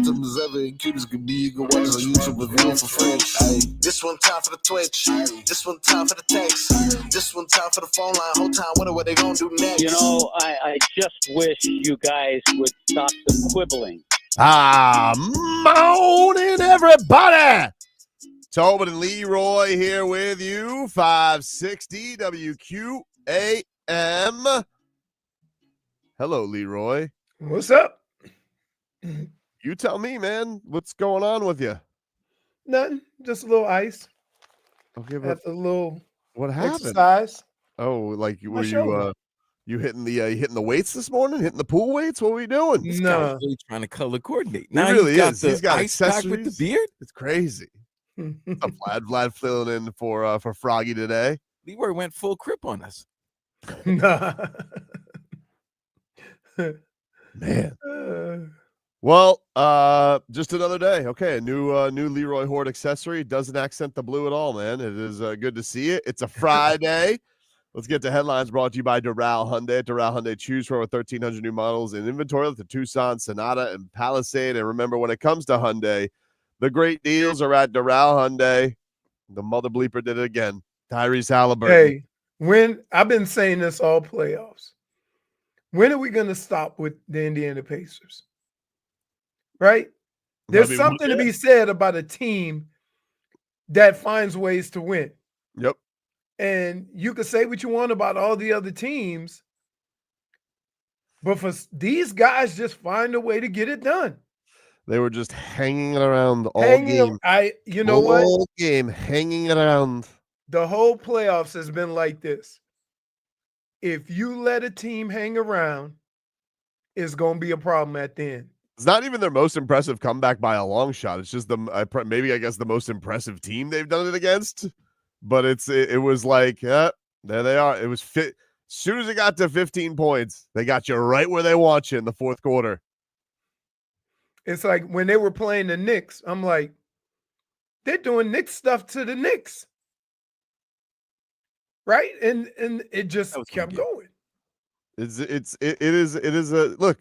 handsome as ever and cute as could be. You can watch us on YouTube with viewing for free. Ay. This one time for the Twitch. This one time for the text. This one time for the phone line. Whole time wondering what they gonna do next. You know, I just wish you guys would stop the quibbling. Morning, everybody. Tobin and Leroy here with you. 560 WQAM. Hello, Leroy. What's up? You tell me, man. What's going on with you? Nothing. Just a little ice. Okay, but After a little what happened? exercise. Oh, like were shoulder. you hitting the weights this morning? Hitting the pool weights? What were you doing? This No. guy's really trying to color coordinate. He really is. He's got ice pack accessories with the beard. It's crazy. What's up, Vlad? Vlad filling in for Froggy today. Leroy went full crip on us. Nah. Man. Well, just another day. Okay, a new Leroy Horde accessory. Doesn't accent the blue at all, man. It is good to see it. It's a Friday. Let's get to headlines brought to you by Doral Hyundai. At Doral Hyundai, choose from over 1,300 new models in inventory like the Tucson, Sonata, and Palisade. And remember, when it comes to Hyundai, the great deals are at Doral Hyundai. The mother bleeper did it again. Tyrese Haliburton. Hey, when I've been saying this all playoffs, when are we going to stop with the Indiana Pacers? Right? There's something to be said about a team that finds ways to win. Yep. And you could say what you want about all the other teams, but for these guys, just find a way to get it done. They were just hanging around all game. You know what? All game hanging around. The whole playoffs has been like this. If you let a team hang around, it's going to be a problem at the end. It's not even their most impressive comeback by a long shot. It's just the most impressive team they've done it against. But it was like, there they are. It was fit. As soon as it got to 15 points, they got you right where they want you in the fourth quarter. It's like when they were playing the Knicks, I'm like, they're doing Knicks stuff to the Knicks. Right? And it just kept going. It is a look.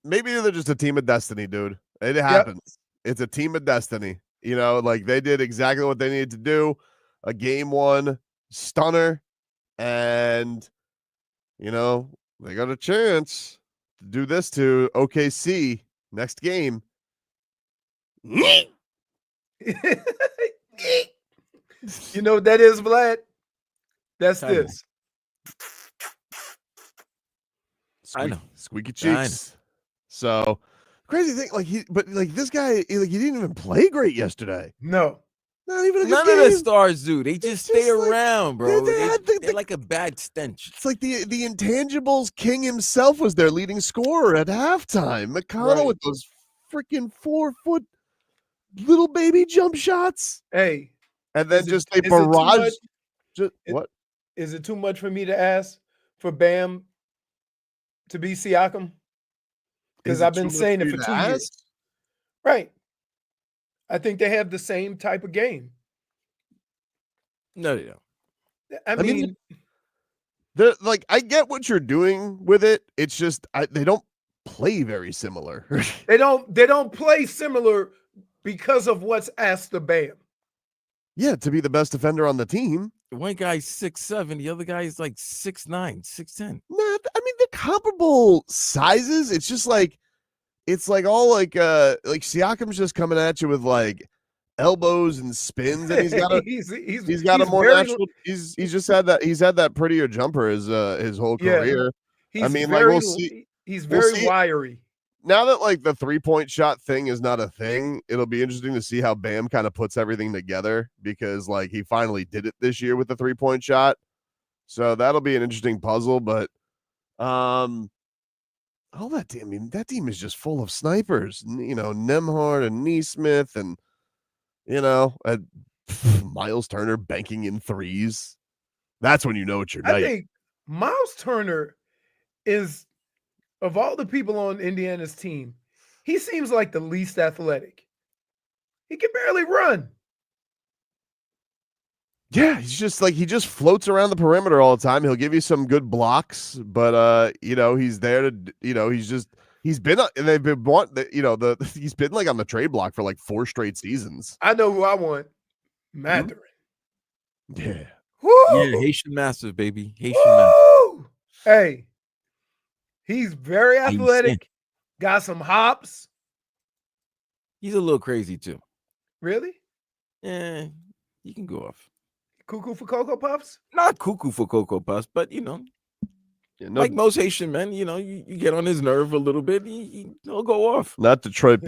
Maybe they're just a team of destiny, dude. It happens. Yep. It's a team of destiny. You know, like they did exactly what they needed to do. A game one stunner, and you know they got a chance to do this to OKC next game. You know what that is, Vlad? That's this. I know. Squeaky cheeks. So crazy thing, this guy, he didn't even play great yesterday. No. Not even none of the stars do. They just stay around, bro. They're like a bad stench. It's like the intangibles king himself was their leading scorer at halftime. McConnell with those freaking 4-foot little baby jump shots. Hey. And then just a barrage. What? Is it too much for me to ask for Bam to be Siakam? Because I've been saying it for 2 years. Right. I think they have the same type of game. No, they don't. I mean they're like, I get what you're doing with it. It's just they don't play very similar. They don't play similar because of what's asked of Bam. Yeah, to be the best defender on the team. One guy's 6'7", the other guy is like 6'9", 6'10". Nah, I mean they're comparable sizes. It's just like all like Siakam's just coming at you with like elbows and spins, and he's got a more natural. He's had that prettier jumper his whole career. We'll see. He's very wiry. Now that like the 3-point shot thing is not a thing, it'll be interesting to see how Bam kind of puts everything together, because like he finally did it this year with the 3-point shot. So that'll be an interesting puzzle, but all that team, I mean, that team is just full of snipers. You know, Nembhard and Neesmith, and Miles Turner banking in threes. That's when you know it's your night. I think Miles Turner is, of all the people on Indiana's team, he seems like the least athletic. He can barely run. Yeah, he's just like, he just floats around the perimeter all the time. He'll give you some good blocks, but he's there to, he's just He's been, and they've been he's been like on the trade block for like 4 straight seasons. I know who I want. Mathurin. Yeah. Woo! Yeah, Haitian Masters, baby. Haitian Masters. Woo! Hey, he's very athletic. Got some hops. He's a little crazy too. Really? Yeah, you can go off. Cuckoo for Cocoa Puffs? Not cuckoo for Cocoa Puffs, but like most Haitian men, you get on his nerve a little bit, he'll go off. Not Detroit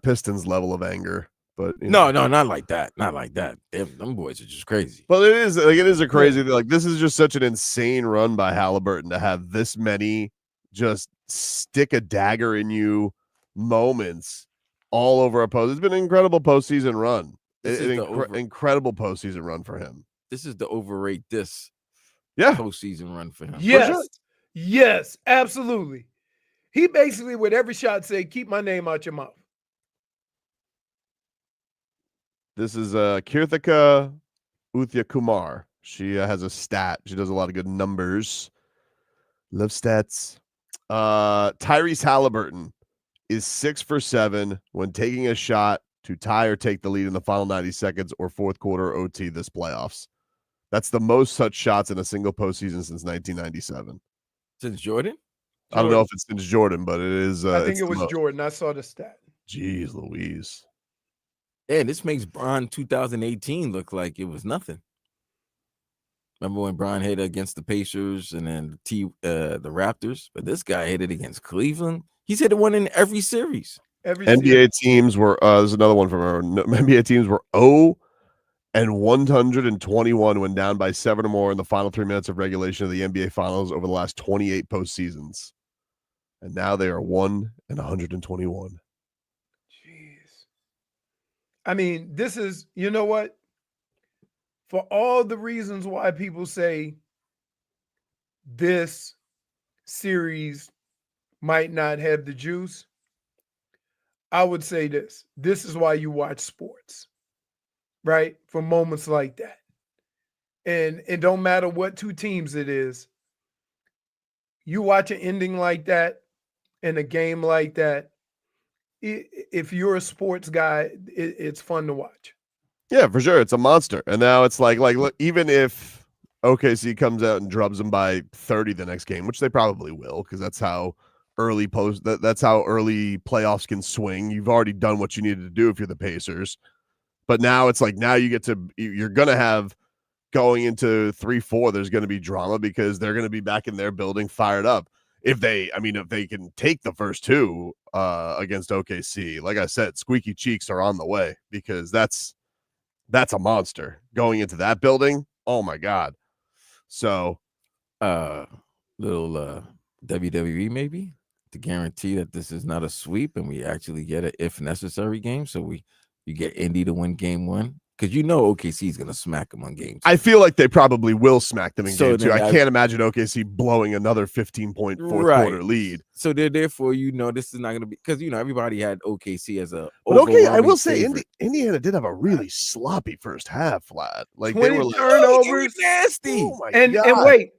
Pistons level of anger, but no, not like that. Not like that. Them boys are just crazy. But it is a crazy thing. Like, this is just such an insane run by Haliburton to have this many just stick a dagger in you moments all over a post. It's been an incredible postseason run. Incredible postseason run for him. This is the overrate this postseason run for him. Yes. For sure. Yes, absolutely. He basically, with every shot, said, keep my name out your mouth. This is Kirthika Uthya Kumar. She has a stat. She does a lot of good numbers. Love stats. Tyrese Haliburton is 6 for 7 when taking a shot to tie or take the lead in the final 90 seconds or fourth quarter OT this playoffs. That's the most such shots in a single postseason since 1997. Since Jordan? I don't know if it's since Jordan, but it is. I think it was Jordan. I saw the stat. Jeez Louise. Yeah, this makes Bron 2018 look like it was nothing. Remember when Bron hit against the Pacers and then the Raptors? But this guy hit it against Cleveland. He's hit one in every series. NBA teams were. There's another one from our NBA teams were 0-121 when down by 7 or more in the final 3 minutes of regulation of the NBA Finals over the last 28 postseasons, and now they are 1-121. Jeez. I mean, this is, you know what? For all the reasons why people say this series might not have the juice, I would say this. This is why you watch sports, right? For moments like that. And it don't matter what 2 teams it is. You watch an ending like that in a game like that, if you're a sports guy, it's fun to watch. Yeah, for sure. It's a monster. And now it's like look, even if OKC comes out and drubs them by 30 the next game, which they probably will, because that's how early that's how early playoffs can swing. You've already done what you needed to do if you're the Pacers. But now it's like, now you're going to have, going into 3-4, there's going to be drama because they're going to be back in their building fired up. If they can take the first 2 against OKC, like I said, squeaky cheeks are on the way, because that's a monster going into that building. Oh my God. So little WWE maybe to guarantee that this is not a sweep and we actually get an if necessary game. So you get Indy to win game 1. Because OKC is going to smack them on game 2. I feel like they probably will smack them in game 2. I can't imagine OKC blowing another 15-point fourth quarter lead. So therefore, this is not going to be, because everybody had OKC as a. But okay, I will say Indiana did have a really sloppy first half. Flat, like 20 they were turnovers, nasty. Oh my and God. and wait,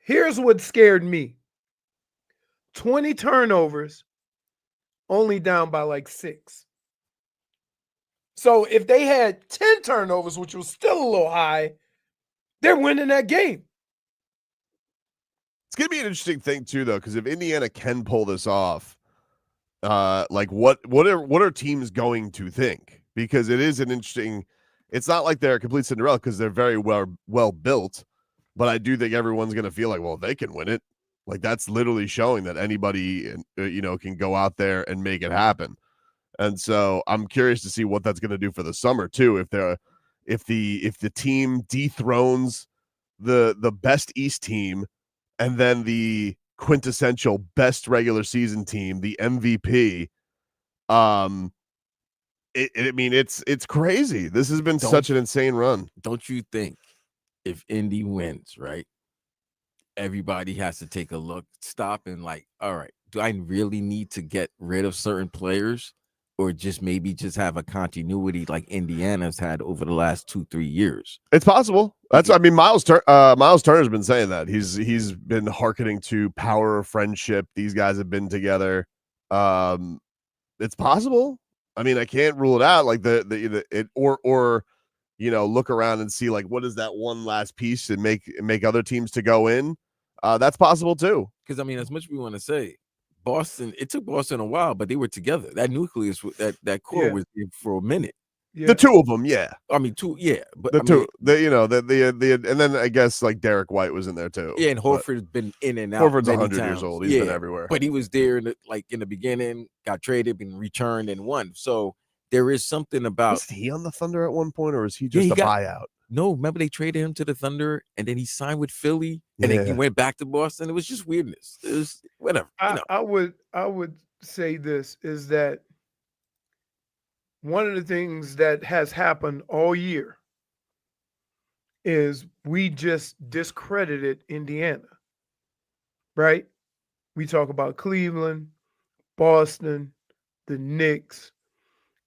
here's what scared me: 20 turnovers, only down by like 6. So if they had 10 turnovers, which was still a little high, they're winning that game. It's gonna be an interesting thing too, though, because if Indiana can pull this off, like what are teams going to think? Because it is an interesting. It's not like they're a complete Cinderella because they're very well built, but I do think everyone's gonna feel like, well, they can win it. Like, that's literally showing that anybody can go out there and make it happen. And so I'm curious to see what that's going to do for the summer too. If the team dethrones the best East team, and then the quintessential best regular season team, the MVP, it's crazy. This has been such an insane run. Don't you think if Indy wins, right, everybody has to take a look, stop, and like, all right, do I really need to get rid of certain players? Or just have a continuity like Indiana's had over the last 2-3 years. It's possible. Miles Turner's been saying that. He's been hearkening to power of friendship. These guys have been together. It's possible. I mean, I can't rule it out. Like or look around and see like what is that one last piece and make other teams to go in. That's possible too. Because I mean, as much as we want to say, Boston, it took Boston a while, but they were together. That nucleus, that core was there for a minute. Yeah. The two of them, yeah. I mean, two, yeah. But the two, and then I guess like Derek White was in there too. Yeah, and Horford's been in and out. Horford's 100 years old. He's been everywhere. But he was there in the beginning, got traded, been returned, and won. So there is something about. Was he on the Thunder at one point, or is he just a buyout? No, remember they traded him to the Thunder, and then he signed with Philly, and then he went back to Boston. It was just weirdness. It was whatever. I would say this is that one of the things that has happened all year is we just discredited Indiana, right? We talk about Cleveland, Boston, the Knicks,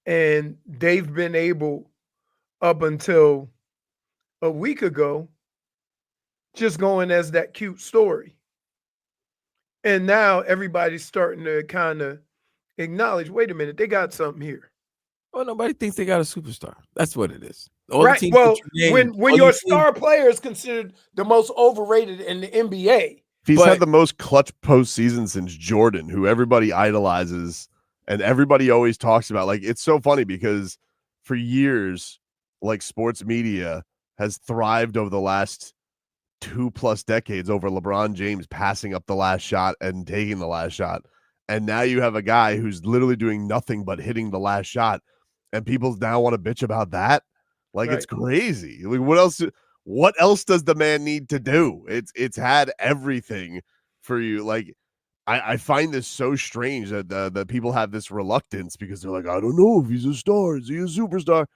and they've been able up until a week ago just going as that cute story. And now everybody's starting to kind of acknowledge, wait a minute, they got something here. Well, nobody thinks they got a superstar. That's what it is. Right. Well, when your star player is considered the most overrated in the NBA. He's had the most clutch postseason since Jordan, who everybody idolizes and everybody always talks about. Like, it's so funny because for years, like, sports media has thrived over the last 2+ decades over LeBron James passing up the last shot and taking the last shot. And now you have a guy who's literally doing nothing but hitting the last shot. And people now want to bitch about that. Like, it's crazy. Like, what else does the man need to do? It's had everything for you. Like, I find this so strange that that people have this reluctance because they're like, I don't know if he's a star. Is he a superstar?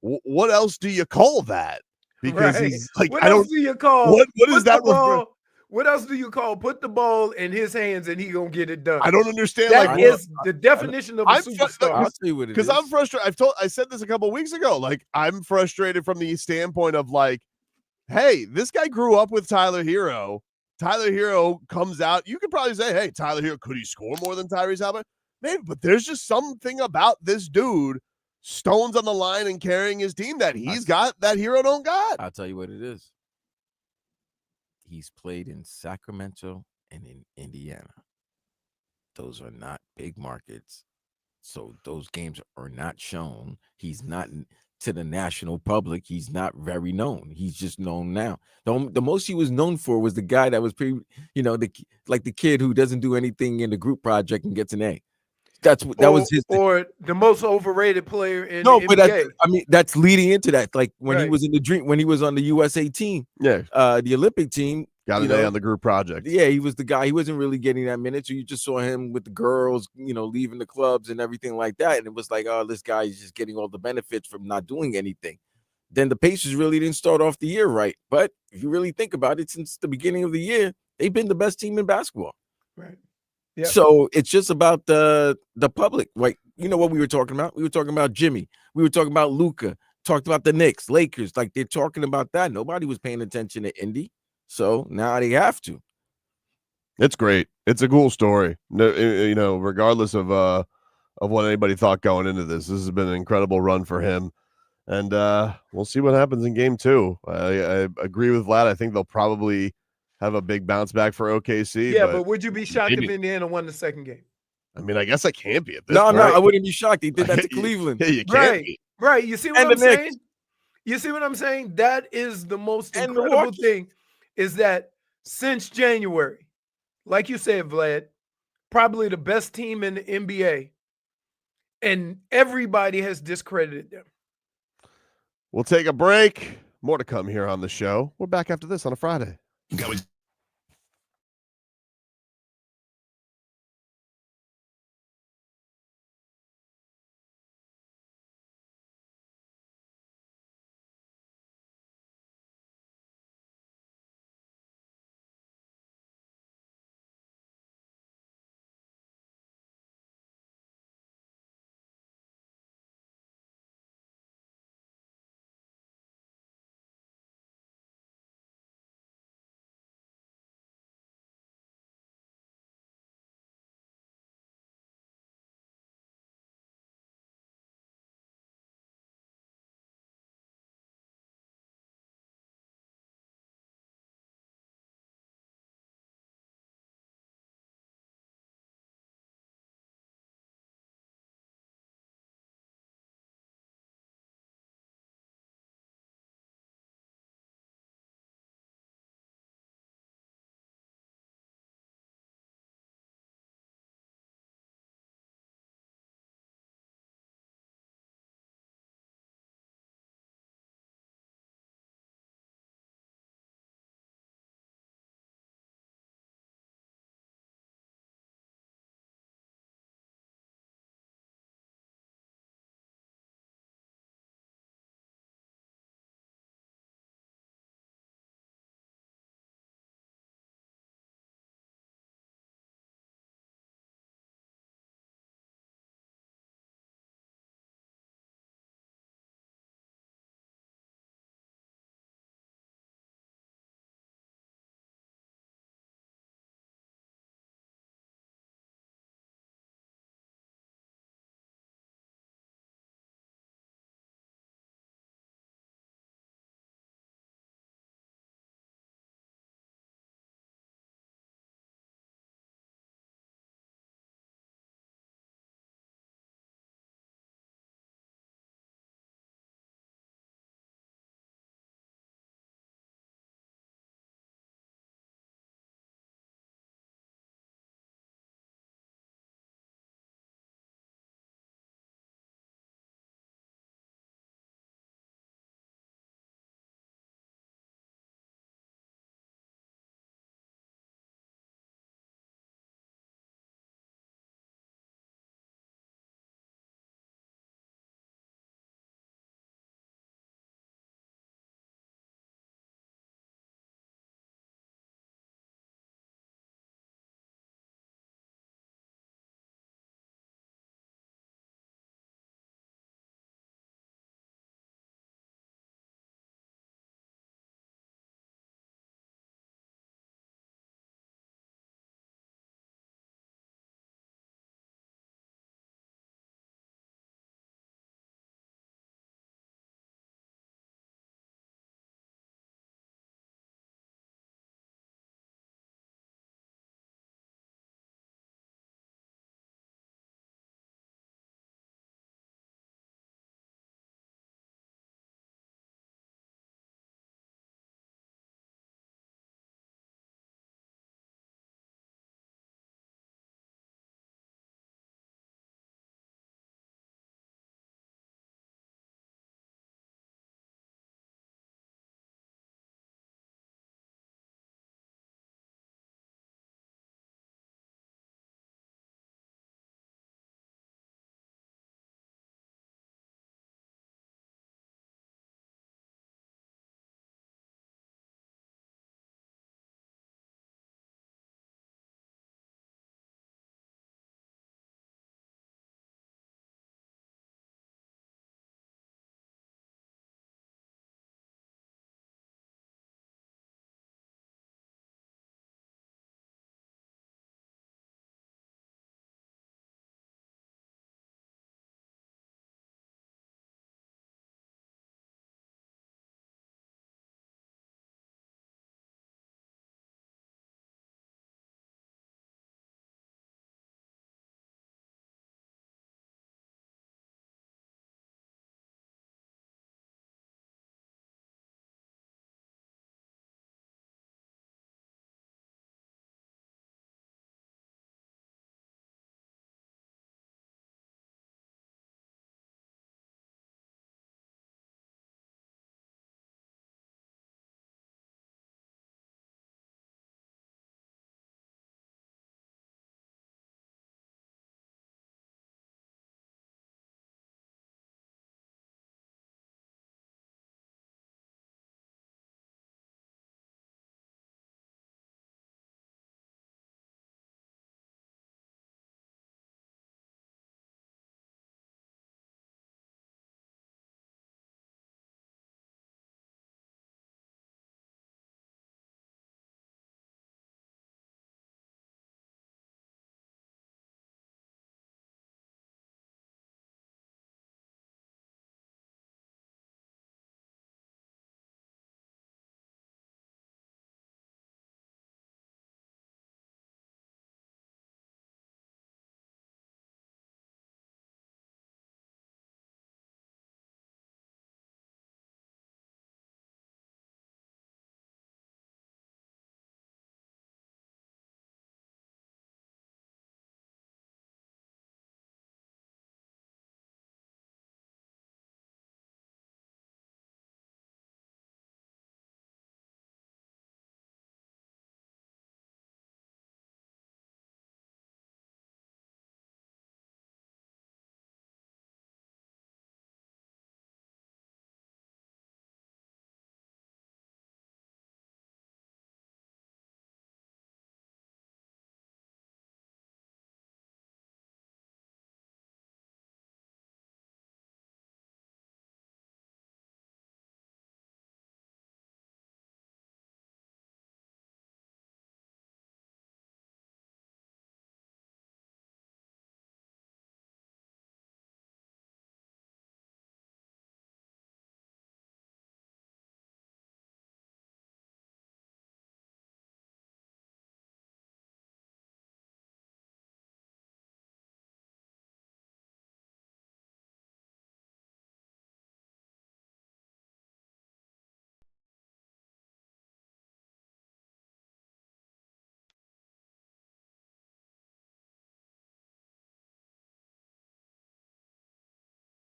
What else do you call that? Because he's like, what else do you call? What is that? What else do you call? Put the ball in his hands and he gonna get it done. I don't understand. That is the definition of a superstar. I'll see what it is. Because I'm frustrated. I said this a couple of weeks ago. Like, I'm frustrated from the standpoint of like, hey, this guy grew up with Tyler Hero. Tyler Hero comes out. You could probably say, hey, Tyler Hero, could he score more than Tyrese Haliburton? Maybe, but there's just something about this dude, stones on the line and carrying his team, that he's got that Hero don't got. I'll tell you what it is. He's played in Sacramento and in Indiana. Those are not big markets. So those games are not shown. He's not to the national public. He's not very known. He's just known now. The most he was known for was the guy that was like the kid who doesn't do anything in the group project and gets an A. That was his thing. Or the most overrated player in the NBA. That's leading into that. Like when he was in the dream, when he was on the USA team, the Olympic team, got an A on the group project. Yeah, he was the guy. He wasn't really getting that minute, so you just saw him with the girls, leaving the clubs and everything like that. And it was like, oh, this guy is just getting all the benefits from not doing anything. Then the Pacers really didn't start off the year right. But if you really think about it, since the beginning of the year, they've been the best team in basketball. Right. Yep. So it's just about the public. Like, you know what we were talking about? We were talking about Jimmy. We were talking about Luka. Talked about the Knicks, Lakers. Like, they're talking about that. Nobody was paying attention to Indy. So now they have to. It's great. It's a cool story. Regardless of what anybody thought going into this has been an incredible run for him. And we'll see what happens in game 2. I agree with Vlad. I think they'll probably have a big bounce back for OKC. Yeah, but would you be shocked if Indiana won the second game? I mean, I guess I can't be at this point. No, I wouldn't be shocked. They did that to Cleveland. Yeah, you can't be. Right. You see what I'm saying? You see what I'm saying? That is the most incredible thing, is that since January, like you said, Vlad, probably the best team in the NBA, and everybody has discredited them. We'll take a break. More to come here on the show. We're back after this on a Friday.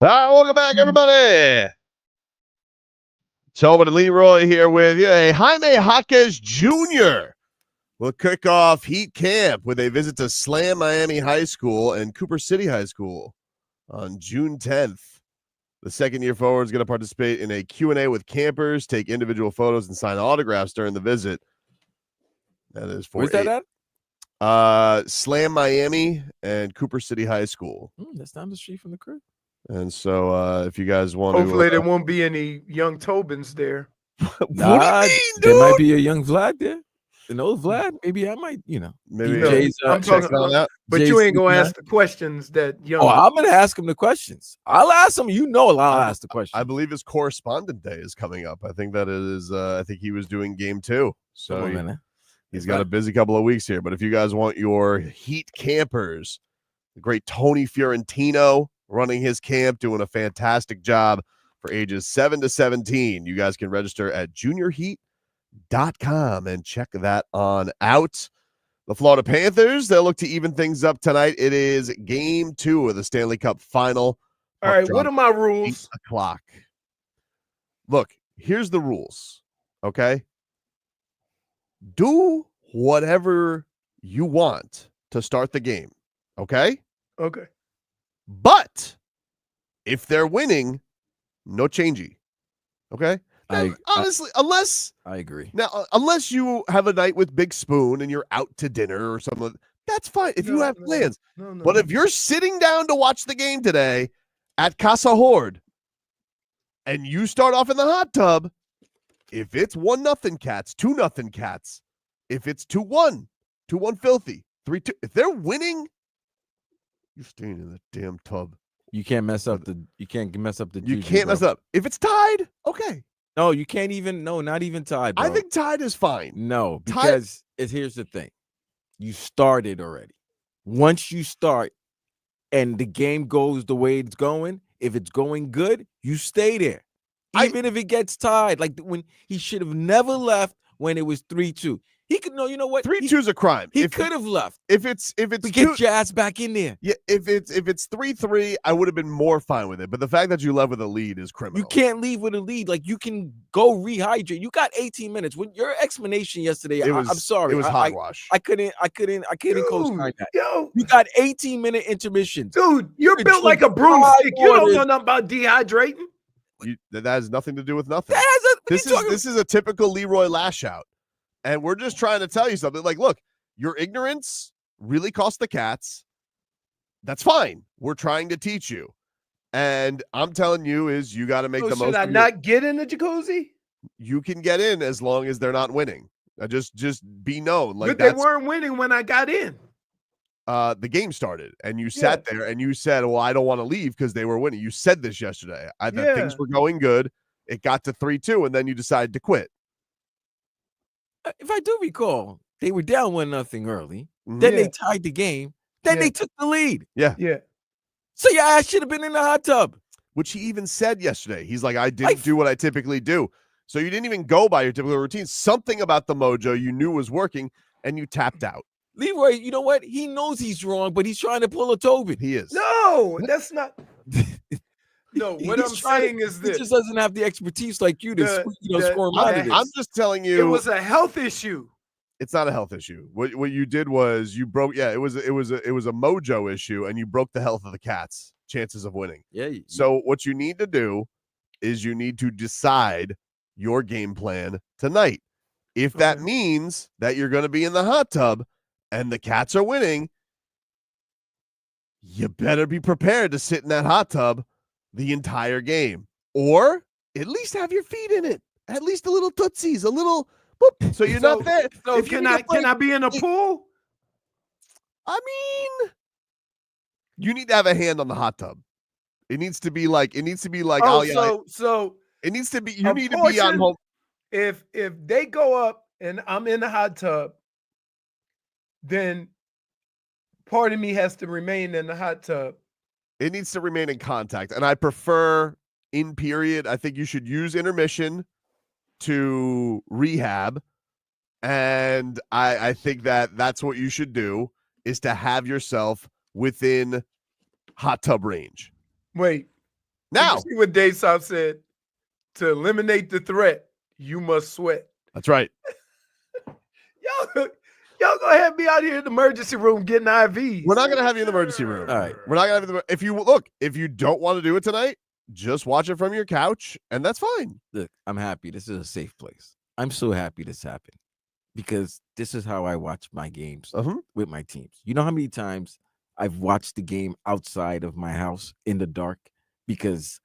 Welcome back, everybody. Tobin and Leroy here with you. Hey, Jaime Jaquez Jr. will kick off Heat Camp with a visit to Slam Miami High School and Cooper City High School on June 10th. The second-year forward is going to participate in a Q&A with campers, take individual photos, and sign autographs during the visit. That is for Where's that at? Slam Miami and Cooper City High School. That's down the street from the crib. And so if you guys want Hopefully to... there won't be any young Tobins there. What do you mean, there dude? might be a young Vlad there. An old Vlad. Maybe I might, Maybe DJ's, I'm check talking that out. But you ain't going to ask the questions that young. Oh, I'm going to ask him the questions. I'll ask him. I'll ask the questions. I believe his correspondent day is coming up. I think that is, I think he was doing game 2. So he's got a busy couple of weeks here. But if you guys want your Heat campers, the great Tony Fiorentino running his camp, doing a fantastic job for ages 7 to 17. You guys can register at juniorheat.com and check that on out. The Florida Panthers, they'll look to even things up tonight. It is game 2 of the Stanley Cup Final. All right, what are my rules? 8:00. Look, here's the rules, okay? Do whatever you want to start the game, okay? Okay. But if they're winning, no changey, okay? Honestly, unless I agree. Now, unless you have a night with Big Spoon and you're out to dinner or something, that's fine if you have plans. No. But if you're sitting down to watch the game today at Casa Horde and you start off in the hot tub, if it's 1-0 Cats, 2-0 Cats, if it's 2-1, 2-1 Filthy, 3-2, if they're winning, you're staying in the damn tub. You can't mess up the. You can't mess up the. You juju, can't mess bro. up. If it's tied, okay. No, you can't even. No, not even tied. Bro. I think tied is fine. No, because here's the thing. You started already. Once you start and the game goes the way it's going, if it's going good, you stay there. Even if it gets tied. Like when he should have never left when it was 3-2. He could know, you know what? 3-2 is a crime. He could have left. If it's get your ass back in there. Yeah, if it's 3-3, I would have been more fine with it. But the fact that you left with a lead is criminal. You can't leave with a lead. Like you can go rehydrate. You got 18 minutes. When your explanation yesterday, I'm sorry. It was hogwash. I couldn't co-sign that. Yo, you got 18-minute intermissions. Dude, you're built like a broomstick. You don't know nothing about dehydrating. That has nothing to do with nothing. This is a typical Leroy lash out. And we're just trying to tell you something. Like, look, your ignorance really cost the Cats. That's fine. We're trying to teach you. And I'm telling you is you got to make the most. Should I not get in the jacuzzi? You can get in as long as they're not winning. Just be known. Like, but they weren't winning when I got in. The game started and you sat there and you said, well, I don't want to leave because they were winning. You said this yesterday. That things were going good. It got to 3-2 and then you decided to quit. If I do recall, they were down 1-0 early. Then they tied the game. Then they took the lead. Yeah. So your ass should have been in the hot tub. Which he even said yesterday. He's like, I didn't do what I typically do. So you didn't even go by your typical routine. Something about the mojo you knew was working, and you tapped out. Leroy, you know what? He knows he's wrong, but he's trying to pull a Tobin. He is. No, that's not. No, what I'm saying is this. He just doesn't have the expertise like you to score him out of this. I'm just telling you. It was a health issue. It's not a health issue. What you did was you broke. Yeah, it was a mojo issue, and you broke the health of the Cats' chances of winning. Yeah. So what you need to do is you need to decide your game plan tonight. If that means that you're going to be in the hot tub and the Cats are winning, you better be prepared to sit in that hot tub the entire game, or at least have your feet in it, at least a little tootsies, a little boop, so you're not there. So if can I be in a pool? I mean, you need to have a hand on the hot tub. It needs to be like so it needs to be you need to be on home. If they go up and I'm in the hot tub, then part of me has to remain in the hot tub. It needs to remain in contact. And I prefer in period. I think you should use intermission to rehab. And I think that's what you should do, is to have yourself within hot tub range. Wait, Now, you see what Dave South said? To eliminate the threat, you must sweat. that's right. Y'all gonna have me out here in the emergency room getting IVs. We're not going to have you in the emergency room. All right. We're not going to have if you don't want to do it tonight, just watch it from your couch, and that's fine. Look, I'm happy. This is a safe place. I'm so happy this happened because this is how I watch my games with my teams. You know how many times I've watched the game outside of my house in the dark because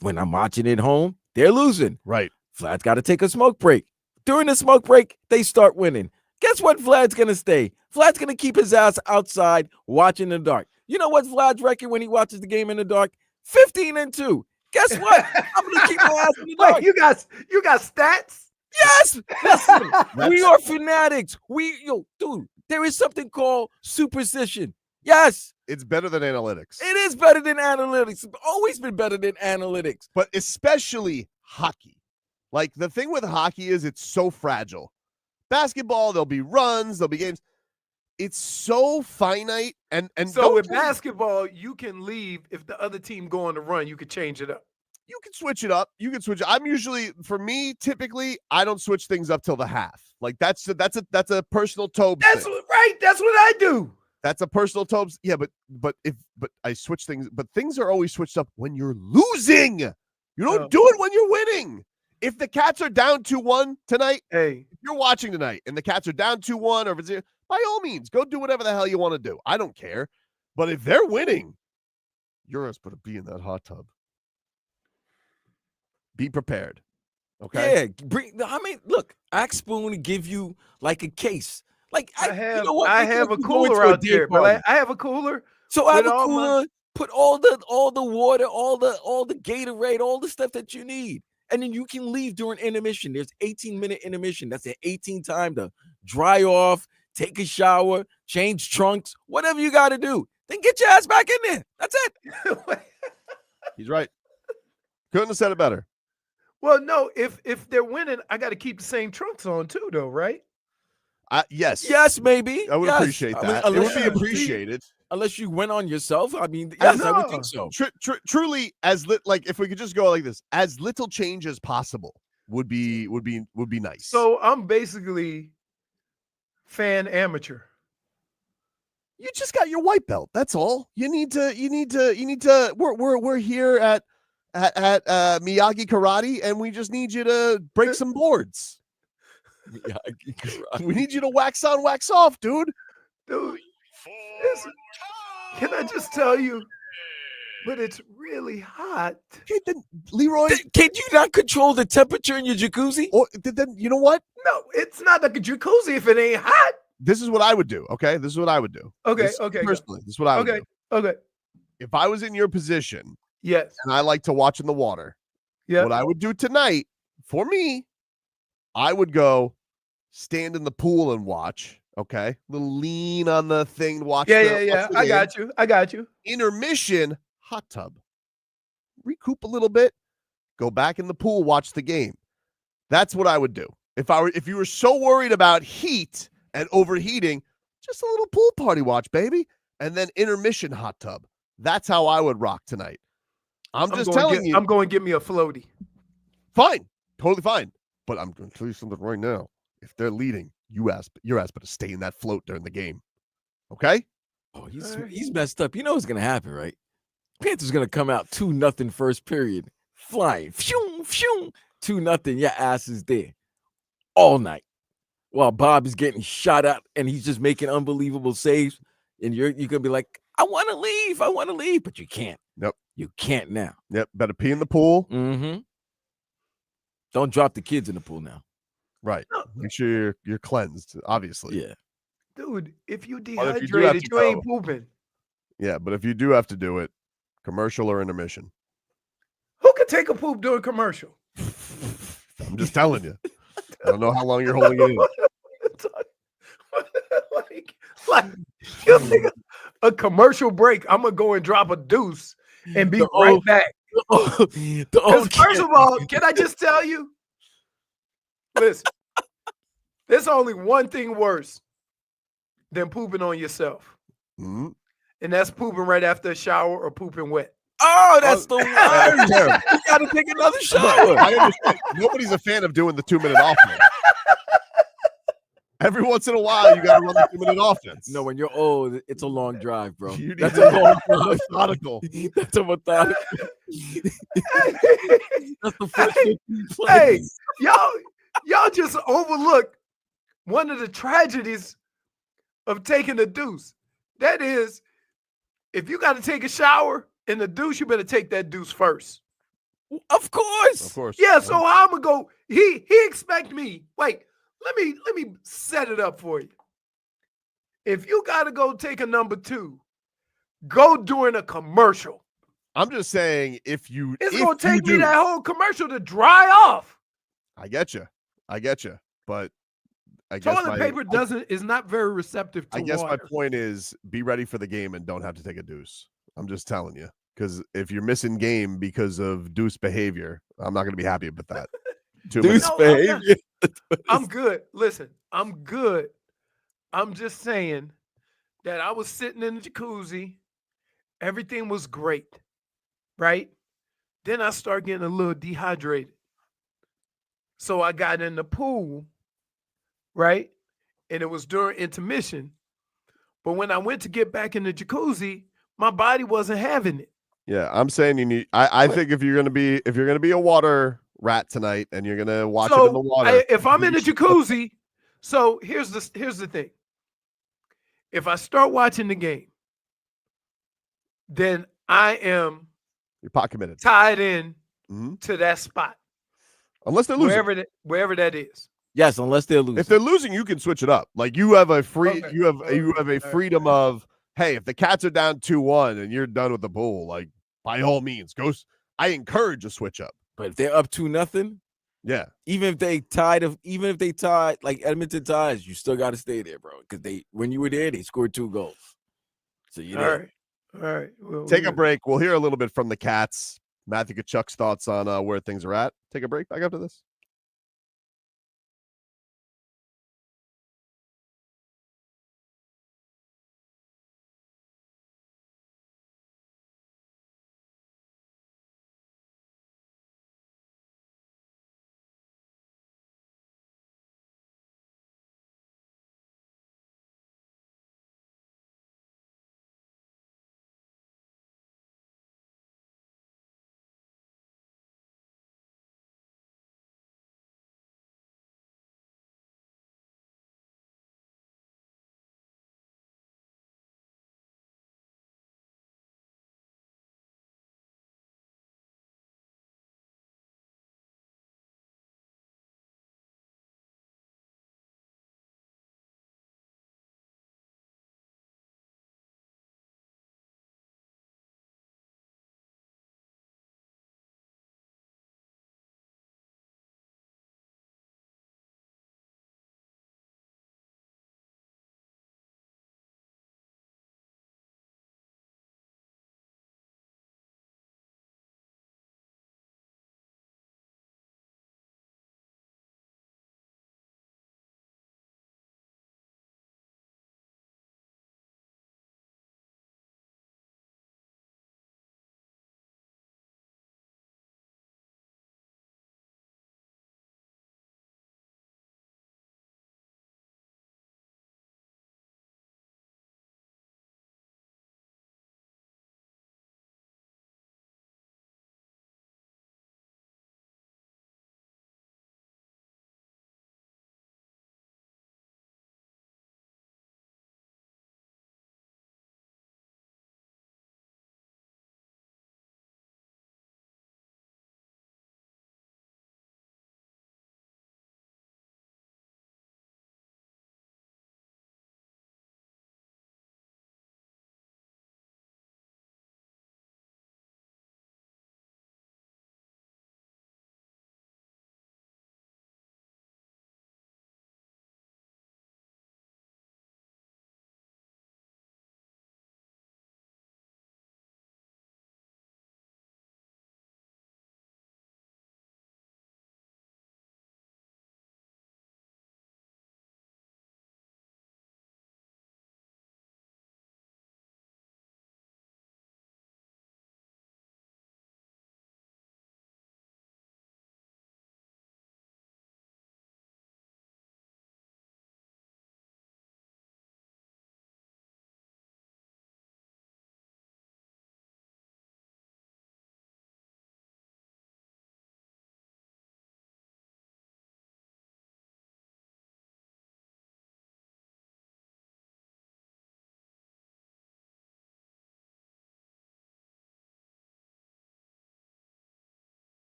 when I'm watching it home, they're losing. Right. Vlad's got to take a smoke break. During the smoke break, they start winning. Guess what? Vlad's going to stay. Vlad's going to keep his ass outside watching in the dark. You know what's Vlad's record when he watches the game in the dark? 15-2. Guess what? I'm going to keep my ass in the dark. Wait, you got stats? Yes. Listen, we are fanatics. Dude, there is something called superstition. Yes. It's better than analytics. It is better than analytics. It's always been better than analytics. But especially hockey. Like, the thing with hockey is it's so fragile. Basketball, there'll be runs, there'll be games. It's so finite. And so with basketball, you can leave if the other team go on the run. You could change it up. You can switch it up. I'm usually, for me, typically, I don't switch things up till the half. Like, that's a personal Tobin. That's right. That's what I do. That's a personal Tobin. Yeah, but I switch things, but things are always switched up when you're losing. You don't do it when you're winning. If the Cats are down 2-1 tonight, if you're watching tonight and the Cats are down 2-1 or if it's, by all means, go do whatever the hell you want to do. I don't care. But if they're winning, you're supposed to be in that hot tub. Be prepared. Okay? Yeah. Look, ask Spoon to give you like a case. Like I have a cooler out there, but I have a cooler. So I have a cooler. Put all the water, all the Gatorade, all the stuff that you need. And then you can leave during intermission. There's 18-minute intermission. That's an 18 time to dry off, take a shower, change trunks, whatever you got to do. Then get your ass back in there. That's it. He's right. Couldn't have said it better. Well, no, if they're winning, I got to keep the same trunks on too, though, right? Yes. Yes, maybe. I would appreciate that. It would be appreciated. Unless you went on yourself. I mean, yes, I would think so. Truly, like if we could just go like this, as little change as possible would be nice. So I'm basically fan amateur. You just got your white belt. That's all. You need to. We're here at Miyagi Karate, and we just need you to break some boards. Miyagi Karate. We need you to wax on, wax off, dude. Can I just tell you? But it's really hot. Okay, then Leroy, can you not control the temperature in your jacuzzi? Or then you know what? No, it's not like a jacuzzi if it ain't hot. This is what I would do. Okay, this is what I would do. Okay, Personally, this is what I would do. Okay. If I was in your position, yes, and I like to watch in the water, what I would do tonight for me, I would go stand in the pool and watch. Okay, a little lean on the thing. Watch. Yeah. I got you. Intermission, hot tub. Recoup a little bit. Go back in the pool. Watch the game. That's what I would do. If you were so worried about heat and overheating, just a little pool party watch, baby, and then intermission hot tub. That's how I would rock tonight. I'm just telling you. I'm going to get me a floaty. Fine, totally fine. But I'm going to tell you something right now. If they're leading, your ass better stay in that float during the game. Okay? Oh, he's messed up. You know what's gonna happen, right? Panthers gonna come out 2-0 first period, flying, 2-0. Your ass is there all night while Bob is getting shot at and he's just making unbelievable saves. And you're gonna be like, I want to leave, but you can't. Nope, you can't now. Yep, better pee in the pool. Mm-hmm. Don't drop the kids in the pool now. Right. Make sure you're cleansed, obviously. Yeah. Dude, if you dehydrated, you ain't pooping. Yeah, but if you do have to do it, commercial or intermission. Who could take a poop during commercial? I'm just telling you. I don't know how long you're holding it in. like you think a commercial break, I'm going to go and drop a deuce and be right back. First of all, can I just tell you? Listen, there's only one thing worse than pooping on yourself. Mm-hmm. And that's pooping right after a shower or pooping wet. Oh, that's the That's worst. terrible. You gotta take another Look, shower. I understand. Nobody's a fan of doing the 2-minute offense. Every once in a while, you got to run the 2-minute offense. No, when you're old, it's a long drive, bro. You need That's to a long drive. methodical. That's a methodical. That's the first 15 plays. Hey, y'all just overlook one of the tragedies of taking a deuce. That is, if you got to take a shower in the deuce, you better take that deuce first. Of course. Of course. Yeah, so how I'm gonna go? He expect me. Wait, let me set it up for you. If you gotta go take a number 2, go during a commercial. I'm just saying, it's gonna take me that whole commercial to dry off. I get you, but I guess Toilet paper is not very receptive to I guess water. my point is, be ready for the game and don't have to take a deuce. I'm just telling you, because if you're missing game because of deuce behavior, I'm not going to be happy about that. Deuce behavior. I'm good. Listen, I'm good. I'm just saying that I was sitting in the jacuzzi. Everything was great, right? Then I started getting a little dehydrated. So I got in the pool, right? And it was during intermission. But when I went to get back in the jacuzzi, my body wasn't having it. Yeah, I'm saying you need. I think if you're gonna be a water rat tonight and you're gonna watch it in the water, if I'm in the jacuzzi, so here's the thing. If I start watching the game, then I am you're pot committed, tied in to that spot. Unless they're losing, wherever that is. Yes, unless they're losing. If they're losing, you can switch it up. Like you have a free, Okay. you have a freedom of, hey, if the Cats are down 2-1 and you're done with the bowl, like by all means, go. I encourage a switch up. But if they're up 2-0, yeah. Even if they tied like Edmonton ties, you still got to stay there, bro. Because when you were there, they scored 2 goals. So you're there. All right. Well, Take a break. We'll hear a little bit from the Cats. Matthew Kachuk's thoughts on where things are at. Take a break. Back after this.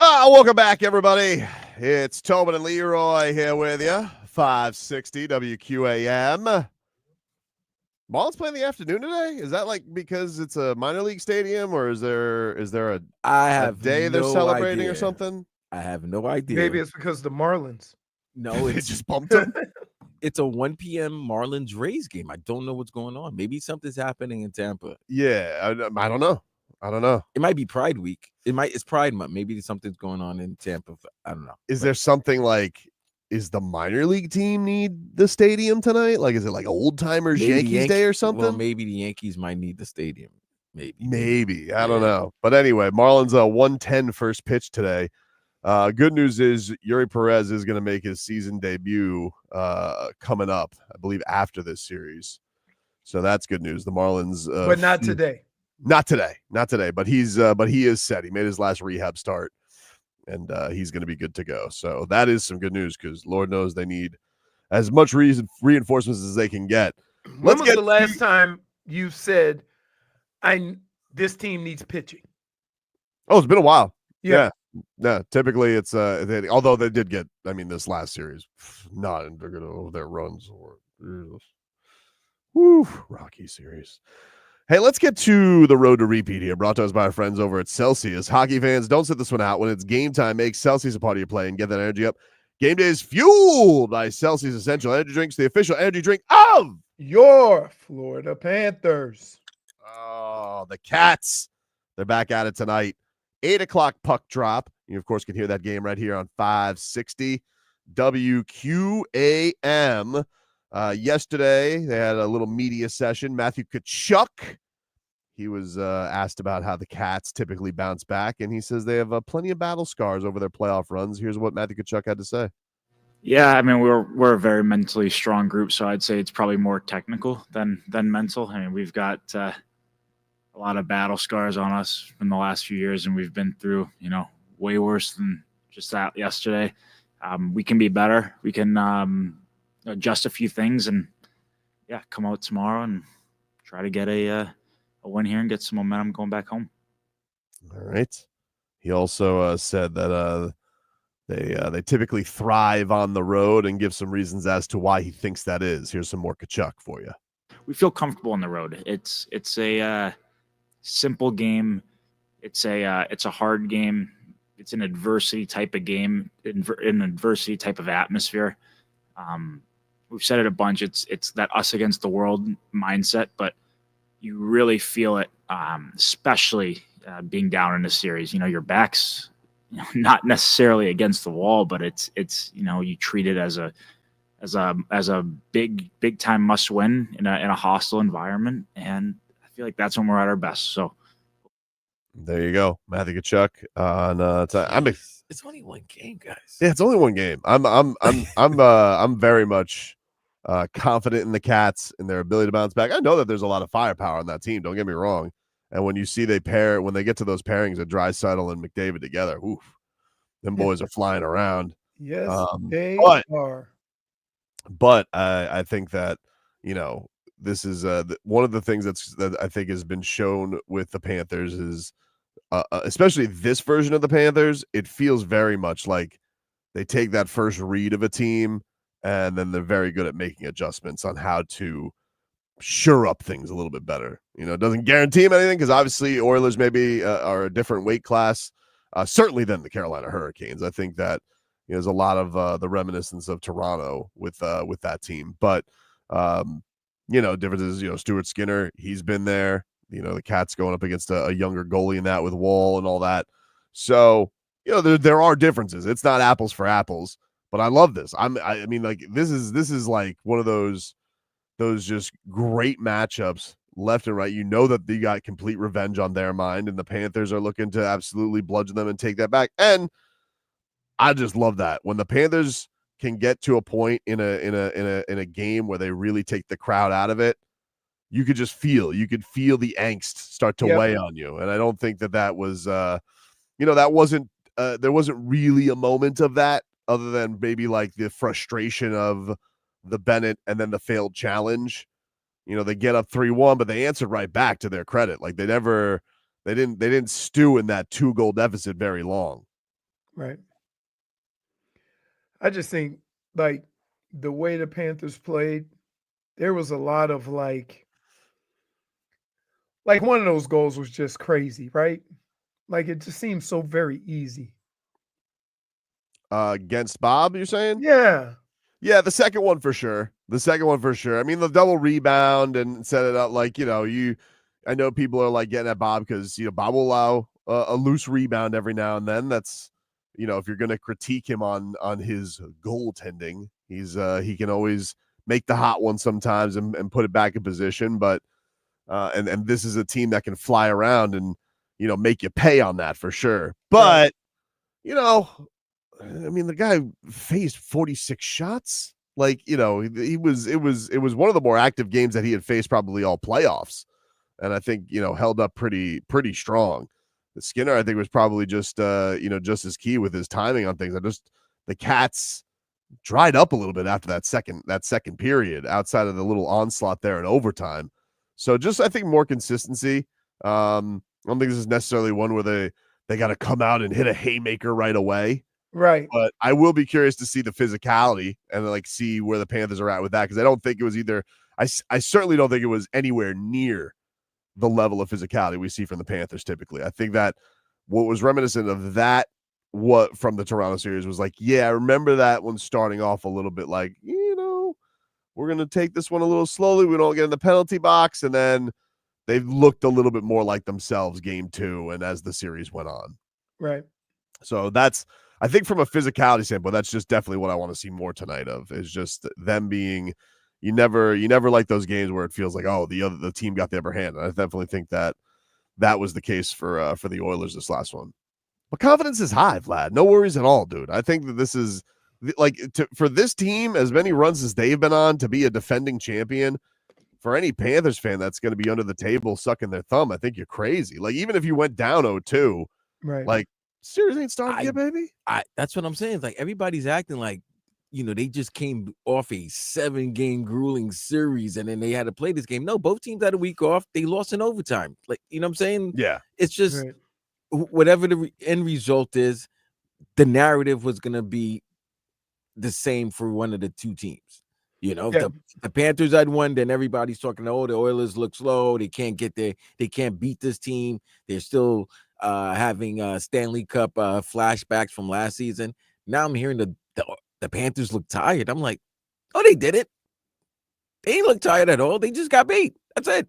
Welcome back, everybody. It's Tobin and Leroy here with you. 560 WQAM. Marlins playing in the afternoon today? Is that like because it's a minor league stadium, or is there a day they're celebrating or something? I have no idea. Maybe it's because the Marlins. No, It it's just bumped them. it's a 1 p.m. Marlins Rays game. I don't know what's going on. Maybe something's happening in Tampa. Yeah, I don't know. It might be Pride Week. It's Pride Month. Maybe something's going on in Tampa. I don't know. Is there something like? Is the minor league team need the stadium tonight? Like, is it like old timers Yankees Day or something? Well, maybe the Yankees might need the stadium. Maybe. I don't know. But anyway, Marlins 110 first pitch today. Good news is Yuri Perez is going to make his season debut coming up, I believe, after this series. So that's good news. The Marlins, but not today. Not today. But he is set. He made his last rehab start, and he's going to be good to go. So that is some good news because Lord knows they need as much reinforcements as they can get. When was the last time you said, this team needs pitching? Oh, it's been a while. Yeah. No, typically it's although they did get, this last series, not indicative of their runs or rocky series. Hey, let's get to the road to repeat here. Brought to us by our friends over at Celsius. Hockey fans, don't sit this one out. When it's game time, make Celsius a part of your play and get that energy up. Game day is fueled by Celsius Essential Energy Drinks, the official energy drink of your Florida Panthers. Oh, the Cats. They're back at it tonight. 8 o'clock puck drop. You, of course, can hear that game right here on 560 WQAM. Yesterday, they had a little media session. Matthew Tkachuk, he was asked about how the Cats typically bounce back, and he says they have plenty of battle scars over their playoff runs. Here's what Matthew Tkachuk had to say. Yeah, we're a very mentally strong group, so I'd say it's probably more technical than mental. We've got a lot of battle scars on us from the last few years, and we've been through, way worse than just that yesterday. We can be better. We can adjust a few things and, come out tomorrow and try to get a win here and get some momentum going back home. All right. He also said that they typically thrive on the road and give some reasons as to why he thinks that is. Here's some more Tkachuk for you. We feel comfortable on the road. It's a simple game. It's a hard game. It's an adversity type of game, an adversity type of atmosphere. We've said it a bunch. It's that us against the world mindset, but you really feel it, especially being down in a series. Your back's not necessarily against the wall, but it's you treat it as a big time must win in a hostile environment, and I feel like that's when we're at our best. So there you go, Matthew Tkachuk. It's only one game, guys. Yeah, it's only one game. I'm very much confident in the Cats and their ability to bounce back. I know that there's a lot of firepower on that team. Don't get me wrong. And when you see when they get to those pairings of Draisaitl and McDavid together, them boys are flying around. Yes, they are. But I think that this is one of the things that I think has been shown with the Panthers is. Especially this version of the Panthers, it feels very much like they take that first read of a team and then they're very good at making adjustments on how to shore up things a little bit better. It doesn't guarantee them anything because obviously Oilers maybe are a different weight class, certainly than the Carolina Hurricanes. I think that there's a lot of the reminiscence of Toronto with that team. But, differences, Stuart Skinner, he's been there. The Cats going up against a younger goalie in that with Wall and all that. So, there are differences. It's not apples for apples, but I love this. This is like one of those just great matchups left and right. That you got complete revenge on their mind, and the Panthers are looking to absolutely bludgeon them and take that back. And I just love that when the Panthers can get to a point in a game where they really take the crowd out of it. You could feel the angst start to weigh on you. And I don't think that was, that wasn't, there wasn't really a moment of that other than maybe like the frustration of the Bennett and then the failed challenge. They get up 3-1, but they answered right back to their credit. Like they didn't stew in that 2-goal deficit very long. Right. I just think like the way the Panthers played, there was a lot of like one of those goals was just crazy, right? Like it just seems so very easy. Against Bob, you're saying? Yeah. Yeah, the second one for sure. I mean, the double rebound and set it up like, I know people are like getting at Bob because, Bob will allow a loose rebound every now and then. That's, if you're going to critique him on his goaltending, he can always make the hot one sometimes and put it back in position. But, and this is a team that can fly around and, make you pay on that for sure. But, I mean, the guy faced 46 shots. Like, it was one of the more active games that he had faced probably all playoffs. And I think, held up pretty strong. The Skinner, I think, was probably just just as key with his timing on things. The Cats dried up a little bit after that second period outside of the little onslaught there in overtime. So just, I think, more consistency. I don't think this is necessarily one where they got to come out and hit a haymaker right away. Right. But I will be curious to see the physicality and like see where the Panthers are at with that, because I don't think it was either. I certainly don't think it was anywhere near the level of physicality we see from the Panthers typically. I think that what was reminiscent of that, what from the Toronto series, was like, yeah, I remember that one starting off a little bit like, we're going to take this one a little slowly. We don't get in the penalty box. And then they looked a little bit more like themselves game 2 and as the series went on. Right. So that's, I think from a physicality standpoint, that's just definitely what I want to see more tonight of, is just them being, you never like those games where it feels like, oh, the team got the upper hand. And I definitely think that was the case for the Oilers this last one. But confidence is high, Vlad. No worries at all, dude. I think that this is like for this team, as many runs as they've been on, to be a defending champion. For any Panthers fan that's going to be under the table sucking their thumb, I think you're crazy. Like, even if you went down 0-2, Right. like, series ain't started yet, baby. That's what I'm saying. Like, everybody's acting like, they just came off a 7-game grueling series and then they had to play this game. No, both teams had a week off. They lost in overtime. Like, you know what I'm saying? Yeah. It's just Right. whatever the end result is, the narrative was going to be the same for one of the two teams. Yeah. The Panthers had won, then everybody's talking, oh, the Oilers look slow. They can't beat this team. They're still having Stanley Cup flashbacks from last season. Now I'm hearing the Panthers look tired. I'm like, oh, they did it. They ain't look tired at all. They just got beat. That's it.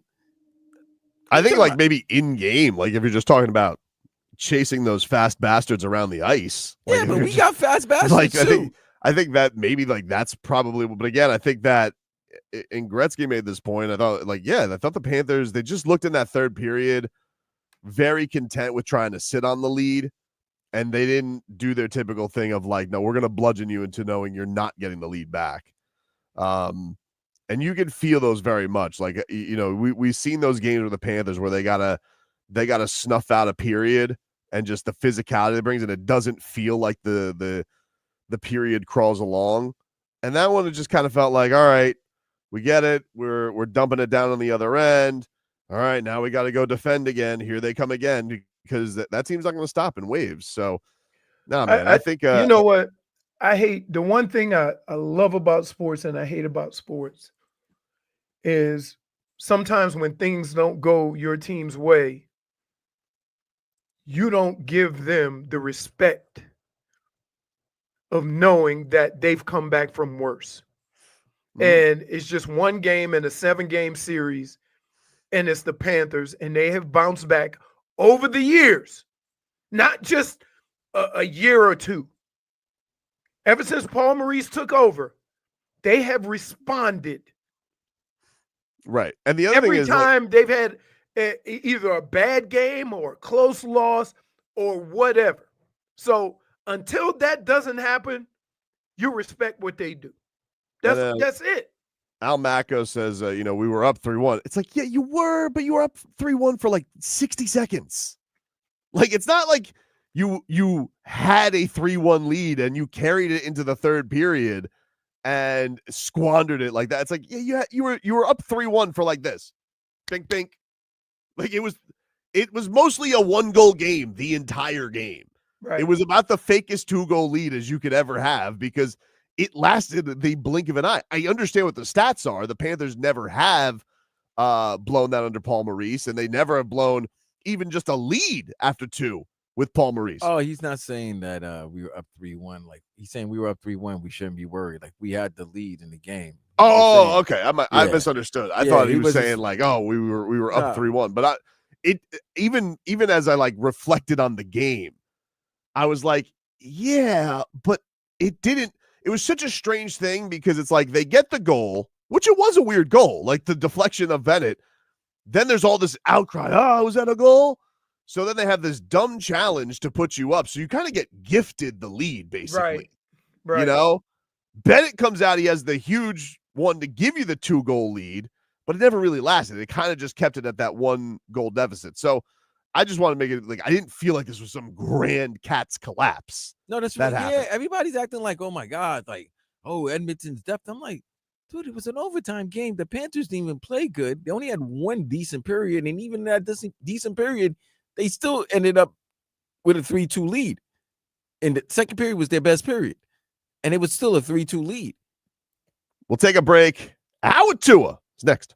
I think like maybe in game, like if you're just talking about chasing those fast bastards around the ice. Like, Yeah, but we got fast bastards like too. I think that maybe like that's probably, but again, I think that and Gretzky made this point. I thought the Panthers, they just looked in that third period very content with trying to sit on the lead, and they didn't do their typical thing of like, no, we're going to bludgeon you into knowing you're not getting the lead back. And you can feel those very much. Like, we've seen those games with the Panthers where they gotta snuff out a period, and just the physicality it brings, and it doesn't feel like the period crawls along. And that one, it just kind of felt like, all right, we get it. We're dumping it down on the other end. All right, now we got to go defend again. Here they come again, because that team's not going to stop in waves. So, no, man, I think you know what? I hate the one thing I love about sports and I hate about sports is sometimes when things don't go your team's way, you don't give them the respect of knowing that they've come back from worse. And it's just one game in a 7-game series, and it's the Panthers, and they have bounced back over the years, not just a year or two. Ever since Paul Maurice took over, they have responded. Right. And the other thing is, every time they've had either a bad game or a close loss or whatever. So until that doesn't happen, you respect what they do. That's it. Al Macco says, we were up 3-1. It's like, yeah, you were, but you were up 3-1 for like 60 seconds. Like, it's not like you had a 3-1 lead and you carried it into the third period and squandered it like that. It's like, yeah, you were up 3-1 for like this. Bink, bink. Like, it was mostly a 1-goal game the entire game. It was about the fakest 2-goal lead as you could ever have because it lasted the blink of an eye. I understand what the stats are. The Panthers never have blown that under Paul Maurice, and they never have blown even just a lead after 2 with Paul Maurice. Oh, he's not saying that we were up 3-1. Like, he's saying we were up 3-1. We shouldn't be worried. Like, we had the lead in the game. Oh, okay. I misunderstood. I thought he was saying like, "Oh, we were up 3-1." But even as I like reflected on the game, I was like, "Yeah," but it didn't. It was such a strange thing because it's like they get the goal, which it was a weird goal, like the deflection of Bennett. Then there's all this outcry. Oh, was that a goal? So then they have this dumb challenge to put you up. So you kind of get gifted the lead, basically. Right. You know, Bennett comes out. He has the huge one to give you the 2-goal lead, but it never really lasted. It kind of just kept it at that 1-goal deficit. So I just want to make it like I didn't feel like this was some grand Cats collapse. No, that's that right. happened. Yeah, everybody's acting like, oh my God, like, oh, Edmonton's depth. I'm like, dude, it was an overtime game. The Panthers didn't even play good. They only had one decent period, and even that decent period, they still ended up with a 3-2 lead. And the second period was their best period, and it was still a 3-2 lead. We'll take a break. Howard Tua is next.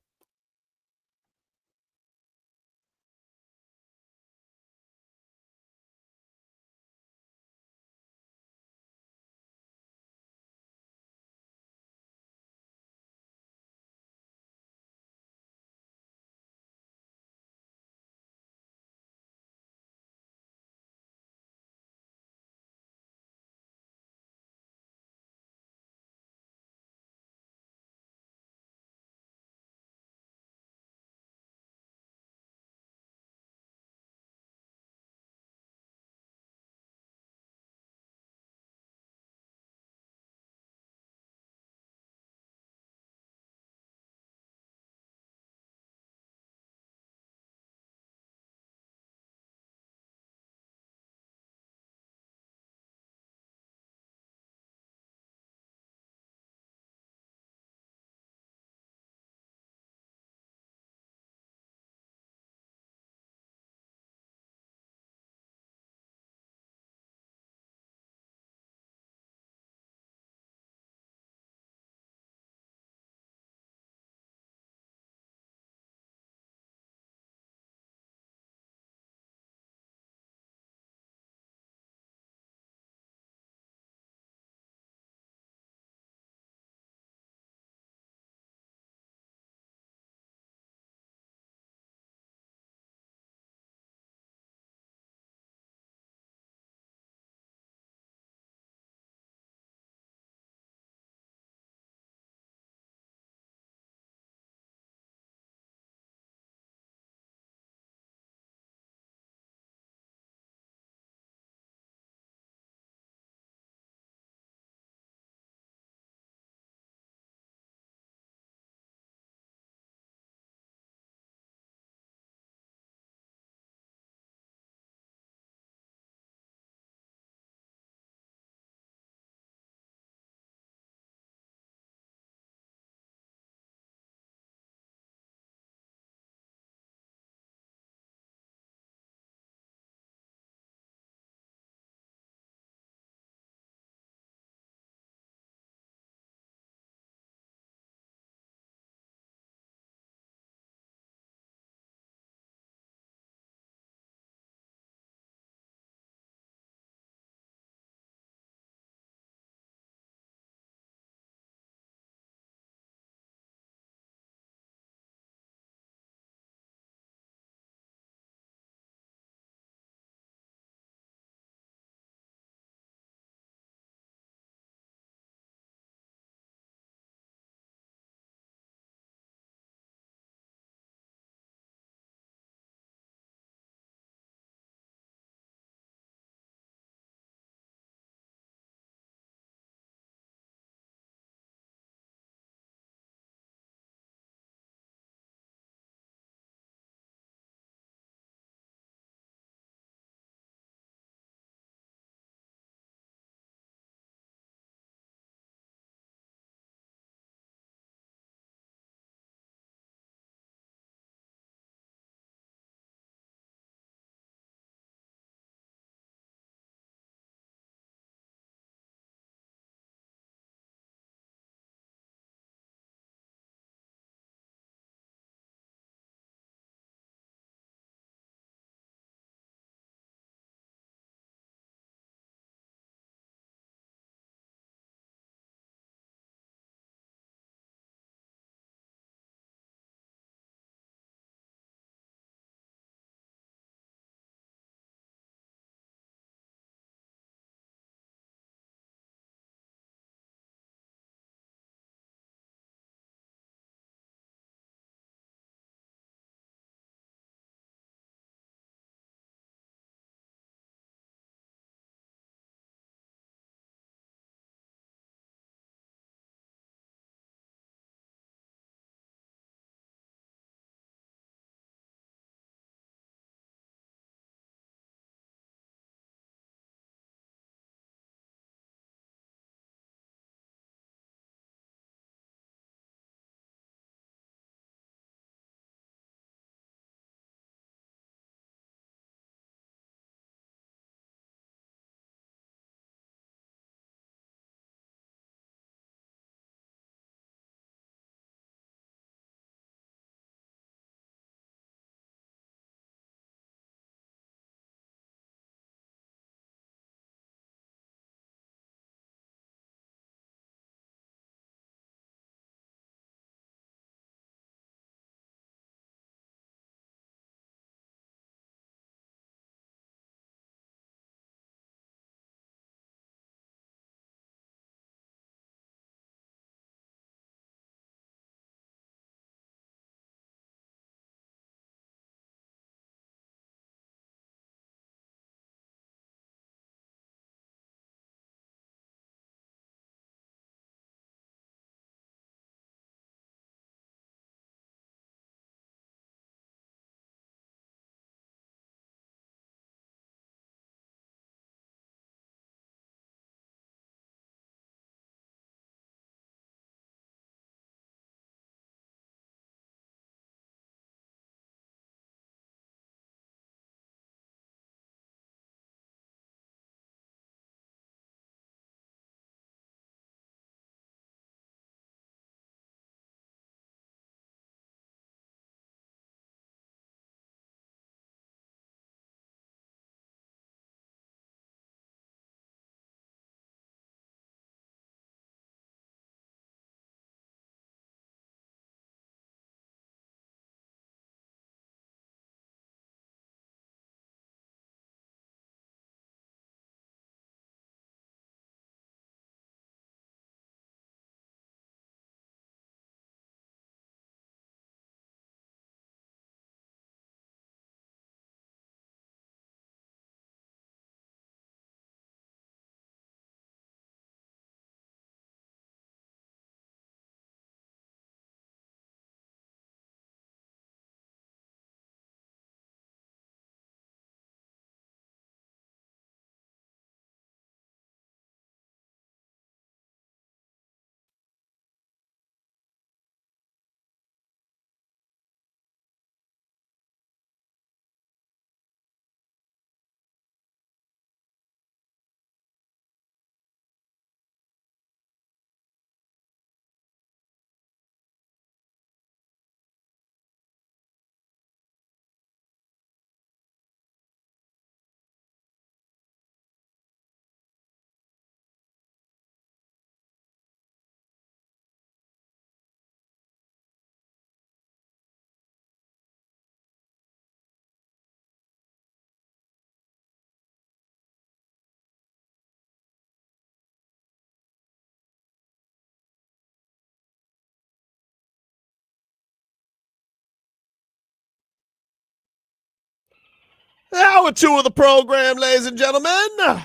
Hour 2 of the program, ladies and gentlemen.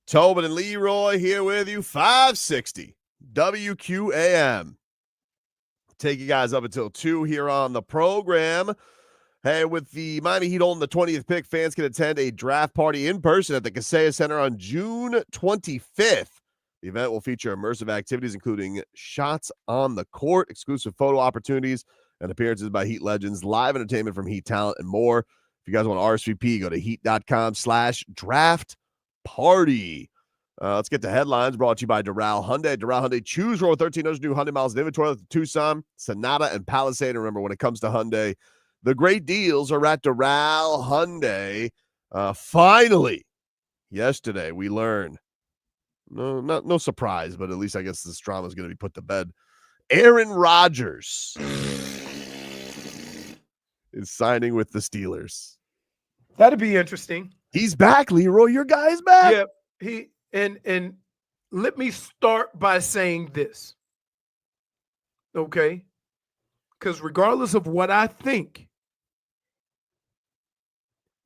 Tobin and Leroy here with you, 560 WQAM. Take you guys up until 2 here on the program. Hey, with the Miami Heat holding the 20th pick, fans can attend a draft party in person at the Kaseya Center on June 25th. The event will feature immersive activities, including shots on the court, exclusive photo opportunities, and appearances by Heat legends, live entertainment from Heat talent, and more. If you guys want to RSVP, go to heat.com/draft party. Let's get to headlines brought to you by Doral Hyundai. Doral Hyundai, choose row 1300 new Hyundai miles in inventory with the Tucson, Sonata, and Palisade. And remember, when it comes to Hyundai, the great deals are at Doral Hyundai. Finally, yesterday, we learned, no surprise, but at least I guess this drama is going to be put to bed. Aaron Rodgers is signing with the Steelers. That'd be interesting. He's back, Leroy. Your guy's back. Yeah, and let me start by saying this. Okay? Because regardless of what I think,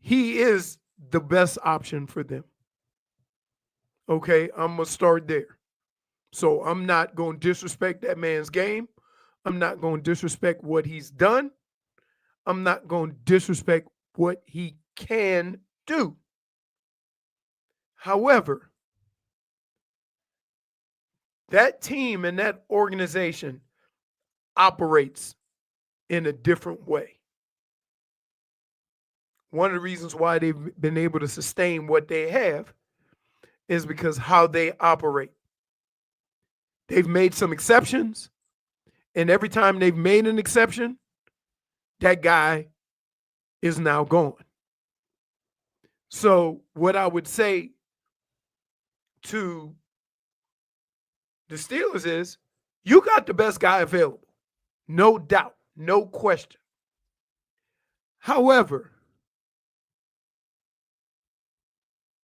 he is the best option for them. Okay, I'm going to start there. So I'm not going to disrespect that man's game. I'm not going to disrespect what he's done. I'm not going to disrespect what he can do. However, that team and that organization operates in a different way. One of the reasons why they've been able to sustain what they have is because how they operate. They've made some exceptions, and every time they've made an exception, that guy is now gone. So what I would say to the Steelers is, you got the best guy available. No doubt, no question. However,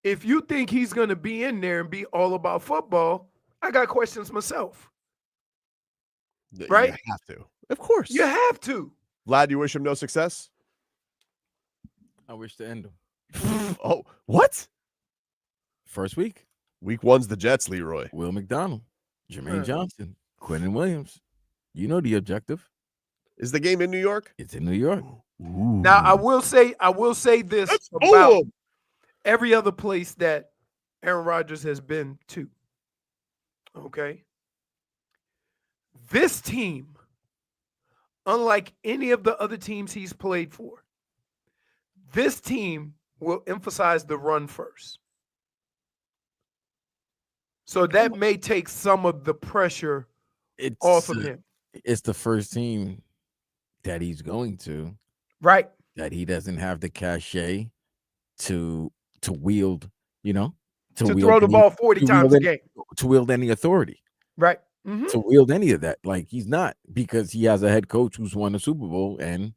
if you think he's going to be in there and be all about football, I got questions myself. Right? You have to. Of course. You have to. Vlad, you wish him no success? I wish to end him. Oh, what? First week, Week 1's the Jets, Leroy. Will McDonald, Jermaine Johnson, Quentin Williams. You know the objective. Is the game in New York? It's in New York. Ooh. Now, I will say this about every other place that Aaron Rodgers has been to. Okay? This team, unlike any of the other teams he's played for, this team will emphasize the run first. So that may take some of the pressure off of him. It's the first team that he's going to. Right. That he doesn't have the cachet to wield, to throw the ball 40 times a game. To wield any authority. Right. Mm-hmm. To wield any of that. Like, he's not, because he has a head coach who's won a Super Bowl, and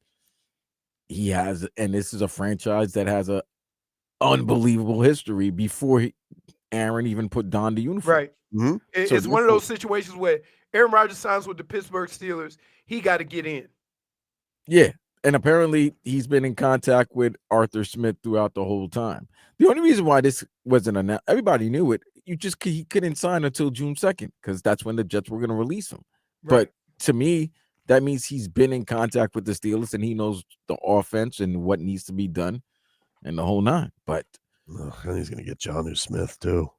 this is a franchise that has a unbelievable history before Aaron even donned the uniform. Right. Mm-hmm. It's one of those situations where Aaron Rodgers signs with the Pittsburgh Steelers. He got to get in. Yeah. And apparently he's been in contact with Arthur Smith throughout the whole time. The only reason why this wasn't announced, everybody knew it. He couldn't sign until June 2nd because that's when the Jets were going to release him. Right. But to me, that means he's been in contact with the Steelers and he knows the offense and what needs to be done and the whole nine. But and he's going to get Jonnu Smith too.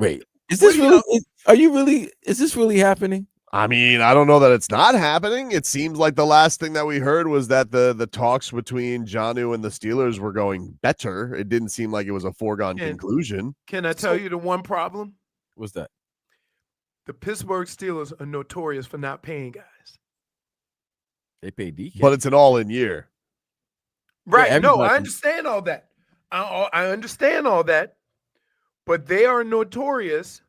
Wait, is this really happening? I mean, I don't know that it's not happening. It seems like the last thing that we heard was that the talks between Jonnu and the Steelers were going better. It didn't seem like it was a foregone conclusion. Can I tell you the one problem? What's that? The Pittsburgh Steelers are notorious for not paying guys. They pay DK. But it's an all-in year. Right. Yeah, no, I understand all that. I understand all that. But they are notorious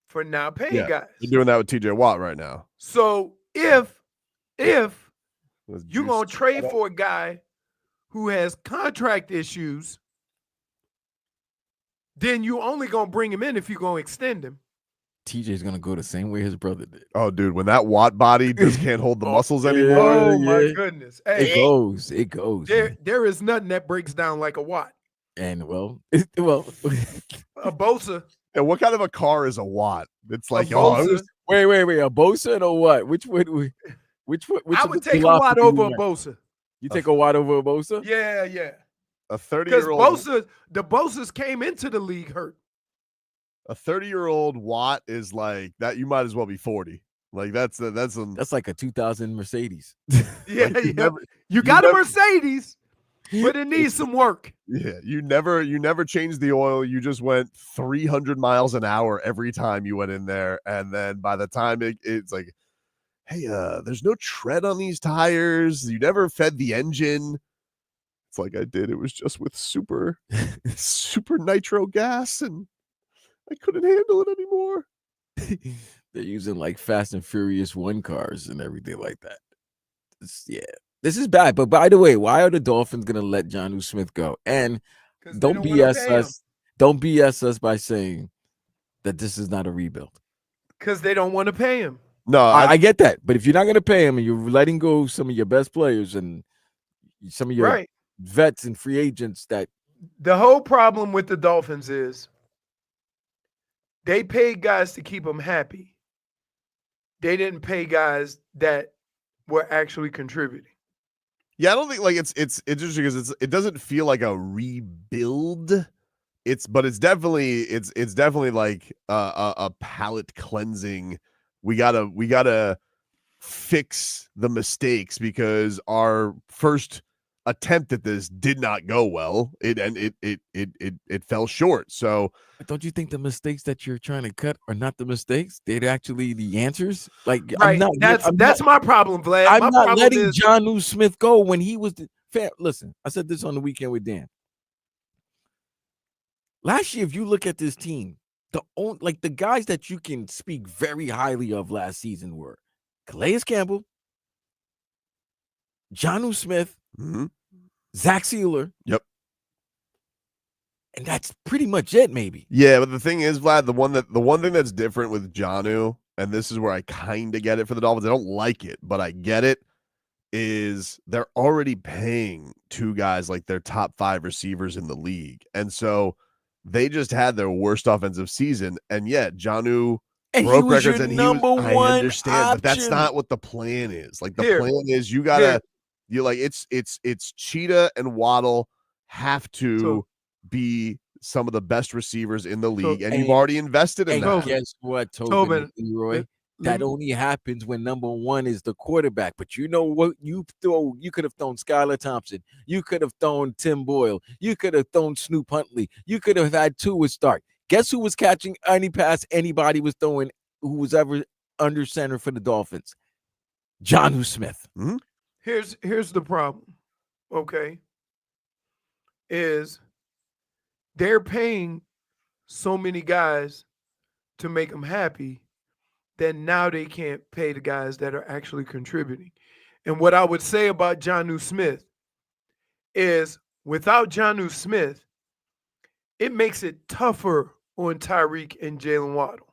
for not paying guys. You're doing that with TJ Watt right now. So if you're going to trade for a guy who has contract issues, then you only going to bring him in if you're going to extend him. TJ's gonna go the same way his brother did. Oh, dude, when that Watt body just can't hold the muscles yeah. anymore. Oh my yeah. goodness. It Hey, goes. It goes. man. there is nothing that breaks down like a Watt. And well, A Bosa. And what kind of a car is a Watt? It's like, a oh, it Bosa. was, wait, a Bosa or what? Which I of would the take a Watt philosophy over you a like? Bosa. You take a Watt over a Bosa? Yeah. a Because 30-year-old. the Bosas came into the league hurt. A 30-year-old Watt is like that. You might as well be 40. Like that's like a 2000 Mercedes. Yeah, Like, yeah. You got a never- Mercedes, but it needs some work. Yeah, you never changed the oil. You just went 300 miles an hour every time you went in there, and then by the time it's like, hey, there's no tread on these tires. You never fed the engine. It's like I did. It was just with super nitro gas, and I couldn't handle it anymore. They're using like Fast and Furious 1 cars and everything like that. This is bad. But by the way, why are the Dolphins gonna let Jonnu Smith go? And don't BS us. Don't BS us by saying that this is not a rebuild. Because they don't want to pay him. No, I get that. But if you're not gonna pay him and you're letting go some of your best players and some of your vets and free agents, that the whole problem with the Dolphins is they paid guys to keep them happy. They didn't pay guys that were actually contributing. Yeah, I don't think like it's interesting because it doesn't feel like a rebuild. It's definitely like a palate cleansing. We gotta fix the mistakes because our first attempt at this did not go well. It fell short. So don't you think the mistakes that you're trying to cut are not the mistakes? They're actually the answers. Like right. That's my problem, Vlad. I'm my not letting is Jonnu Smith go when he was fair. Listen, I said this on the weekend with Dan. Last year, if you look at this team, the guys that you can speak very highly of last season were Calais Campbell, Jonnu Smith, Zach Sealer. Yep. And that's pretty much it, maybe. Yeah, but the thing is, Vlad, the one thing that's different with Jonnu, and this is where I kind of get it for the Dolphins. I don't like it, but I get it, is they're already paying 2 guys like their top 5 receivers in the league. And so they just had their worst offensive season, and yet Jonnu broke records, and I understand, but that's not what the plan is. Like the plan is it's Cheetah and Waddle have to be some of the best receivers in the league, and you've already invested in that. Guess what, Tobin, Leroy? That only happens when number 1 is the quarterback. But you know what? You could have thrown Skylar Thompson. You could have thrown Tim Boyle. You could have thrown Snoop Huntley. You could have had Tua start. Guess who was catching any pass anybody was throwing who was ever under center for the Dolphins? Jonnu Smith. Mm-hmm. Here's the problem, okay, is they're paying so many guys to make them happy that now they can't pay the guys that are actually contributing. And what I would say about Jonnu Smith is without Jonnu Smith, it makes it tougher on Tyreek and Jalen Waddle.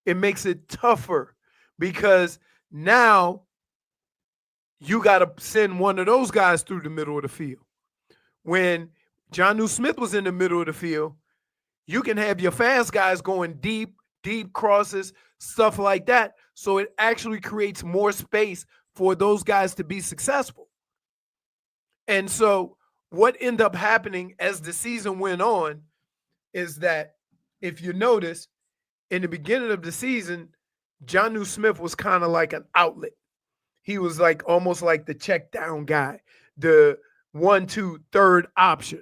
It makes it tougher because now you got to send one of those guys through the middle of the field. When Jonnu Smith was in the middle of the field, you can have your fast guys going deep crosses, stuff like that. So it actually creates more space for those guys to be successful. And so what ended up happening as the season went on is that if you notice, in the beginning of the season, Jonnu Smith was kind of like an outlet. He was like almost like the check down guy, the 1, 2, third option.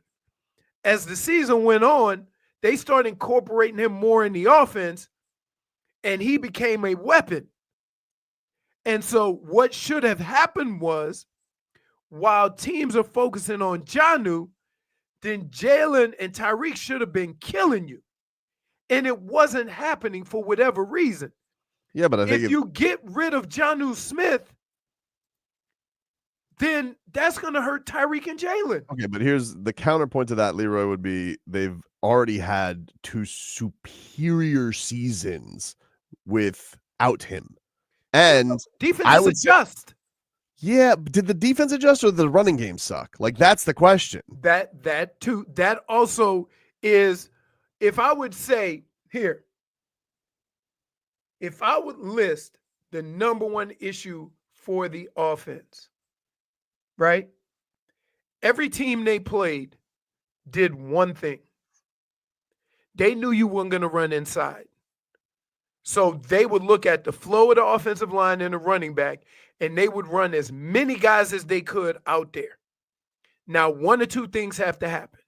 As the season went on, they started incorporating him more in the offense, and he became a weapon. And so what should have happened was, while teams are focusing on Jonnu, then Jalen and Tyreek should have been killing you. And it wasn't happening for whatever reason. Yeah, but I think if you get rid of Jonnu Smith, then that's going to hurt Tyreek and Jalen. Okay, but here's the counterpoint to that, Leroy, would be they've already had 2 superior seasons without him. And defense I is would say, adjust. yeah, did the defense adjust or did the running game suck? Like, that's the question. That too. That also is, if I would say here, if I would list the number one issue for the offense, right? Every team they played did one thing. They knew you weren't going to run inside. So they would look at the flow of the offensive line and the running back, and they would run as many guys as they could out there. Now, one or two things have to happen.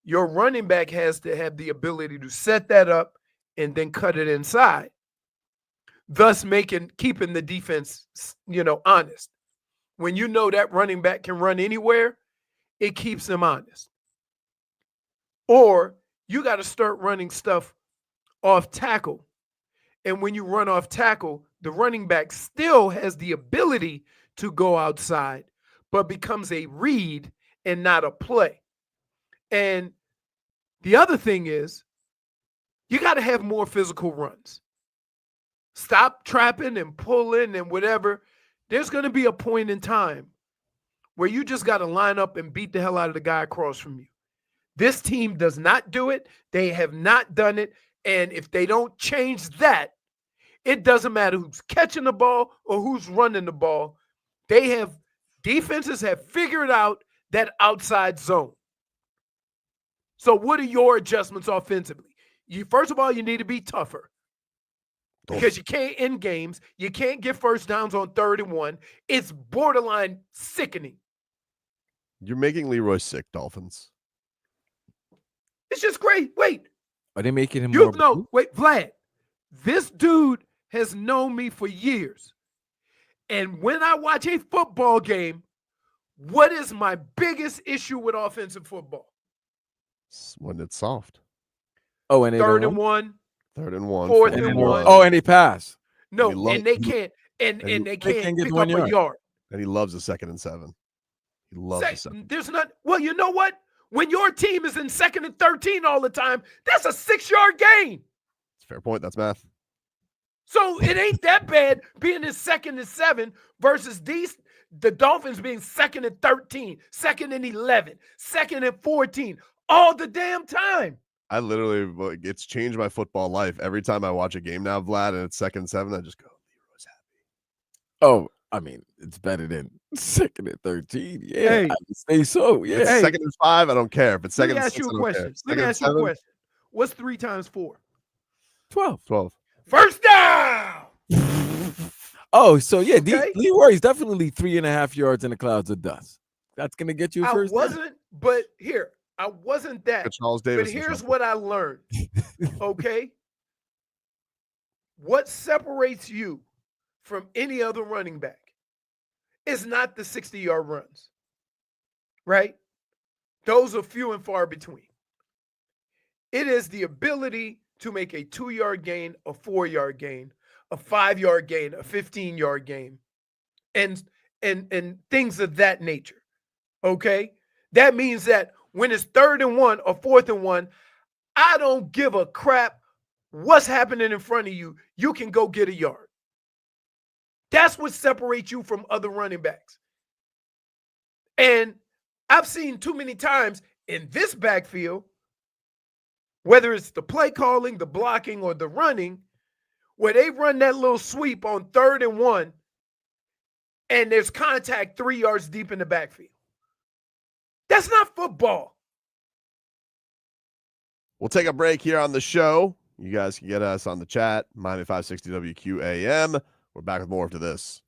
Your running back has to have the ability to set that up and then cut it inside, thus keeping the defense, honest. When you know that running back can run anywhere, it keeps them honest. Or you got to start running stuff off tackle. And when you run off tackle, the running back still has the ability to go outside, but becomes a read and not a play. And the other thing is, you got to have more physical runs. Stop trapping and pulling and whatever. There's going to be a point in time where you just got to line up and beat the hell out of the guy across from you. This team does not do it. They have not done it. And if they don't change that, it doesn't matter who's catching the ball or who's running the ball. Defenses have figured out that outside zone. So what are your adjustments offensively? First of all, you need to be tougher because you can't end games. You can't get first downs on 3rd and 1. It's borderline sickening. You're making Leroy sick, Dolphins. It's just great. Wait. Are they making him more? No, wait, Vlad. This dude has known me for years. And when I watch a football game, what is my biggest issue with offensive football? When it's soft. Oh, and 3rd and 1. 3rd and 1. 4th and 1. Oh, and they pass. No, and they can't. And they can't pick up a yard. And he loves a 2nd and 7. He loves a second. There's not. Well, you know what? When your team is in 2nd and 13 all the time, that's a 6-yard gain. It's a fair point. That's math. So it ain't that bad being in 2nd and 7 versus the Dolphins being 2nd and 13, 2nd and 11, 2nd and 14 all the damn time. I literally, it's changed my football life. Every time I watch a game now, Vlad, and it's 2nd and 7, I just go, Leroy's happy. Oh, I mean, it's better than 2nd and 13. Yeah, hey, I would say so. Yeah. If it's 2nd and 5, I don't care. If it's 2nd and 6, Let me ask you a question. What's 3 times 4? 12. First down. Oh, so yeah, Okay. Leroy's definitely 3.5 yards in the clouds of dust. That's gonna get you a first down. I wasn't that. Charles Davis. But here's what I learned. Okay. What separates you from any other running back is not the 60-yard runs, right? Those are few and far between. It is the ability to make a 2-yard gain, a 4-yard gain, a 5-yard gain, a 15-yard gain, and things of that nature. Okay? That means that when it's 3rd and 1 or 4th and 1, I don't give a crap what's happening in front of you. You can go get a yard. That's what separates you from other running backs. And I've seen too many times in this backfield, whether it's the play calling, the blocking, or the running, where they run that little sweep on 3rd and 1, and there's contact 3 yards deep in the backfield. That's not football. We'll take a break here on the show. You guys can get us on the chat, Miami 560 WQAM. We're back with more after this.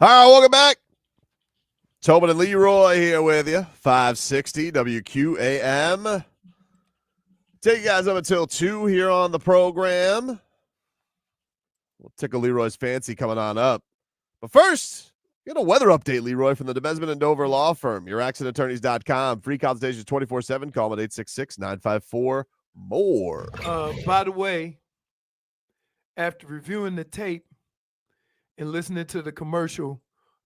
All right, welcome back. Tobin and Leroy here with you. 560 WQAM. Take you guys up until 2 here on the program. We'll tickle Leroy's fancy coming on up. But first, get a weather update, Leroy, from the DeBesman and Dover Law Firm. YourAccentAttorneys.com. Free consultations 24/7. Call them at 866-954-MORE. By the way, after reviewing the tape and listening to the commercial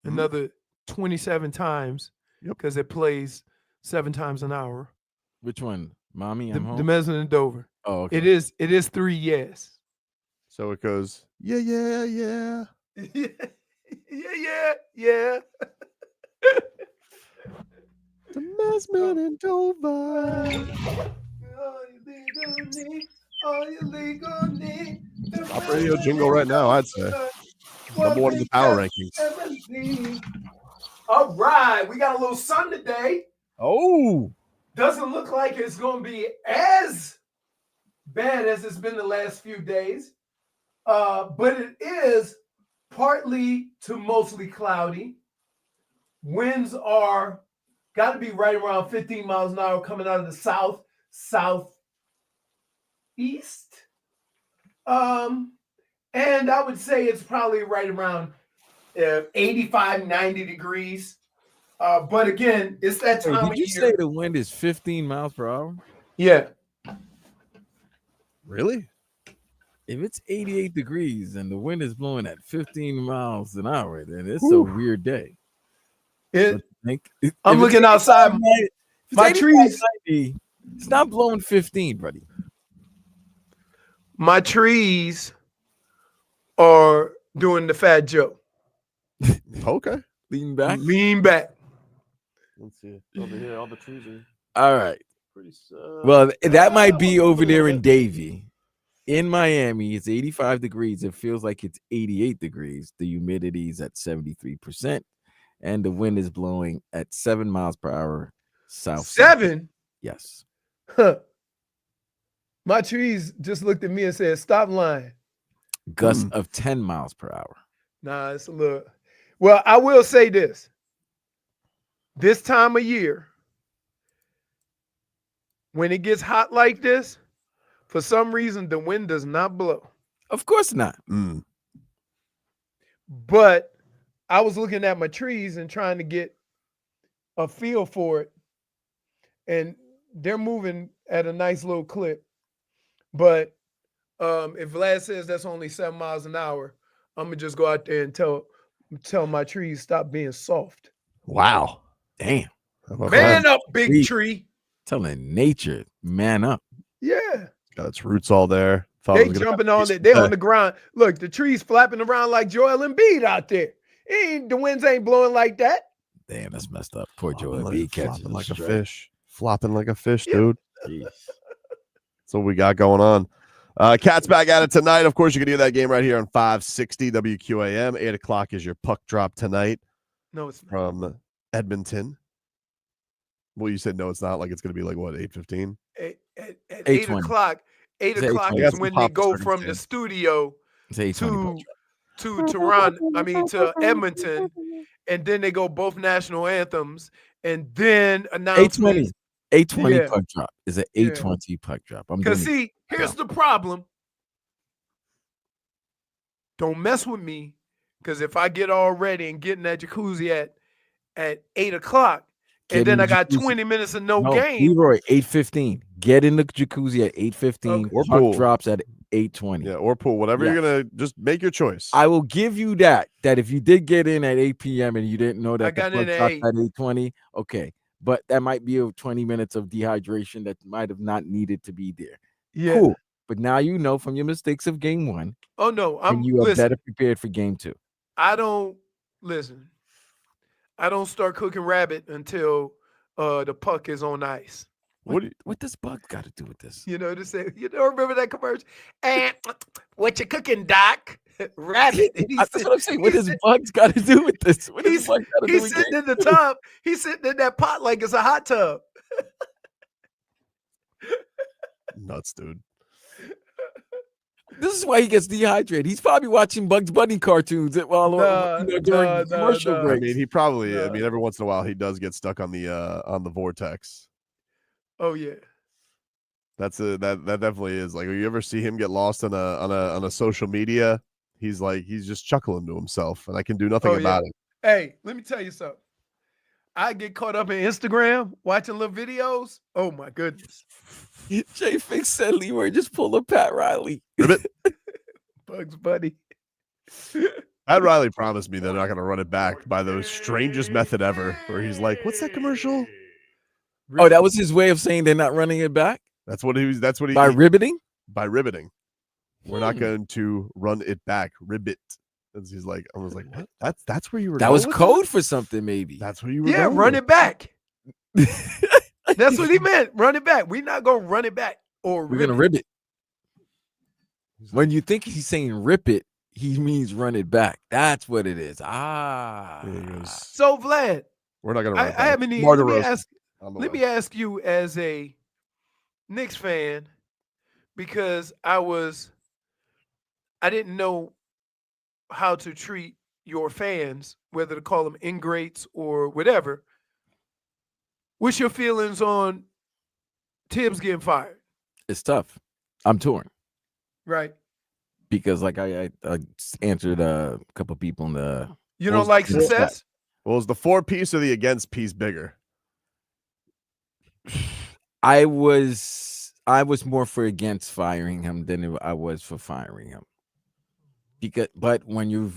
another 27 times, because it plays 7 times an hour. Which one? Mommy, I'm home. DeBesman and Dover. Oh, okay. It is 3 yes. So it goes, yeah. yeah. DeBesman and Dover. Top radio jingle right now, I'd say. Number 1 in the power rankings. All right, we got a little sun today. Oh. Doesn't look like it's going to be as bad as it's been the last few days. But it is partly to mostly cloudy. Winds are got to be right around 15 miles an hour coming out of the southeast. And I would say it's probably right around 85, 90 degrees. But again, it's that time of year. Did you say the wind is 15 miles per hour? Yeah. Really? If it's 88 degrees and the wind is blowing at 15 miles an hour, then it's a weird day. I'm looking outside. My trees. 90, it's not blowing 15, buddy. My trees are doing the Fat Joe. Okay. Lean back. Lean back. Let's see. Over here, all the trees are All right. pretty Well, that might be over there in Davie. In Miami, it's 85 degrees. It feels like it's 88 degrees. The humidity is at 73%. And the wind is blowing at 7 miles per hour south. 7? Yes. Huh. My trees just looked at me and said, stop lying. Gust of 10 miles per hour. Nah, it's a little. Well, I will say this. This time of year, when it gets hot like this, for some reason, the wind does not blow. Of course not. But I was looking at my trees and trying to get a feel for it. And they're moving at a nice little clip. But if Vlad says that's only 7 miles an hour, I'm going to just go out there and tell my trees stop being soft. Wow. Damn. Man up, big tree. Telling nature, man up. Yeah. Got its roots all there. They jumping on it. They on the ground. Look, the trees flapping around like Joel Embiid out there. The winds ain't blowing like that. Damn, that's messed up. Poor Joel Embiid catching like a strike. fish. Flopping like a fish, dude. That's what we got going on. Cats back at it tonight. Of course, you can do that game right here on 560 WQAM. 8 o'clock is your puck drop tonight. No, it's not. From Edmonton. Well, you said no, it's not. Like it's going to be like, what, 8:15? At 8 o'clock. 8 o'clock is when they go from the studio to Toronto. I mean, to Edmonton. And then they go both national anthems. And then announcements. 8:20 puck drop is an 8:20 puck drop. Because see, here's the problem. Don't mess with me, because if I get all ready and get in that jacuzzi at 8 o'clock, and then I got 20 minutes of no game. Leroy, 8:15. Get in the jacuzzi at 8:15. Or puck drops at 8:20. Yeah, or pool. Whatever you're gonna just make your choice. I will give you that if you did get in at 8 p.m. and you didn't know that I got in at 8:20, okay. But that might be 20 minutes of dehydration that might have not needed to be there. Yeah. Cool. But now you know from your mistakes of game 1. Oh, no. You are better prepared for game 2. I don't start cooking rabbit until the puck is on ice. What does Bug got to do with this? Remember that commercial? And what you cooking, Doc? Rabbit. That's what I'm saying. What does Bugs got to do with this? He's sitting in the tub. He's sitting in that pot like it's a hot tub. This is why he gets dehydrated. He's probably watching Bugs Bunny cartoons while during commercial I breaks. mean, he probably. I mean, every once in a while, he does get stuck on the vortex. Oh yeah. That definitely is. Like, you ever see him get lost on a social media? He's just chuckling to himself, and I can do nothing about it. Hey, let me tell you something. I get caught up in Instagram watching little videos. Oh my goodness. JFig said Leroy just pulled a Pat Riley. Ribbit. Bugs Bunny. Pat Riley promised me they're not going to run it back by the strangest method ever, where he's like, "What's that commercial?" Oh, that was his way of saying they're not running it back? That's what he was. That's what he By riveting? By riveting. We're not going to run it back. Ribbit. And he's like, I was like, what? That's where you were. That was code for something, maybe. That's where you were. Yeah, run it back. That's what he meant. Run it back. We're not gonna run it back, or we're gonna rip it. When you think he's saying rip it, he means run it back. That's what it is. So Vlad, we're not gonna. I haven't even. Let me ask you as a Knicks fan, because I didn't know how to treat your fans, whether to call them ingrates or whatever. What's your feelings on Tibbs getting fired? It's tough. I'm torn. Right. Because like I answered a couple people in the. You don't like success? Well, is the for piece or the against piece bigger? I was more for against firing him than I was for firing him. But when you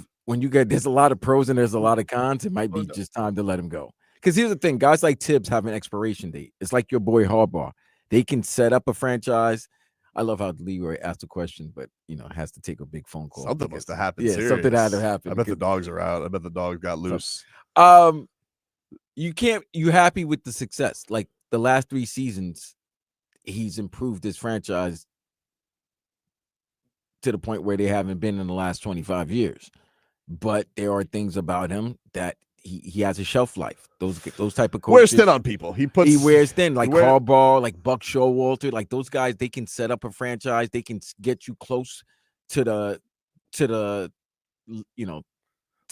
get, there's a lot of pros and there's a lot of cons, it might be just time to let him go. Because here's the thing, guys like Tibbs have an expiration date. It's like your boy Harbaugh. They can set up a franchise. I love how Leroy asked a question, but has to take a big phone call. Something must have happened. Yeah, serious. Something had to happen. I bet the dogs are out. I bet the dog got loose. You happy with the success? Like the last 3 seasons, he's improved his franchise to the point where they haven't been in the last 25 years. But there are things about him that he has a shelf life. Those type of coaches. Wears thin on people. He wears thin, like Harbaugh, like Buck Showalter, like those guys. They can set up a franchise. They can get you close to the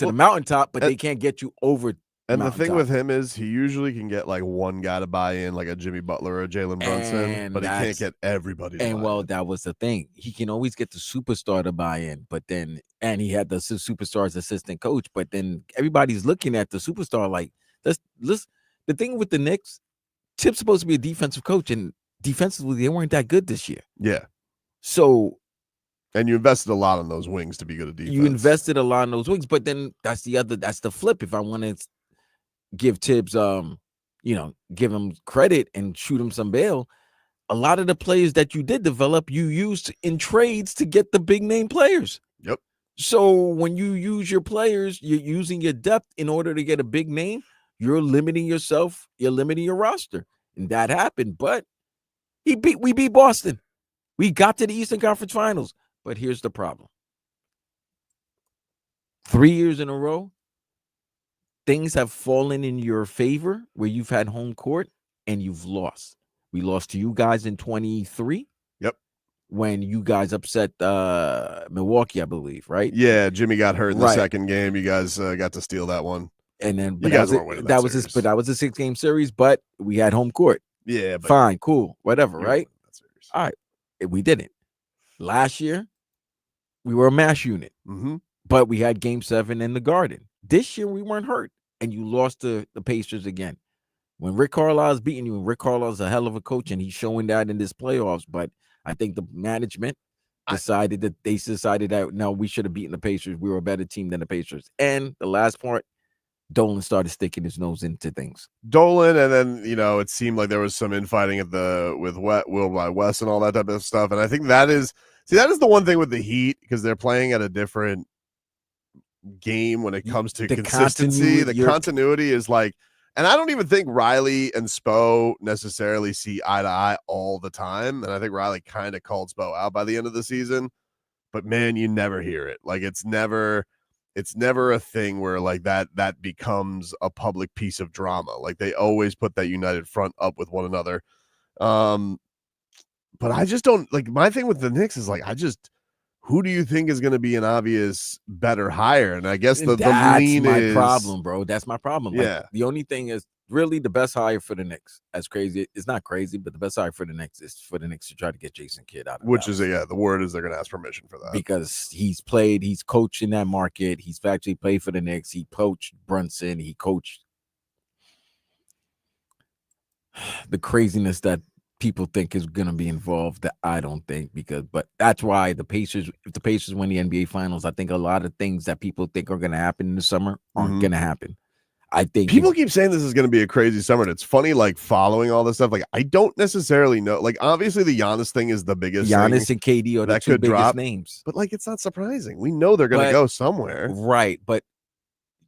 mountaintop, but they can't get you over. And the thing with him is he usually can get like one guy to buy in, like a Jimmy Butler or a Jalen Brunson, but he can't get everybody to buy in. That was the thing. He can always get the superstar to buy in, and he had the superstar's assistant coach, but then everybody's looking at the superstar like, the thing with the Knicks, Tip's supposed to be a defensive coach, and defensively, they weren't that good this year. Yeah. So. And you invested a lot on those wings to be good at defense. You invested a lot on those wings, but then that's the flip. If I want to give Tibbs, give him credit and shoot him some bail, a lot of the players that you did develop, you used in trades to get the big name players. Yep. So when you use your players, you're using your depth in order to get a big name. You're limiting yourself. You're limiting your roster, and that happened. But we beat Boston. We got to the Eastern Conference Finals. But here's the problem. 3 years in a row, things have fallen in your favor where you've had home court and you've lost. We lost to you guys in 23. Yep. When you guys upset Milwaukee, I believe, right? Yeah, Jimmy got hurt in the second game. You guys got to steal that one. And then you guys weren't winning that series. But that was a 6-game series, but we had home court. Yeah, but fine, cool, whatever, right? All right. We didn't. Last year, we were a mash unit. Mm-hmm. But we had Game 7 in the Garden. This year, we weren't hurt. And you lost to the Pacers again. When Rick Carlisle's beating you, and Rick Carlisle's a hell of a coach, and he's showing that in this playoffs. But I think the management decided that no, we should have beaten the Pacers. We were a better team than the Pacers. And the last part, Dolan started sticking his nose into things. Dolan, and then it seemed like there was some infighting with Will by West and all that type of stuff. And I think that is the one thing with the Heat, because they're playing at a different game when it comes to consistency. The continuity is like, and I don't even think Riley and Spo necessarily see eye to eye all the time. And I think Riley kind of called Spo out by the end of the season. But man, you never hear it. Like it's never a thing where like that becomes a public piece of drama. Like they always put that united front up with one another. But I just don't like, my thing with the Knicks is like, who do you think is going to be an obvious better hire? And I guess the That's lean my is problem, bro. That's my problem. Like, yeah. the only thing is really the best hire for the Knicks. As crazy, it's not crazy, but the best hire for the Knicks is for the Knicks to try to get Jason Kidd out of Which Dallas. is the word is they're going to ask permission for that because he's coached in that market. He's actually played for the Knicks. He coached Brunson. He coached the craziness that people think is going to be involved that I don't think but that's why if the Pacers win the NBA Finals, I think a lot of things that people think are going to happen in the summer aren't going to happen. I think people keep saying this is going to be a crazy summer. And it's funny, like following all this stuff. Like I don't necessarily know. Like obviously the Giannis thing is the biggest. Giannis and KD are the two biggest names. But like it's not surprising. We know they're going to go somewhere, right? But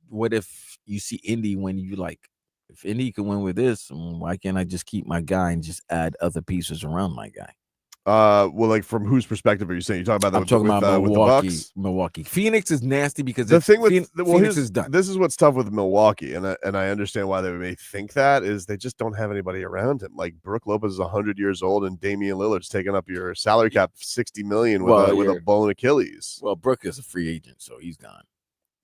what if you see Indy when you like? If Indy can win with this, why can't I just keep my guy and just add other pieces around my guy? Well, like from whose perspective are you saying? You're talking about that? I'm talking about Milwaukee. with the Bucks? Milwaukee. Phoenix is nasty because the thing with Phoenix is done. This is what's tough with Milwaukee, and I understand why they may think that is they just don't have anybody around him. Like Brook Lopez is 100 years old, and Damian Lillard's taking up your salary cap $60 million with a blown Achilles. Well, Brook is a free agent, so he's gone.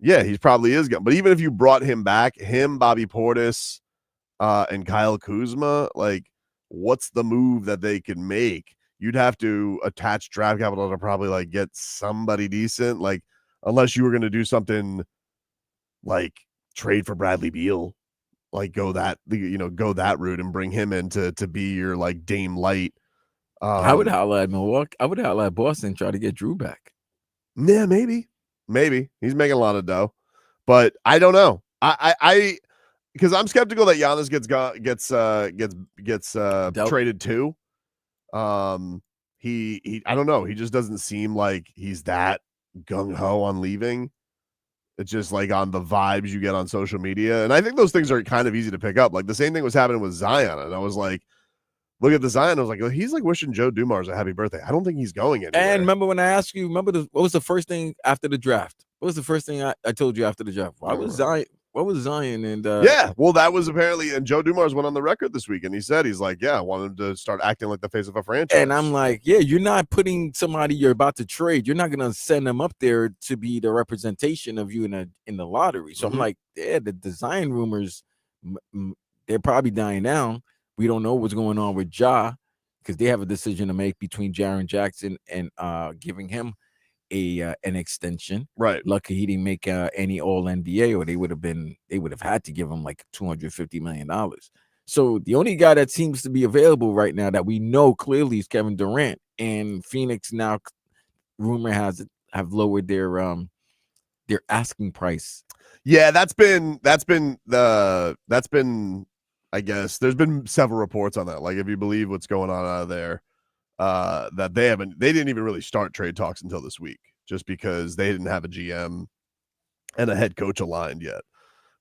Yeah, he probably is gone. But even if you brought him back, Bobby Portis, and Kyle Kuzma, like what's the move that they can make? You'd have to attach draft capital to probably like get somebody decent, like unless you were going to do something like trade for Bradley Beal, like go that route and bring him in to be your like Dame Light. I would holler at Milwaukee. I would holler at Boston, try to get Drew back. Yeah, maybe he's making a lot of dough, but I don't know. I because I'm skeptical that Giannis gets traded too. He I don't know. He just doesn't seem like he's that gung ho on leaving. It's just like on the vibes you get on social media, and I think those things are kind of easy to pick up. Like the same thing was happening with Zion, and I was like, look at the Zion. I was like, well, he's like wishing Joe Dumars a happy birthday. I don't think he's going anywhere. And remember when I asked you, what was the first thing after the draft? What was the first thing I told you after the draft? Why was Zion? What was Zion? And yeah, well, that was apparently, and Joe Dumars went on the record this week, and he said he's like, yeah, I want him to start acting like the face of a franchise. And I'm like, yeah, you're not putting somebody you're about to trade. You're not gonna send them up there to be the representation of you in the lottery. So I'm like, yeah, the design rumors, they're probably dying down. We don't know what's going on with Ja because they have a decision to make between Jaren Jackson and giving him an extension. Right. Lucky he didn't make any all NBA, or they would have had to give him like $250 million. So the only guy that seems to be available right now that we know clearly is Kevin Durant, and Phoenix now rumor has it have lowered their asking price. Yeah, that's been I guess there's been several reports on that. Like if you believe what's going on out of there, that they didn't even really start trade talks until this week, just because they didn't have a GM and a head coach aligned yet,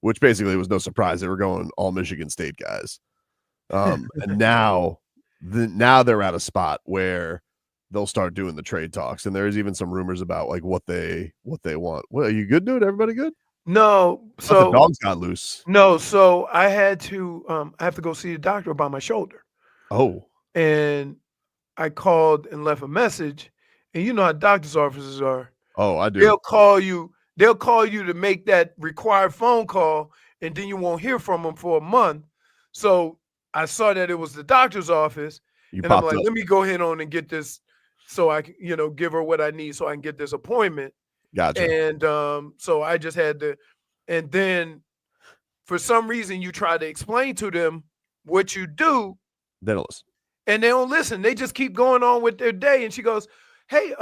which basically was no surprise. They were going all Michigan State guys. And now they're at a spot where they'll start doing the trade talks. And there's even some rumors about like what they want. Well, are you good, dude? Everybody good? No. So the dogs got loose. No. So I had to, I have to go see the doctor about my shoulder. Oh. And I called and left a message, and you know how doctor's offices are. Oh, I do. They'll call you to make that required phone call, and then you won't hear from them for a month. So I saw that it was the doctor's office, and I'm like, let me go ahead on and get this so I can, give her what I need so I can get this appointment. Gotcha. And so I just had to, and then for some reason you try to explain to them what you do. They don't listen. And they don't listen. They just keep going on with their day. And she goes, hey,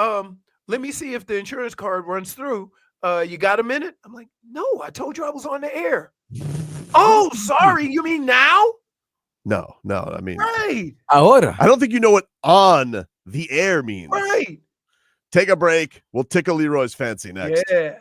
let me see if the insurance card runs through. You got a minute? I'm like, no, I told you I was on the air. Oh, sorry. You mean now? No. I mean, right. Ahora. I don't think you know what on the air means. Right. Take a break. We'll tickle Leroy's fancy next. Yeah.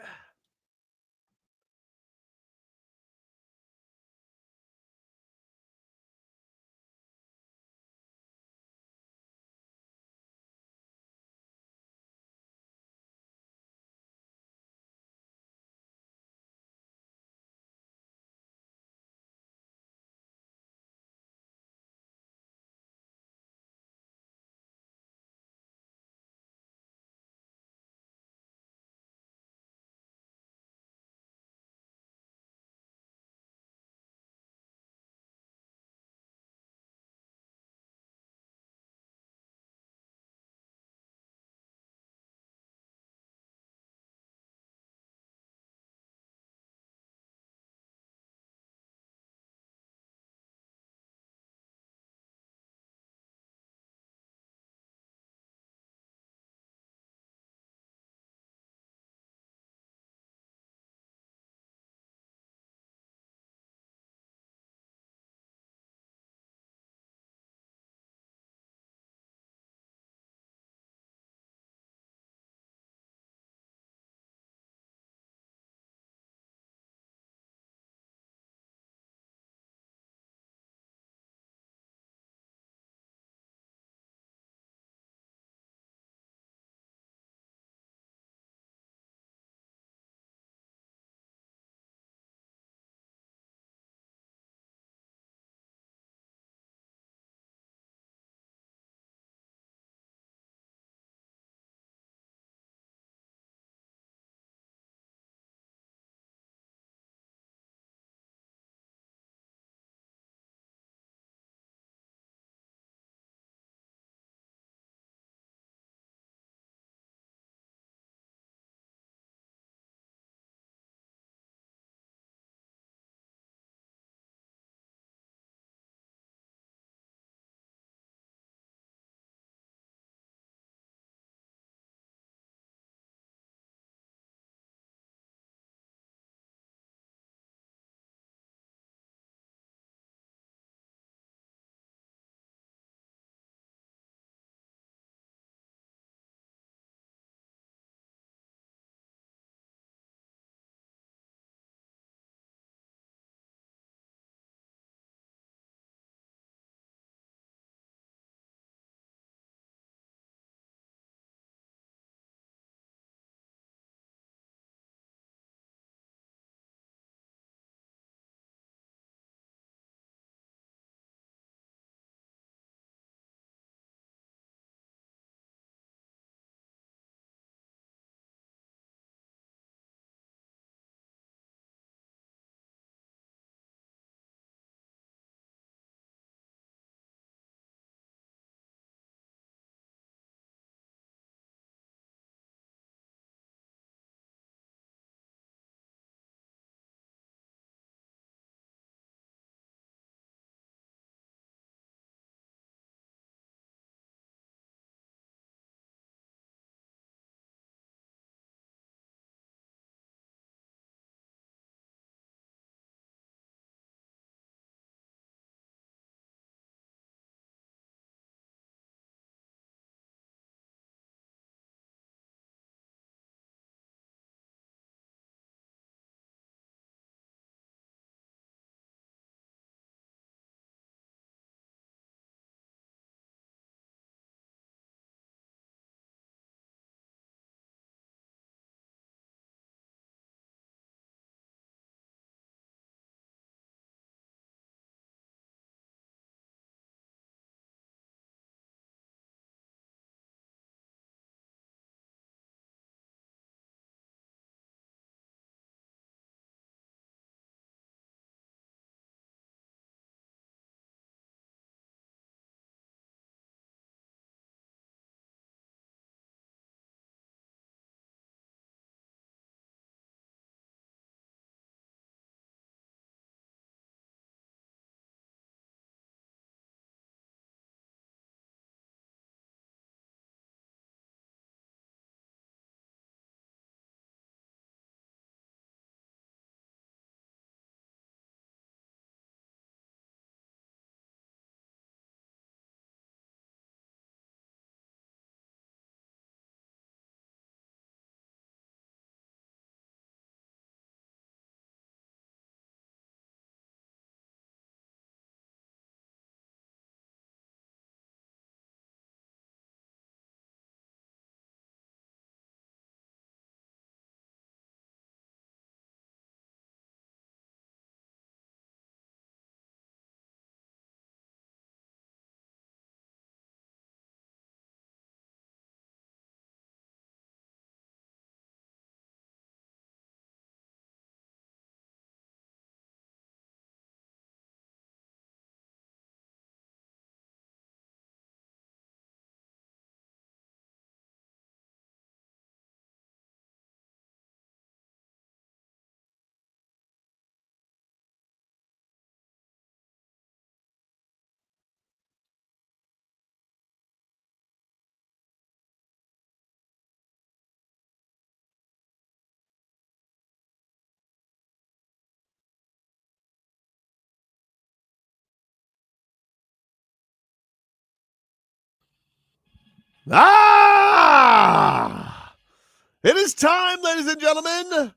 It is time, ladies and gentlemen,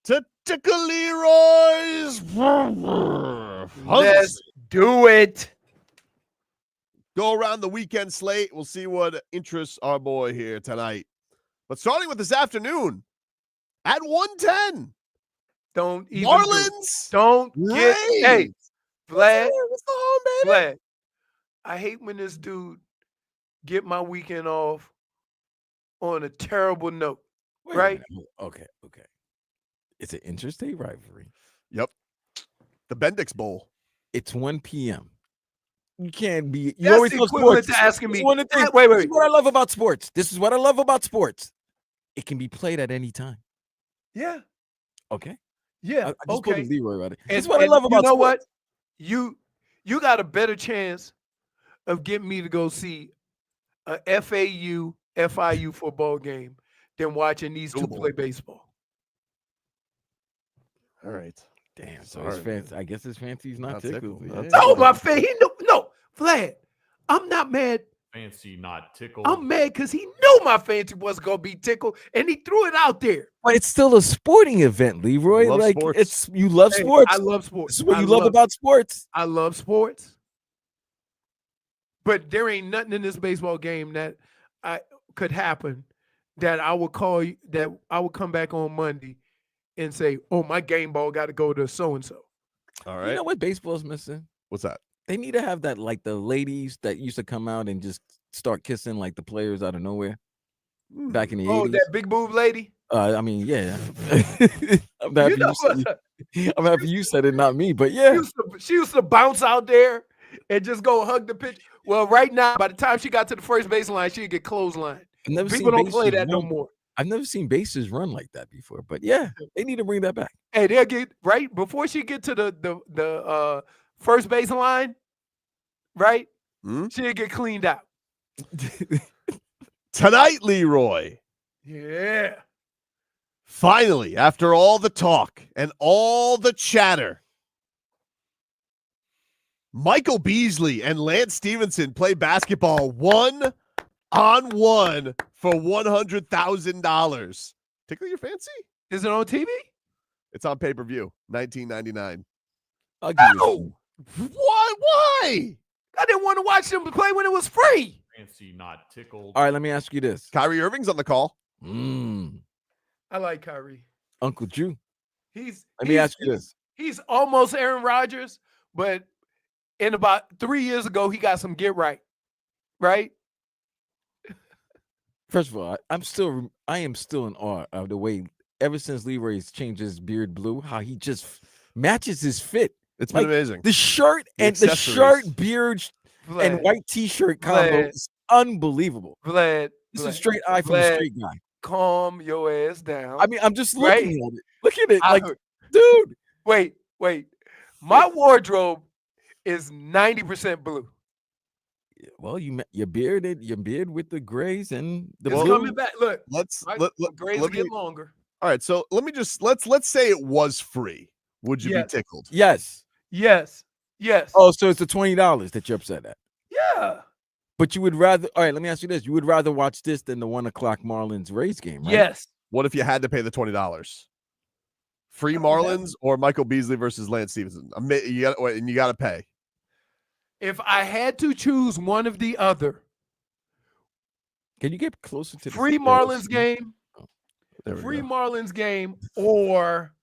to tickle Leroy's. Let's do it. Go around the weekend slate. We'll see what interests our boy here tonight. But starting with this afternoon at 1:10. Don't even Marlins. Don't get Rays. hey, Vlad. What's the home, baby? Vlad. I hate when this dude get my weekend off on a terrible note. Wait a Right? minute. Okay. It's an interstate rivalry. Yep. The Bendix Bowl. It's 1 p.m. You can't be. You That's always the love equivalent sports. to asking me. This is one of the things- Wait. This is what I love about sports. This is what I love about sports. It can be played at any time. Yeah. Okay. Yeah. I just okay. quoted Leroy about it. And, This is what I love about you know sports. what? You got a better chance of getting me to go see a FAU FIU football game than watching these two Doable. play baseball. All right. Damn. So Sorry, his fancy. I his fancy's not Not tickled. tickled, yeah. No, my face. No, Vlad. I'm not mad. Fancy, not tickled. I'm mad because he knew my fancy was gonna be tickled, and he threw it out there. But it's still a sporting event, Leroy. Love Like sports. it's you love Hey, sports. I love sports. This is what I you love about sports. I love sports, but there ain't nothing in this baseball game that could happen that I would call you, that I would come back on Monday and say, "Oh, my game ball got to go to so and so." All right. You know what baseball's missing? What's that? They need to have that, like the ladies that used to come out and just start kissing like the players out of nowhere back in the 80s. Oh, that big boob lady. I mean, yeah. I'm You happy know I'm happy you said it, not me. But yeah, she used to bounce out there and just go hug the pitch. Well, right now, by the time she got to the first baseline, she'd get clotheslined. I've never People seen don't play bases that no run- more. I've never seen bases run like that before. But yeah, they need to bring that back. Hey, they'll get right before she get to the first baseline, right? Hmm? She'll get cleaned out. Tonight, Leroy. Yeah. Finally, after all the talk and all the chatter, Michael Beasley and Lance Stevenson play basketball 1-on-1 for $100,000. Tickle your fancy? Is it on TV? It's on pay-per-view, $19.99. I'll give you No. Why? I didn't want to watch them play when it was free. Fancy, not tickled. All right, let me ask you this. Kyrie Irving's on the call. I like Kyrie. Uncle Drew, let me he's- ask you this. He's almost Aaron Rodgers, but in about 3 years ago, he got some get right. Right? First of all, I am still in awe of the way ever since Leroy's changed his beard blue, how he just matches his fit. It's been Like, amazing. The shirt The and the accessories. shirt, beard, Vlad, and white t-shirt combo Vlad. is unbelievable. Vlad, This is a Vlad, straight eye from a Vlad. straight guy. calm your ass down. I mean, I'm just Right? looking at it. Look at it. I Like, heard- dude. wait. My wardrobe is 90% blue. Well, your beard with the grays and the It's blue. coming back. Look, Let's my let grays me- get longer. all right. So let me just let's say it was free. Would you Yes. be tickled? Yes. Yes. Oh, so it's the $20 that you're upset at. Yeah. But you would rather. All right, let me ask you this: you would rather watch this than the 1:00 Marlins Rays game, right? Yes. What if you had to pay the $20? Free Oh, Marlins or Michael Beasley versus Lance Stevenson? You got to pay. If I had to choose one of the other, Can you get closer to the free scale? Marlins game, There we free go. Marlins game, or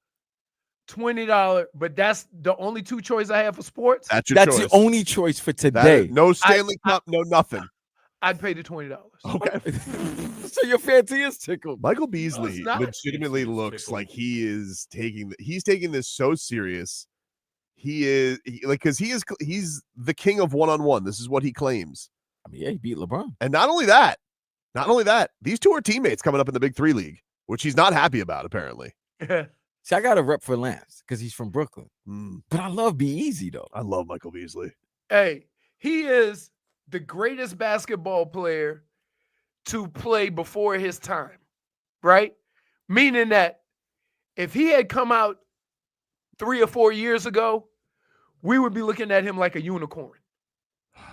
$20. But that's the only two choices I have for sports. That's your That's choice. the only choice for That today. is- no Stanley Cup, no nothing. I'd pay the $20. Okay. So your fancy is tickled. Michael Beasley not. legitimately It's looks tickled. like he's taking this so serious. He's the king of one-on-one. This is what he claims. I mean, yeah, he beat LeBron. And not only that, these two are teammates coming up in the Big Three League, which he's not happy about, apparently. See, I got a rep for Lance because he's from Brooklyn. Mm, But I love Be Easy though. I love Michael Beasley. Hey, he is the greatest basketball player to play before his time, right? Meaning that if he had come out 3 or 4 years ago, we would be looking at him like a unicorn,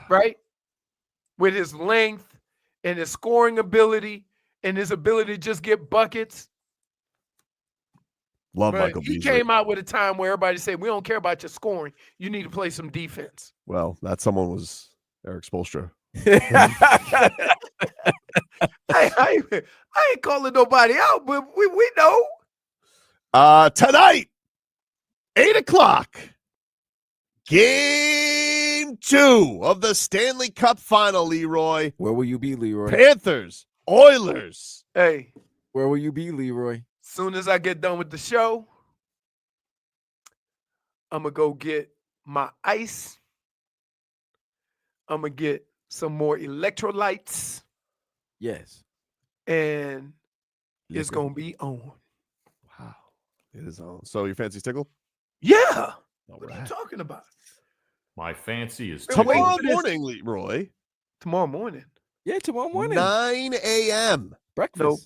right? With his length and his scoring ability and his ability to just get buckets. Love But Michael he Beasley. came out with a time where everybody said, we don't care about your scoring. You need to play some defense. Well, that someone was Erik Spoelstra. I ain't calling nobody out, but we know. Tonight, 8:00, Game 2 of the Stanley Cup Final, Leroy. Where will you be, Leroy? Panthers, Oilers. Hey, Where will you be, Leroy? soon as I get done with the show, I'm going to go get my ice. I'm going to get some more electrolytes. Yes. And it's Liquor. going to be on. Wow. It is on. So your fancy's Tickle? Yeah. All What are you right. talking about? My fancy is Wait, wait. tickled. Tomorrow morning, Leroy. Tomorrow morning. Yeah, tomorrow morning. 9 a.m. Breakfast. Nope.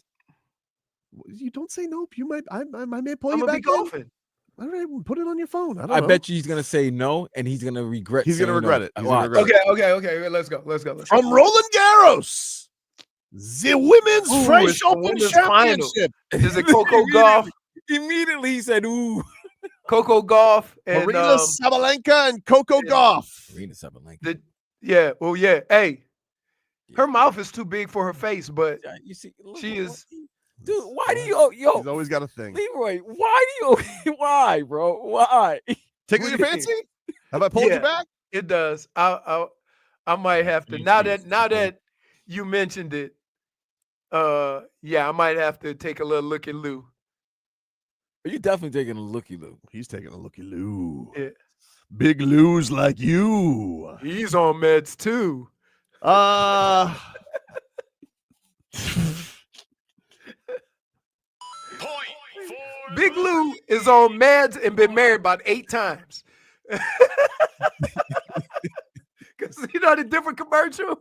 You don't say nope. You might. I may pull I'm you going to be back in. golfing. All right, put it on your phone. I don't I know. bet you he's gonna say no, and he's gonna regret. He's gonna saying regret no. it. He's Watch. gonna regret Okay. Let's go. From Roland Garros, the Women's Ooh, French it's the Open women's final. Championship. Is it Coco Golf? Immediately he said, "Ooh." Coco Golf and Marina Sabalenka and Coco Gauff. Marina Sabalenka. yeah. Hey, her mouth is too big for her face, but You see, look, she is. Dude, why do you, He's always got a thing. Leroy? Why do you? Why, bro? Why? Tickle your fancy? Have I pulled Yeah. you back? It does. I might have to now that you mentioned it. Yeah, I might have to take a little look at Lou. You definitely taking a looky, Lou. He's taking a looky Lou. Yeah. Big Lou's like you. He's on meds too. Big Lou is on meds and been married about 8 times. Because you know the different commercial.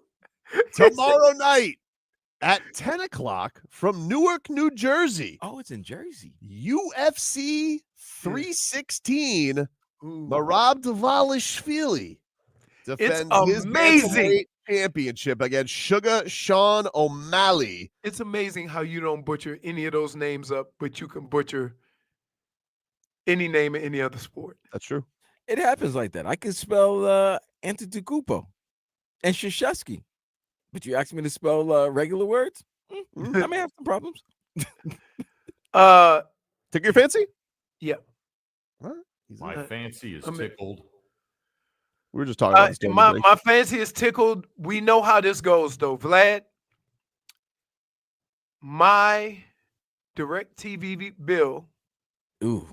Tomorrow night at 10 o'clock from Newark, New Jersey. Oh, it's in Jersey. UFC 316. Ooh. Marab Dvalishvili defends his amazing. bantamweight championship against Sugar Sean O'Malley. It's amazing how you don't butcher any of those names up, but you can butcher any name in any other sport. That's true. It happens like that. I can spell Antetokounmpo and Krzyzewski, but you ask me to spell regular words. I may have some problems. Take your fancy? Yeah. Huh? My fancy is I mean- tickled. We were just talking about this. during the break. my fancy is tickled. We know how this goes, though, Vlad. My DirecTV bill Ooh.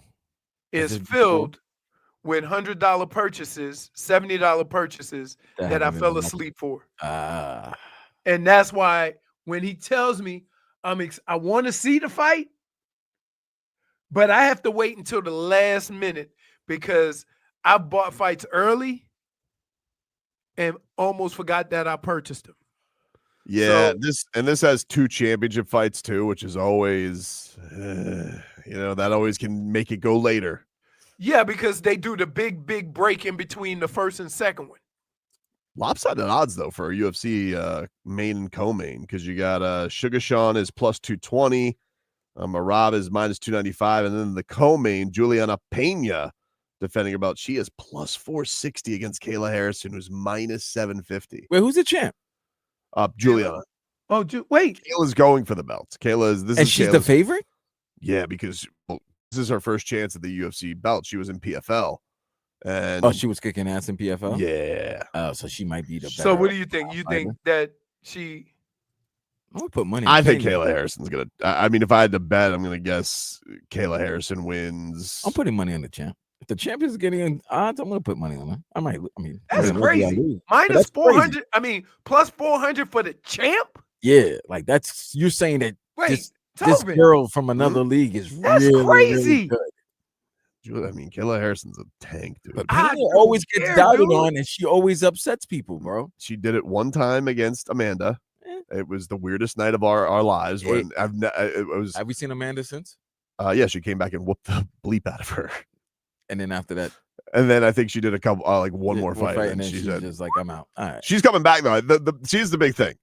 is it filled with $100 purchases, $70 purchases that I haven't fell been asleep for. Ah. And that's why when he tells me I want to see the fight, but I have to wait until the last minute because I bought fights early and almost forgot that I purchased them. Yeah, So- this has 2 championship fights too, which is always that always can make it go later. Yeah, because they do the big break in between the first and second one. Lopsided odds though for a UFC main and co-main because you got Sugar Sean is plus 220, Marab is minus 295, and then the co-main Juliana Pena defending her belt. She is plus 460 against Kayla Harrison, who's minus 750. Wait, who's the champ? Juliana. Oh, wait. Kayla's going for the belt. And she's the favorite? Yeah, because this is her first chance at the UFC belt. She was in PFL. And Oh, she was kicking ass in PFL? yeah. Oh, so she might be the better. So what do you think? You think that she I'm gonna put money. I on think Pena. Kayla Harrison's gonna. I mean, if I had to bet, I'm gonna guess Kayla Harrison wins. I'm putting money on the champ. If the champ is getting in odds, I'm gonna put money on her. I might. I mean, That's maybe I crazy. lose. minus that's crazy. 400? I mean, plus 400 for the champ? Yeah, like that's you're saying that Wait, this Tobin, girl from another league is That's really, crazy. really good. I mean, Kayla Harrison's a tank, dude. But I Pena don't always gets care, doubted dude. on, and she always upsets people, bro. She did it one time against Amanda. Eh. It was the weirdest night of our lives when it was. Have we seen Amanda since? Yeah, she came back and whooped the bleep out of her. And then after that, And then I think she did a couple, one more we'll fight, and and then she she's said just like, I'm out. All right. she's coming back though. She's the big thing.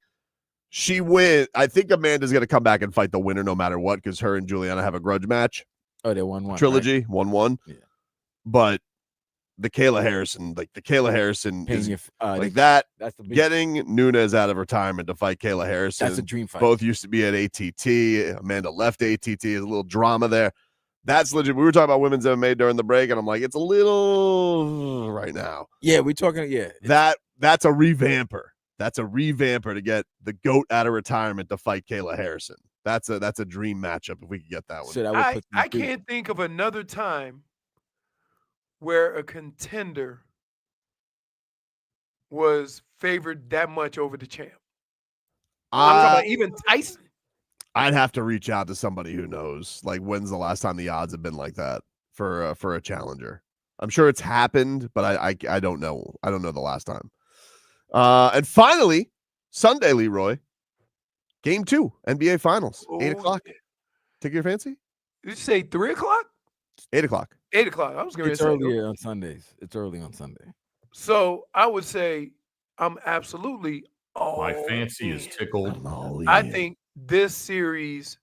she win. I think Amanda's going to come back and fight the winner no matter what because her and Juliana have a grudge match. Oh, they 1-1. Trilogy, right? 1-1. Yeah. But the Kayla Harrison is that. That's the big, Getting Nunes out of retirement to fight Kayla Harrison. That's a dream fight. Both used to be at ATT. Amanda left ATT. There's a little drama there. That's legit. We were talking about women's MMA during the break, and I'm like, it's a little right now. Yeah, we're talking. Yeah, that's a revamper. That's a revamper to get the GOAT out of retirement to fight Kayla Harrison. That's a dream matchup if we could get that one. So that would put I can't think of another time where a contender was favored that much over the champ. I'm talking about even Tyson. I'd have to reach out to somebody who knows. Like, when's the last time the odds have been like that for a challenger? I'm sure it's happened, but I don't know. I don't know the last time. And finally, Sunday, Leroy, Game 2, NBA Finals, 8:00. Take your fancy. Did you say 3:00? 8:00. 8:00. I was going to It's say earlier on Sundays. It's early on Sunday. So I would say I'm absolutely. My fancy is tickled. I think this series.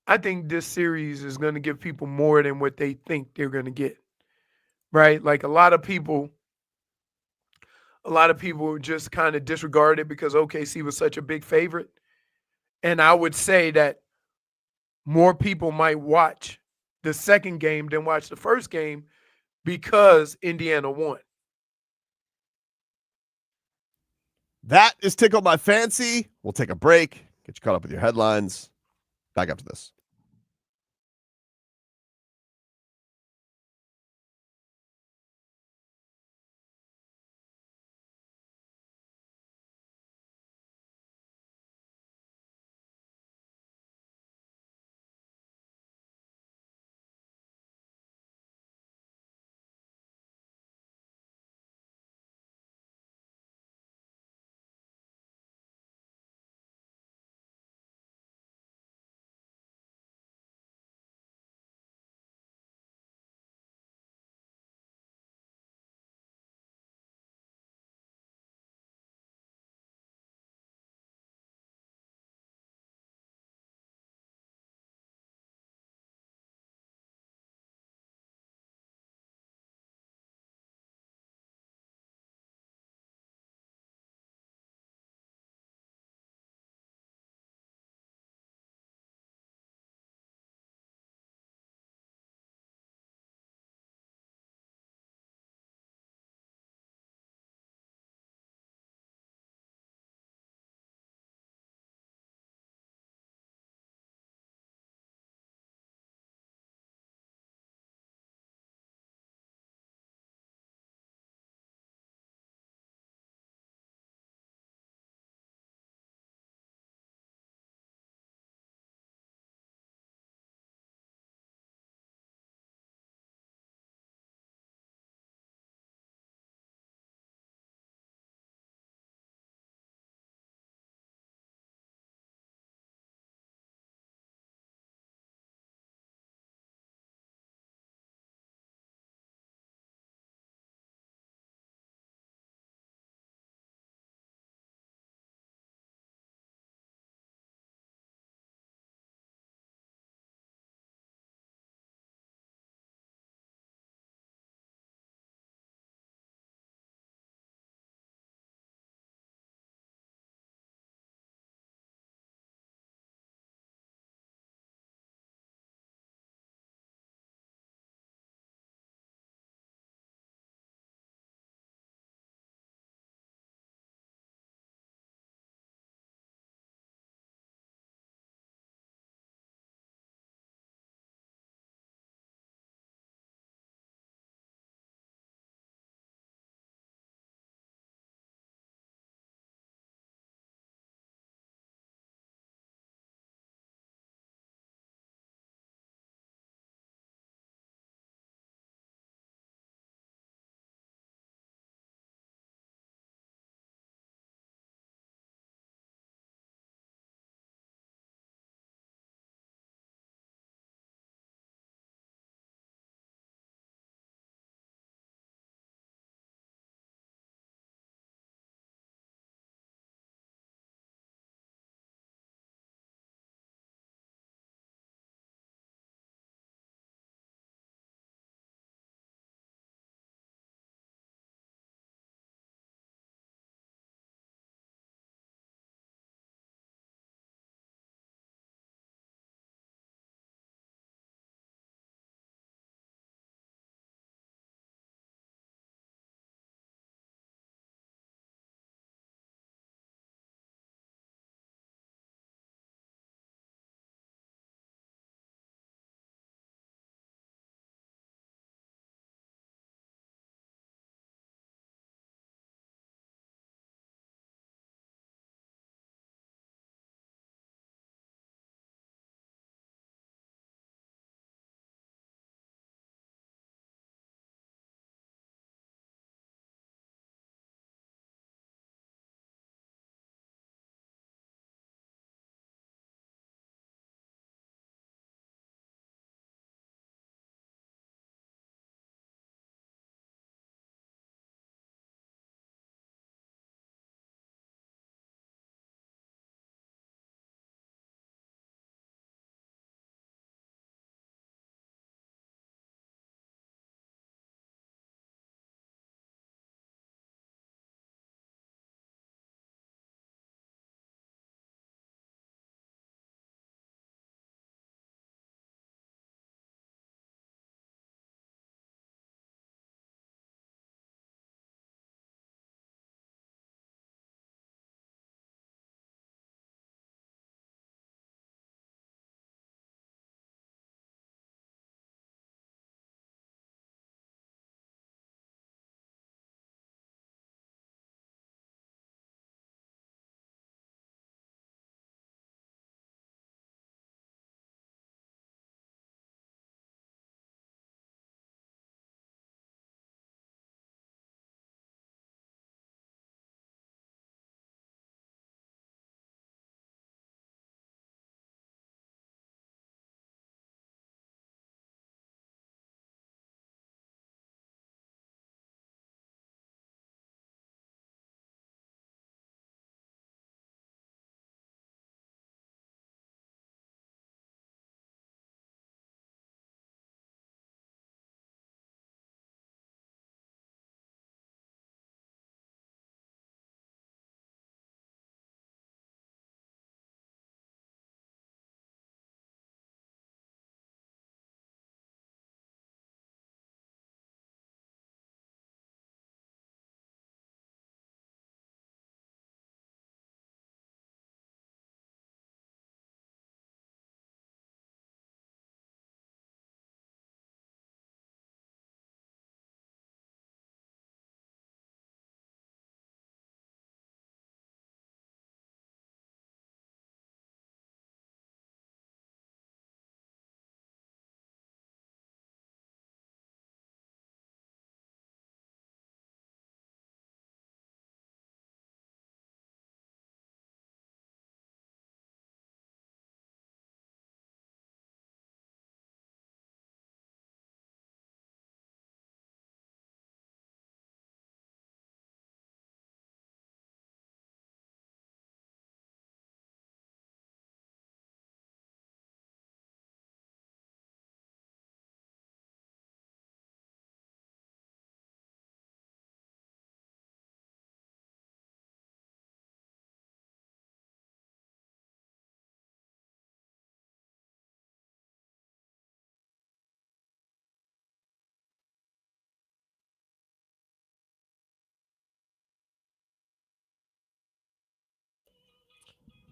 Is going to give people more than what they think they're going to get. Right? Like a lot of people just kind of disregard it because OKC was such a big favorite. And I would say that more people might watch the second game than watch the first game because Indiana won. That is Tickle My Fancy. We'll take a break, get you caught up with your headlines. Back after this.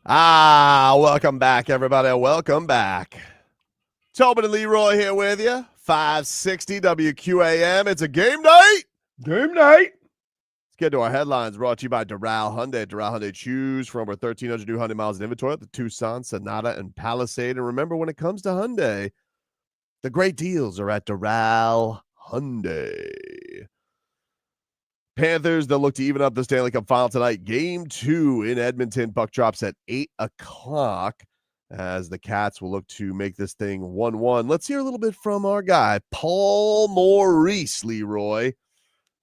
Welcome back, everybody. Welcome back. Tobin and Leroy here with you. 560 WQAM. It's a game night. Game night. Let's get to our headlines brought to you by Doral Hyundai. Doral Hyundai, choose from over 1,300 new Hyundai miles in inventory, the Tucson, Sonata, and Palisade. And remember, when it comes to Hyundai, the great deals are at Doral Hyundai. Panthers, they'll look to even up the Stanley Cup Final tonight. Game 2 in Edmonton. Puck drops at 8 o'clock as the Cats will look to make this thing 1-1. Let's hear a little bit from our guy, Paul Maurice, Leroy.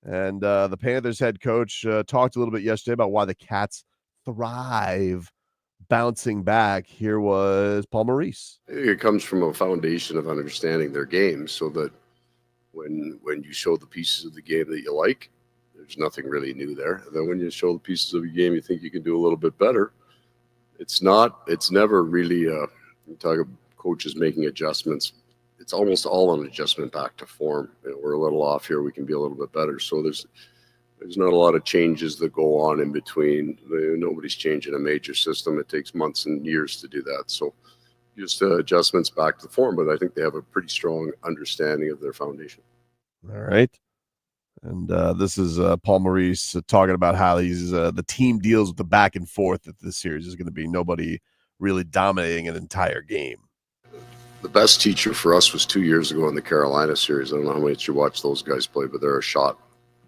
And the Panthers head coach talked a little bit yesterday about why the Cats thrive bouncing back. Here was Paul Maurice. It comes from a foundation of understanding their game so that when you show the pieces of the game that you like, there's nothing really new there. And then when you show the pieces of your game you think you can do a little bit better, it's never really, you talk about coaches making adjustments. It's almost all an adjustment back to form. We're a little off here. We can be a little bit better. So there's not a lot of changes that go on in between. Nobody's changing a major system. It takes months and years to do that. So just adjustments back to form. But I think they have a pretty strong understanding of their foundation. All right. And this is Paul Maurice talking about how he's the team deals with the back and forth that this series is going to be. Nobody really dominating an entire game. The best teacher for us was 2 years ago in the Carolina series. I don't know how much you watch those guys play, but they're a shot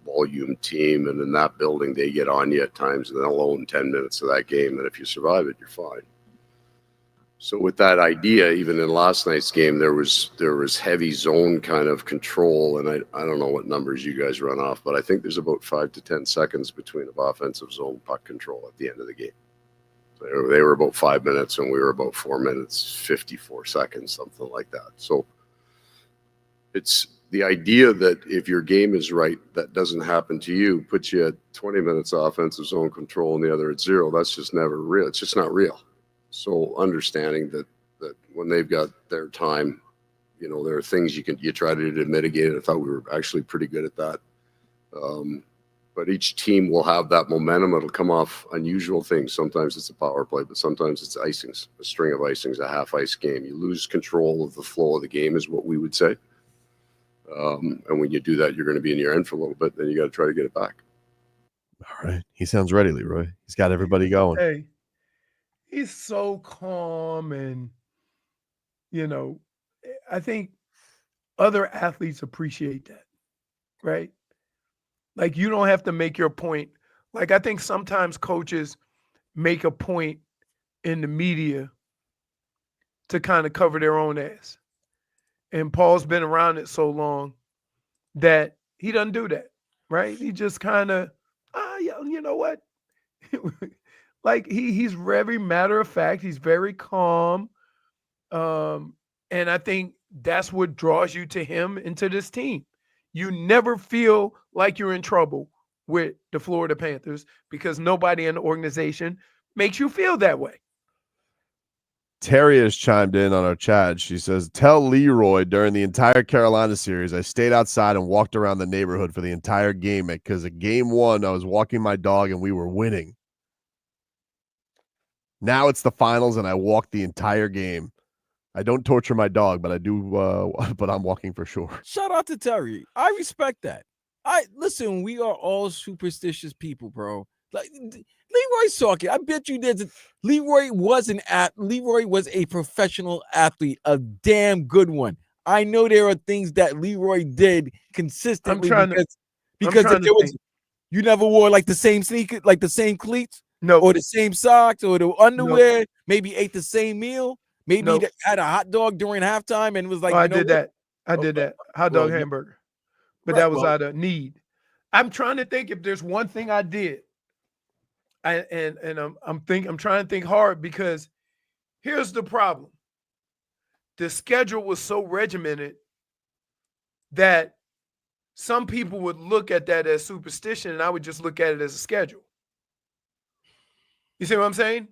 volume team. And in that building, they get on you at times and they'll own 10 minutes of that game. And if you survive it, you're fine. So with that idea, even in last night's game, there was heavy zone kind of control, and I don't know what numbers you guys run off, but I think there's about 5 to 10 seconds between of offensive zone puck control at the end of the game. They were about 5 minutes, and we were about 4 minutes, 54 seconds, something like that. So it's the idea that if your game is right, that doesn't happen to you, puts you at 20 minutes offensive zone control and the other at 0. That's just never real. It's just not real. So understanding that when they've got their time, there are things you try to do to mitigate it. I thought we were actually pretty good at that. But each team will have that momentum. It'll come off unusual things. Sometimes it's a power play, but sometimes it's icings, a string of icings, a half ice game. You lose control of the flow of the game is what we would say. And when you do that, you're going to be in your end for a little bit. Then you got to try to get it back. All right. He sounds ready, Leroy. He's got everybody going. Hey. He's so calm, and I think other athletes appreciate that, right? Like, you don't have to make your point. Like, I think sometimes coaches make a point in the media to kind of cover their own ass. And Paul's been around it so long that he doesn't do that, right? He just kind of, you know what? Like, he's very matter of fact. He's very calm. And I think that's what draws you to him and to this team. You never feel like you're in trouble with the Florida Panthers because nobody in the organization makes you feel that way. Terry has chimed in on our chat. She says, tell Leroy during the entire Carolina series, I stayed outside and walked around the neighborhood for the entire game because at game 1, I was walking my dog and we were winning. Now it's the finals, and I walk the entire game. I don't torture my dog, but I do. But I'm walking for sure. Shout out to Terry. I respect that. Listen. We are all superstitious people, bro. Like Leroy's talking. I bet you there's Leroy was a professional athlete, a damn good one. I know there are things that Leroy did consistently because you never wore like the same sneaker, like the same cleats. No, or the same socks, or the underwear. No. Maybe ate the same meal. Maybe had a hot dog during halftime and was like, I did that. Hot dog hamburger, but that was out of need. I'm trying to think if there's one thing I did. I'm trying to think hard because here's the problem. The schedule was so regimented that some people would look at that as superstition, and I would just look at it as a schedule. You see what I'm saying?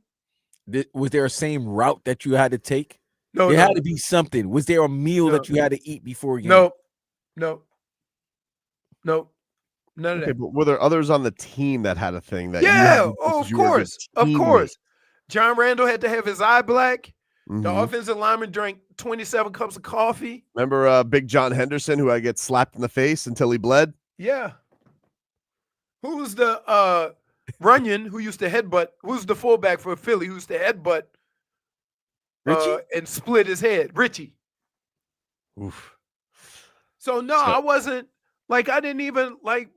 Was there a same route that you had to take? No, there had to be something. Was there a meal that you had to eat before you? No. None of that. But were there others on the team that had a thing that? Of course. John Randall had to have his eye black. The Mhm. offensive lineman drank 27 cups of coffee. Remember Big John Henderson, who I get slapped in the face until he bled? Yeah. Who's the Runyon who used to headbutt? Who's the fullback for Philly who used to headbutt Richie? and split his head? Richie. Oof. So no, I wasn't like I didn't even like.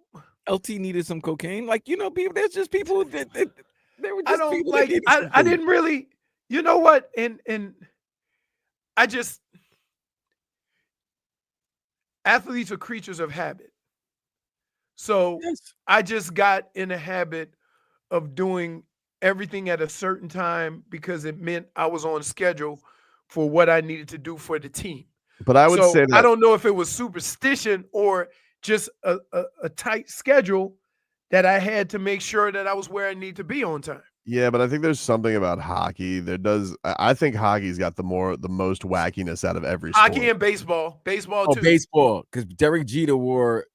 LT needed some cocaine. Like, people, there's just people that they were just I don't people like. that needed I something. didn't really. You know what? And I just athletes are creatures of habit. So Yes. I just got in a habit of doing everything at a certain time because it meant I was on schedule for what I needed to do for the team. But I would say that I don't know if it was superstition or just a tight schedule that I had to make sure that I was where I need to be on time. Yeah, but I think there's something about hockey. I think hockey's got the most wackiness out of every Hockey sport. and baseball. Baseball Oh, too. baseball, because Derek Jeter wore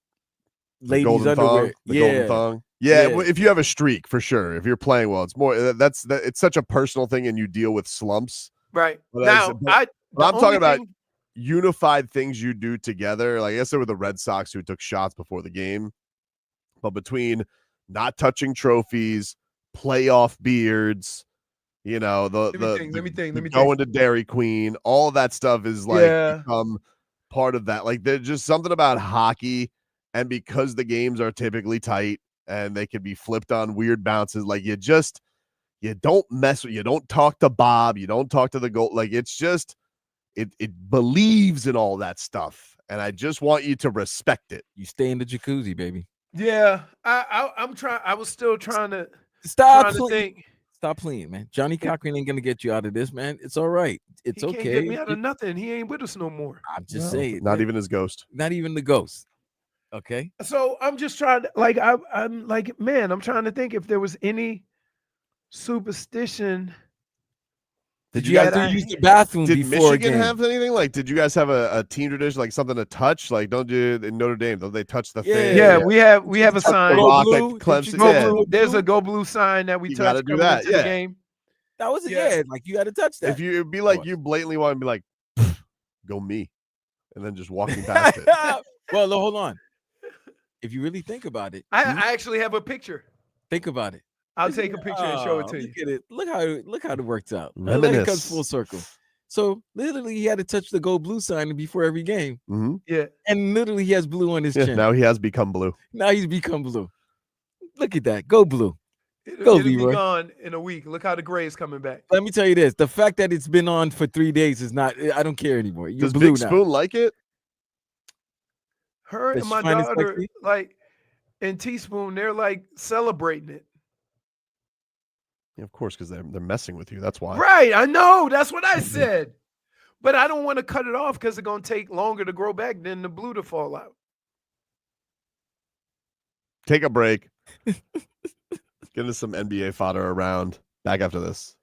The ladies' golden underwear. thong, the golden thong. Yeah, Yeah. if you have a streak, for sure. If you're playing well, it's more it's such a personal thing, and you deal with slumps. Right. But Now, I'm talking about unified things you do together. Like I guess there were the Red Sox who took shots before the game, but between not touching trophies, playoff beards, Let me think. going to Dairy Queen, all of that stuff is like Yeah. become part of that. Like there's just something about hockey, and because the games are typically tight and they can be flipped on weird bounces, like you don't mess with, you don't talk to Bob, you don't talk to the goal. Like it's just it believes in all that stuff, and I just want you to respect it. You stay in the jacuzzi, baby. Yeah. I'm trying. I was still trying to think. Stop playing, man. Johnny Cochran ain't gonna get you out of this, man. It's all right. It's He okay. can't get me out of nothing. He ain't with us no more. I'm just saying. Not man. even his ghost. Not even the ghost. Okay. So I'm just trying to I'm like, man, I'm trying to think if there was any superstition. Did you guys use the bathroom Did before Michigan a game? have anything? Like, did you guys have a team tradition, like something to touch? Like, don't do in Notre Dame? Don't they touch the thing? Yeah, we have a Touch the sign. rock Go at blue? Clemson. Go Yeah. blue. There's a go blue sign that we You touch gotta do coming that, into the yeah. game. That was Yeah. like you got to touch that. If you it'd be like you blatantly want to be like, go me, and then just walking past it. Well, no, hold on. If you really think about it, I actually have a picture. think about it. I'll take a picture and show it to you. Look at it. Look how it works out. Look, it Reminisce. comes full circle. So literally, he had to touch the go blue sign before every game, Mhm. Yeah. and literally, he has blue on his Yeah, chin. now he has become blue. Now he's become blue. Look at that. Go blue. It'll be Leroy. gone in a week. Look how the gray is coming back. Let me tell you this: the fact that it's been on for 3 days is not. I don't care anymore. You're Does blue Big now. Spoon like it? Her Does and she my find it daughter, sexy? like, and Teaspoon, they're like celebrating it. Yeah, of course, because they're messing with you. That's why. Right. I know. That's what I said. But I don't want to cut it off because it's going to take longer to grow back than the blue to fall out. Take a break. Get us some NBA fodder around. Back after this.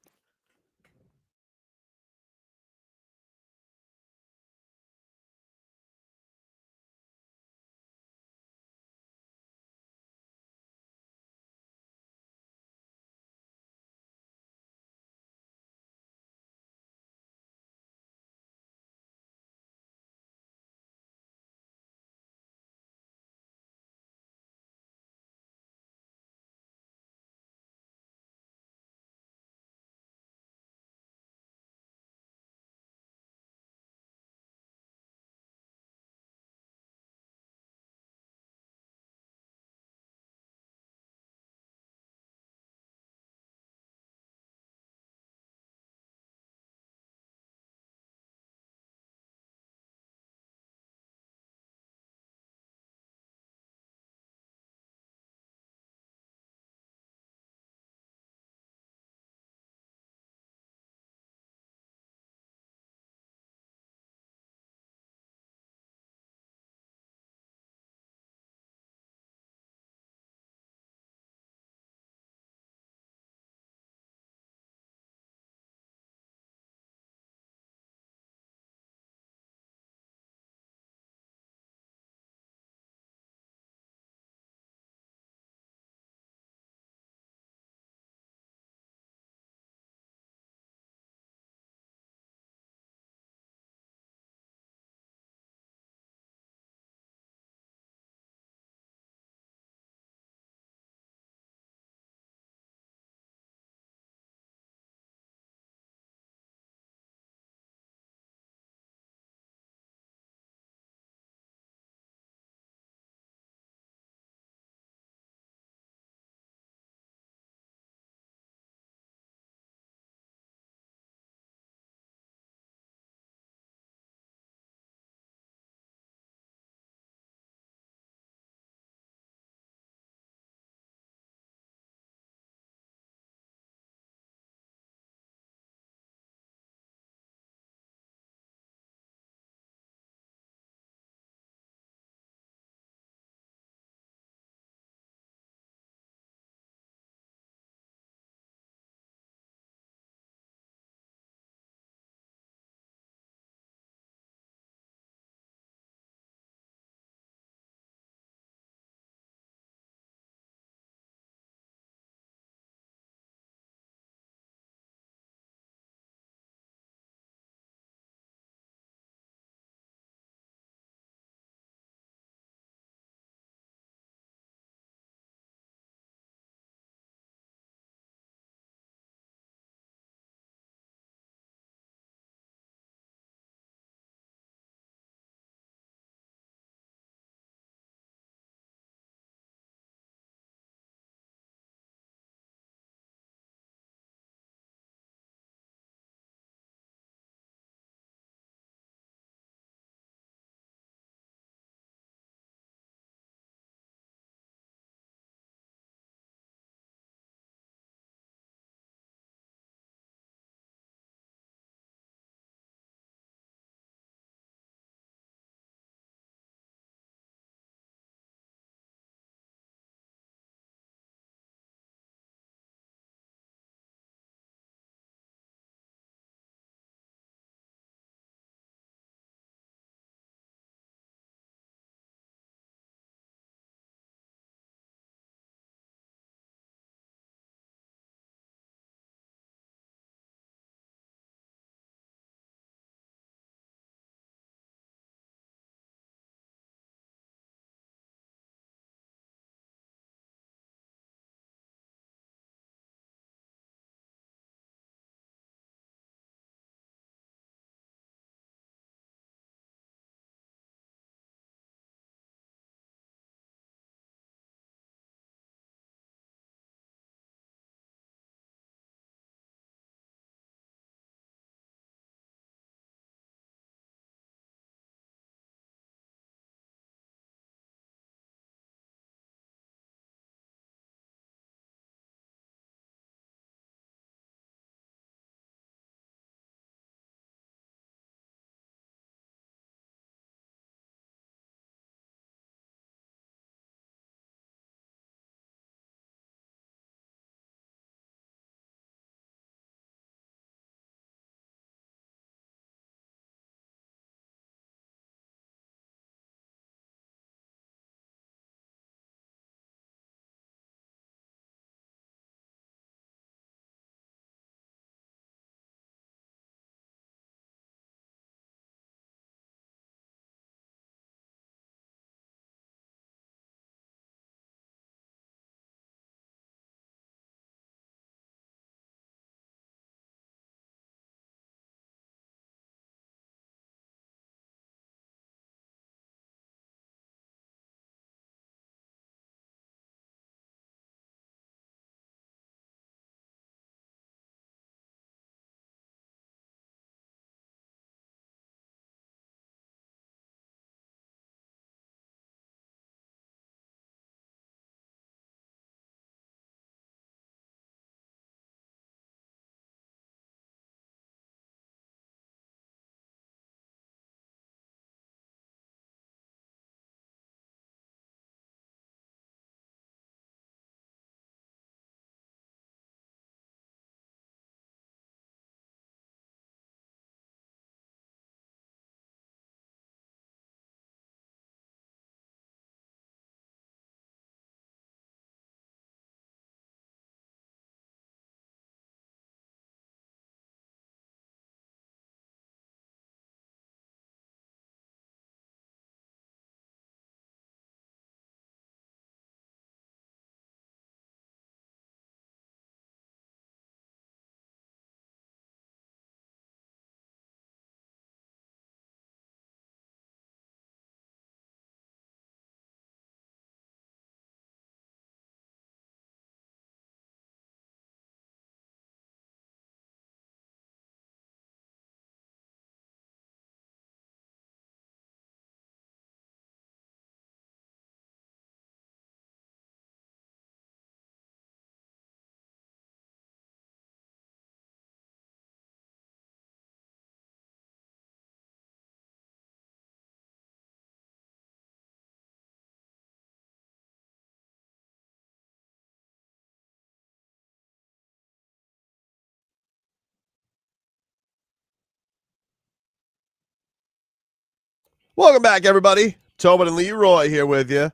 Welcome back, everybody. Tobin and Leroy here with you.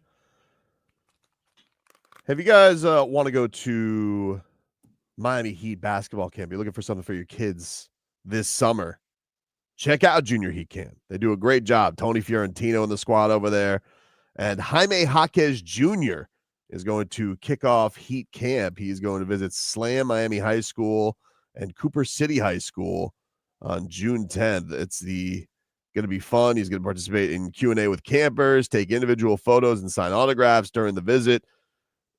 Have you guys want to go to Miami Heat basketball camp? You're looking for something for your kids this summer? Check out Junior Heat Camp. They do a great job. Tony Fiorentino and the squad over there. And Jaime Jaquez Jr. is going to kick off Heat Camp. He's going to visit Slam Miami High School and Cooper City High School on June 10th. It's going to be fun. He's going to participate in Q&A with campers, take individual photos, and sign autographs during the visit.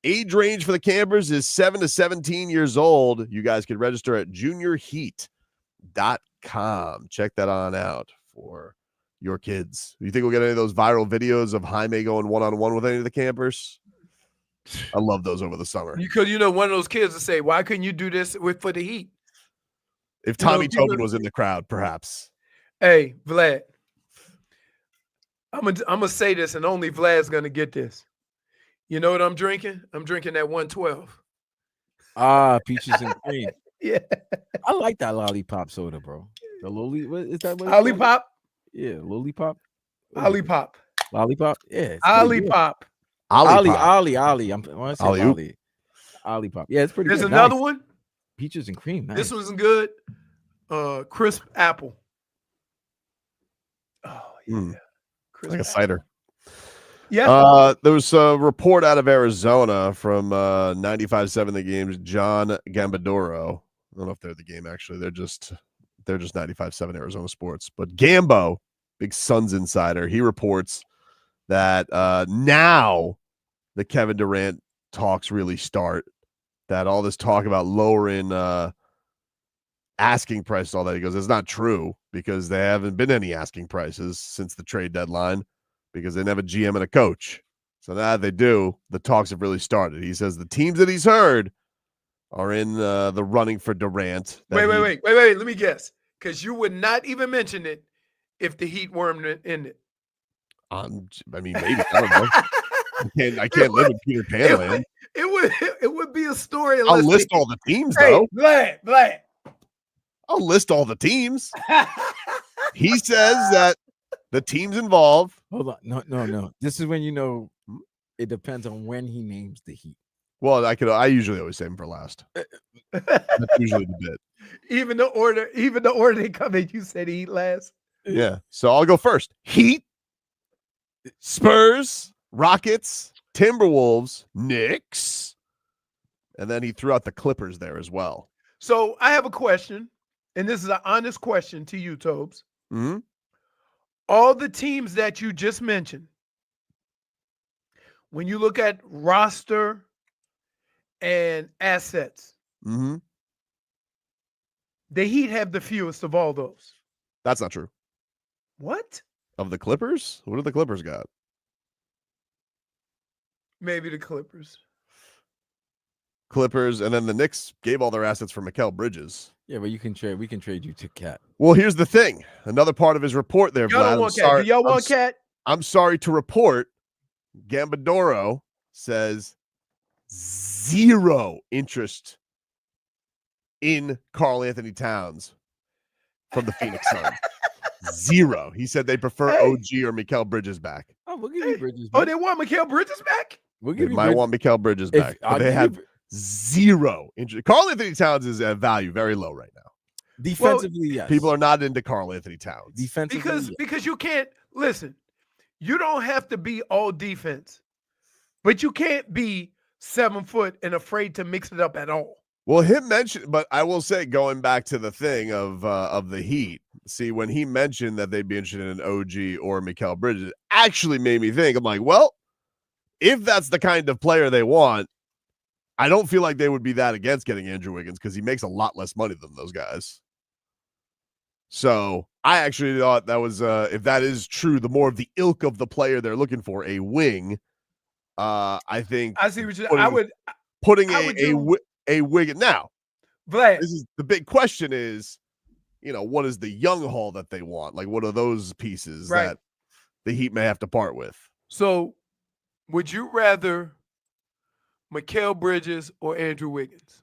Age range for the campers is 7 to 17 years old. You guys can register at juniorheat.com. Check that on out for your kids. You think we'll get any of those viral videos of Jaime going one-on-one with any of the campers? I love those over the summer. Because, one of those kids will say, why couldn't you do this for the Heat? If Tommy Tobin was in the crowd, perhaps. Hey, Vlad, I'm gonna say this, and only Vlad's going to get this. You know what I'm drinking? I'm drinking that 112. Peaches and cream. Yeah. I like that lollipop soda, bro. The lolly, what is that? Lollipop? Yeah, lollipop. Lollipop. Lollipop? Yeah. Lollipop. Ollie. I'm want to say Ollie. Lollipop. Yeah, it's pretty good. There's nice. another one. Peaches and cream. Nice. This one's good. Crisp apple. Oh, yeah. Crisp Like a apple. cider. Yeah. There was a report out of Arizona from 95.7 The Game's John Gambadoro. I don't know if they're the game, actually. They're just 95.7 Arizona Sports. But Gambo, big Suns insider, he reports that now the Kevin Durant talks really start, that all this talk about lowering asking prices, all that, he goes, it's not true, because there haven't been any asking prices since the trade deadline, because they never GM and a coach. So now they do. The talks have really started. He says the teams that he's heard are in the running for Durant. Wait. Let me guess. Because you would not even mention it if the Heat weren't in it. I mean, maybe. I don't know. I can't live in Peter Pan land. It would be a story. I'll list all the teams, hey, though. Vlad. I'll list all the teams. He says that the teams involved. Hold on. No. This is when it depends on when he names the Heat. Well, I usually always save him for last. That's usually the bit. Even the order they come in, you said Heat last. Yeah. So I'll go first. Heat, Spurs, Rockets, Timberwolves, Knicks, and then he threw out the Clippers there as well. So I have a question, and this is an honest question to you, Tobes. Mm-hmm. All the teams that you just mentioned, when you look at roster and assets, mm-hmm. the Heat have the fewest of all those. That's not true. What? Of the Clippers? What do the Clippers got? Maybe the Clippers. And then the Knicks gave all their assets for Mikal Bridges. Yeah, but we can trade you to Cat. Well, here's the thing. Another part of his report there, y'all Vlad. don't want Cat. Do y'all want Cat? I'm sorry to report, Gambadoro says 0 interest in Karl-Anthony Towns from the Phoenix Suns. 0. He said they prefer OG or Mikal Bridges back. Oh, we'll give you Bridges back. Oh, they want Mikal Bridges back? They might want Mikal Bridges back. But they have 0 interest. Karl-Anthony Towns is at value very low right now. Defensively, yes. People are not into Karl-Anthony Towns. Defensively, because you can't listen. You don't have to be all defense, but you can't be 7 foot and afraid to mix it up at all. Well, him mentioned, but I will say, going back to the thing of the Heat, see, when he mentioned that they'd be interested in an OG or Mikal Bridges, actually made me think. I'm like, well, if that's the kind of player they want, I don't feel like they would be that against getting Andrew Wiggins, because he makes a lot less money than those guys. So I actually thought that was, if that is true, the more of the ilk of the player they're looking for, a wing. I think I see what you. Putting a Wiggins now. Vlad, this is the big question: is what is the young haul that they want? Like, what are those pieces that the Heat may have to part with? So, would you rather Mikal Bridges or Andrew Wiggins?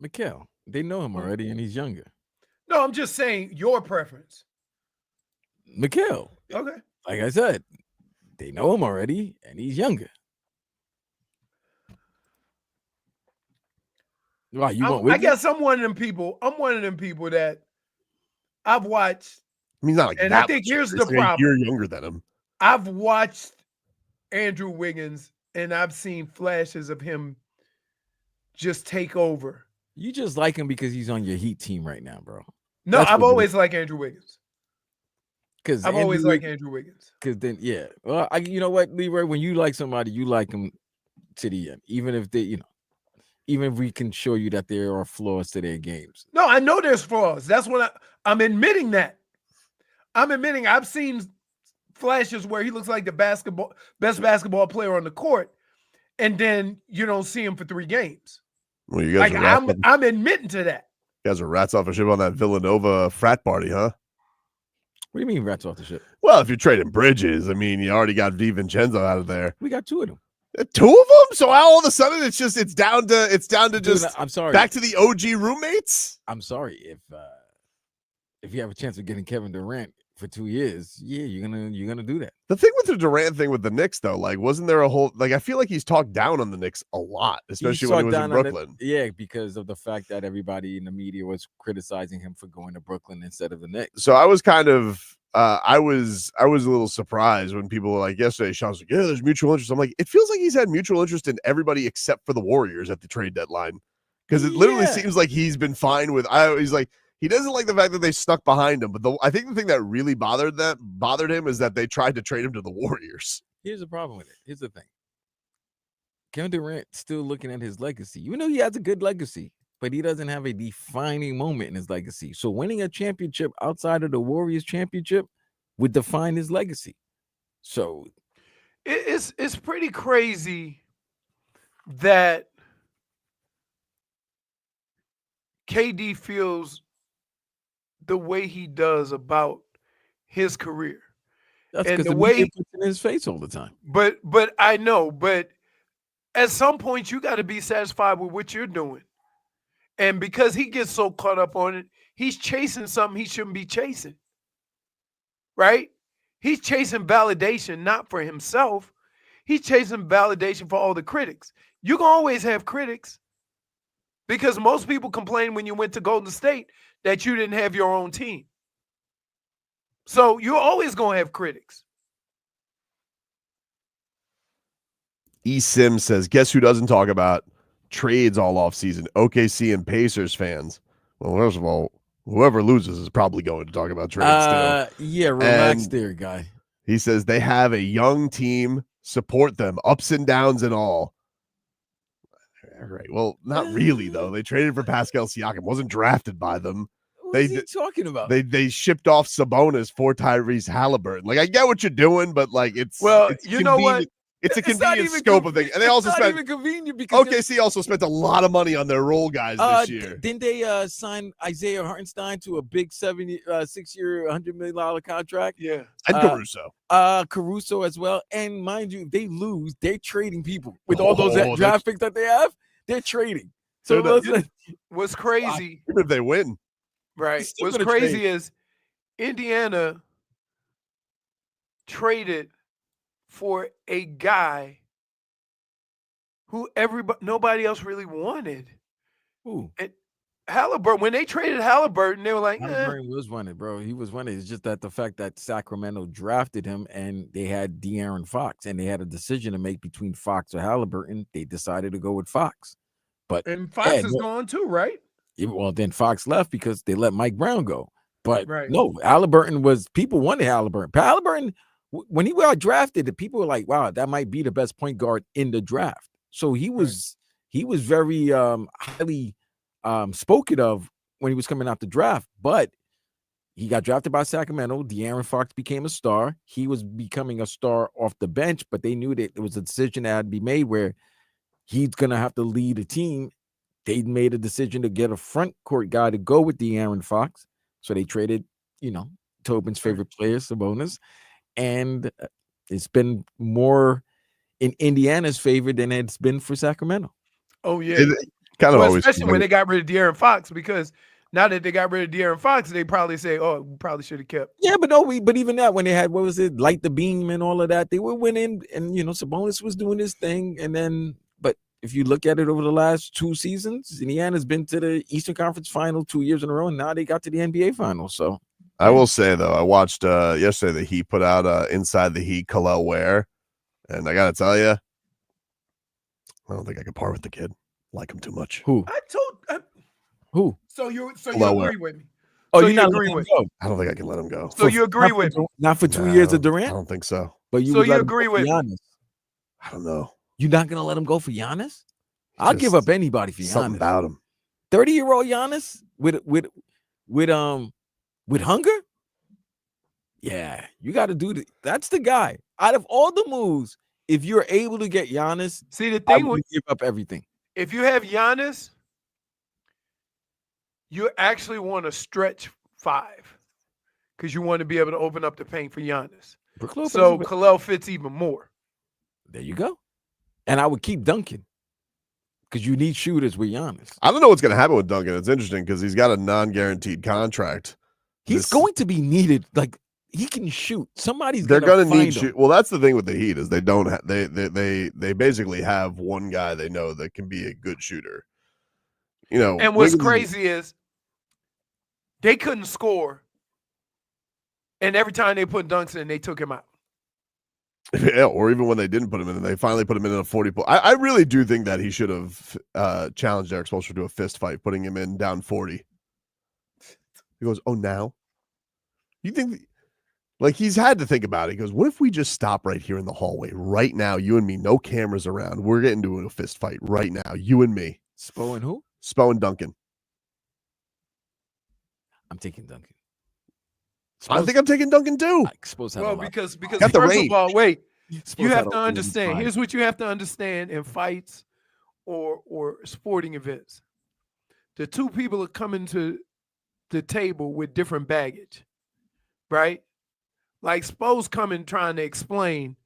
Mikal. They know him already, and he's younger. No, I'm just saying your preference. Mikal. Okay. Like I said, they know him already, and he's younger. Why you want? I guess I'm one of them people. I'm one of them people that I've watched. I mean, he's not like And that I think much here's younger. the He's like a problem. year younger than him. I've watched Andrew Wiggins, and I've seen flashes of him just take over. You just like him because he's on your Heat team right now, bro. No, That's I've what always liked Andrew Wiggins. Because I've always liked Andrew Wiggins. Because then, yeah. Well, you know what, Leroy? When you like somebody, you like them to the end, even if they, even if we can show you that there are flaws to their games. No, I know there's flaws. That's what I'm admitting that. I'm admitting I've seen flashes where he looks like the best basketball player on the court, and then you don't see him for 3 games. Well, you guys like I'm admitting to that. You guys are rats off a ship on that Villanova frat party, huh? What do you mean rats off the ship? Well, if you're trading Bridges, I mean, you already got DiVincenzo out of there. We got 2 of them. 2 of them? So all of a sudden it's down to just I'm sorry. back to the OG roommates? I'm sorry if you have a chance of getting Kevin Durant for 2 years, yeah, you're gonna do that. The thing with the Durant thing with the Knicks, though, like, wasn't there a whole I feel like he's talked down on the Knicks a lot, especially when he was in Brooklyn. Yeah, because of the fact that everybody in the media was criticizing him for going to Brooklyn instead of the Knicks. So I was kind of I was a little surprised when people were like yesterday, Sean's like, yeah, there's mutual interest. I'm like, it feels like he's had mutual interest in everybody except for the Warriors at the trade deadline. Because it literally seems like he's been fine with he's like, he doesn't like the fact that they stuck behind him, but I think the thing that really bothered him is that they tried to trade him to the Warriors. Here's the problem with it. Here's the thing. Kevin Durant still looking at his legacy. You know he has a good legacy, but he doesn't have a defining moment in his legacy. So winning a championship outside of the Warriors championship would define his legacy. So it's pretty crazy that KD feels the way he does about his career. That's and because the way he puts it in his face all the time. But I know, but at some point you got to be satisfied with what you're doing. And because he gets so caught up on it, he's chasing something he shouldn't be chasing. Right? He's chasing validation not for himself. He's chasing validation for all the critics. You can always have critics. Because most people complain when you went to Golden State that you didn't have your own team. So you're always going to have critics. E. Sim says, guess who doesn't talk about trades all off season? OKC and Pacers fans. Well, first of all, whoever loses is probably going to talk about trades still. Yeah, relax there, guy. He says they have a young team, support them, ups and downs and all. All right. Well, not really, though. They traded for Pascal Siakam. Wasn't drafted by them. What is he talking about? They shipped off Sabonis for Tyrese Haliburton. Like, I get what you're doing, but like it's you know what? It's a convenient scope of thing. And they also spent even convenient because OKC also spent a lot of money on their role guys this year. Didn't they sign Isaiah Hartenstein to a big 6-year, $100 million contract? Yeah. And Caruso. Caruso as well. And mind you, if they lose, they're trading people with all those draft picks that they have. They're trading. So what's crazy? Even if they win, right? What's crazy is Indiana traded for a guy who nobody else really wanted. Who? And Haliburton. When they traded Haliburton, they were like, Haliburton was wanted, bro. He was wanted. It's just that the fact that Sacramento drafted him and they had De'Aaron Fox and they had a decision to make between Fox or Haliburton. They decided to go with Fox. And Fox is gone too, right? Well, then Fox left because they let Mike Brown go. But right. No, Haliburton people wanted Haliburton. Haliburton, when he got drafted, the people were like, wow, that might be the best point guard in the draft. So he was very highly spoken of when he was coming out the draft. But he got drafted by Sacramento. De'Aaron Fox became a star. He was becoming a star off the bench, but they knew that it was a decision that had to be made where he's going to have to lead a team. They made a decision to get a front court guy to go with De'Aaron Fox. So they traded, Tobin's favorite player, Sabonis. And it's been more in Indiana's favor than it's been for Sacramento. Oh, yeah. It kind of always, especially when they got rid of De'Aaron Fox, because Now that they got rid of De'Aaron Fox, they probably say, "Oh, we probably should have kept." Yeah, but but even that, when they had, what was it, Light the Beam and all of that, they were winning, and Sabonis was doing his thing, and then, but if you look at it over the last 2 seasons, Indiana's been to the Eastern Conference Final 2 years in a row, and now they got to the NBA Final. So I will say though, I watched yesterday the Heat put out Inside the Heat Kalel Ware, and I gotta tell you, I don't think I could part with the kid. Like him too much. Who? Who? So you Lower. agree with me? Oh, So you're you not agree letting with him go. I don't think I can let him go. So you agree with me? Not for 2 years of Durant? I don't think so. But you So would you let him agree go for with me? Giannis. I don't know. You're not gonna let him go for Giannis? I'll give Just up anybody for Giannis. Something about him. 30-year-old Giannis with hunger? Yeah, you got to do that's the guy. Out of all the moves, if you're able to get Giannis, See, the I thing would with give up everything. if you have Giannis, you actually want to stretch 5 because you want to be able to open up the paint for Giannis. Brook Lopez So is- Kalel fits even more. there you go. And I would keep Duncan because you need shooters with Giannis. I don't know what's going to happen with Duncan. It's interesting because he's got a non-guaranteed contract. He's going to be needed. Like, he can shoot. Somebody's They're going going to to need shoot. Well, that's the thing with the Heat is they don't they basically have one guy they know that can be a good shooter. And what's crazy is they couldn't score, and every time they put dunks in, they took him out. Yeah, or even when they didn't put him in, and they finally put him in a 40 point. I really do think that he should have challenged Erik Spoelstra to a fist fight, putting him in down 40. He goes, "Oh, now you think?" Like, he's had to think about it. He goes, "What if we just stop right here in the hallway right now? You and me, no cameras around. We're getting into a fist fight right now. You and me." Spo and who? Spo and Duncan. I'm taking Duncan. I think I'm taking Duncan too. Well, because Got the first range. of all, wait, Spurs you had have a to range understand. fight. Here's what you have to understand in fights or sporting events. The two people are coming to the table with different baggage, right? Like Spo's coming trying to explain,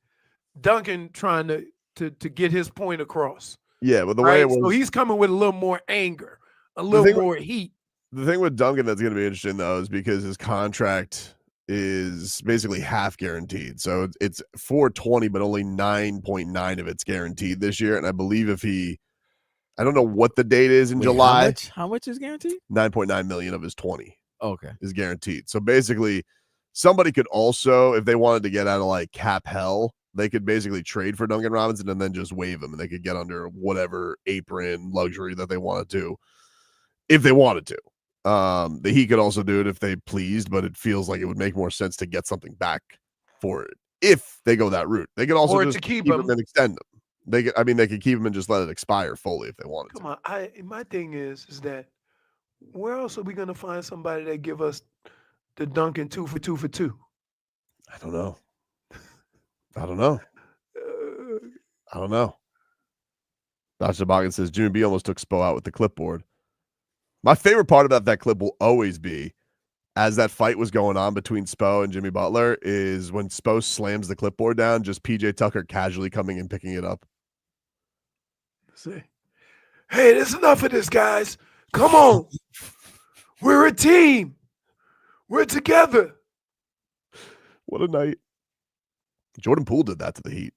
Duncan trying to get his point across. Yeah, but the right? way it was, So he's coming with a little more anger, a little more heat. The thing with Duncan that's going to be interesting, though, is because his contract is basically half guaranteed. So it's $420, but only 9.9 of it's guaranteed this year. And I believe I don't know what the date is in July. How much is guaranteed? 9.9 million of his 20 Okay. is guaranteed. So basically, somebody could also, if they wanted to get out of like cap hell, they could basically trade for Duncan Robinson and then just waive him, and they could get under whatever apron luxury that they wanted to, if they wanted to. The Heat could also do it if they pleased, but it feels like it would make more sense to get something back for it if they go that route. They could also Or just to keep him him and extend them. They could keep him and just let it expire fully if they wanted to. Come on, my thing is that where else are we gonna find somebody that give us the Duncan 2 for 2 for 2? I don't know. I don't know. Dr. Boggin says Jimmy B almost took Spo out with the clipboard. My favorite part about that clip will always be, as that fight was going on between Spo and Jimmy Butler, is when Spo slams the clipboard down, just PJ Tucker casually coming and picking it up. Say, hey, there's enough of this, guys. Come on. We're a team. We're together. What a night. Jordan Poole did that to the Heat.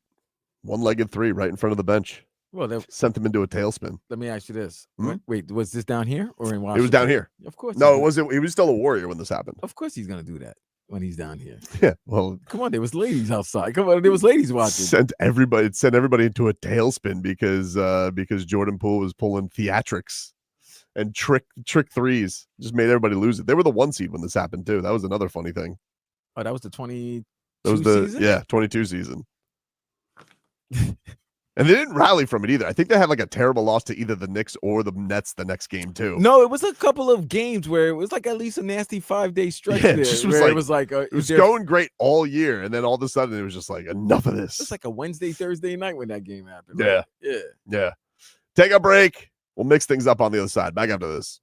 One-legged three right in front of the bench. Well, sent him into a tailspin. Let me ask you this. Wait, was this down here or in Washington? It was down here. Of course. No, it wasn't. He was still a Warrior when this happened. Of course he's going to do that when he's down here. Yeah, well. Come on, there was ladies outside. Come on, there was ladies watching. Sent everybody into a tailspin because Jordan Poole was pulling theatrics and trick threes. Just made everybody lose it. They were the 1 seed when this happened too. That was another funny thing. Oh, that was the 22 season? 22 season. And they didn't rally from it either. I think they had like a terrible loss to either the Knicks or the Nets the next game too. No, it was a couple of games where it was like at least a nasty 5-day stretch. Yeah, there, it was going great all year, and then all of a sudden it was just like enough of this. It's like a Wednesday, Thursday night when that game happened. Yeah, right? yeah. Take a break. We'll mix things up on the other side. Back after this.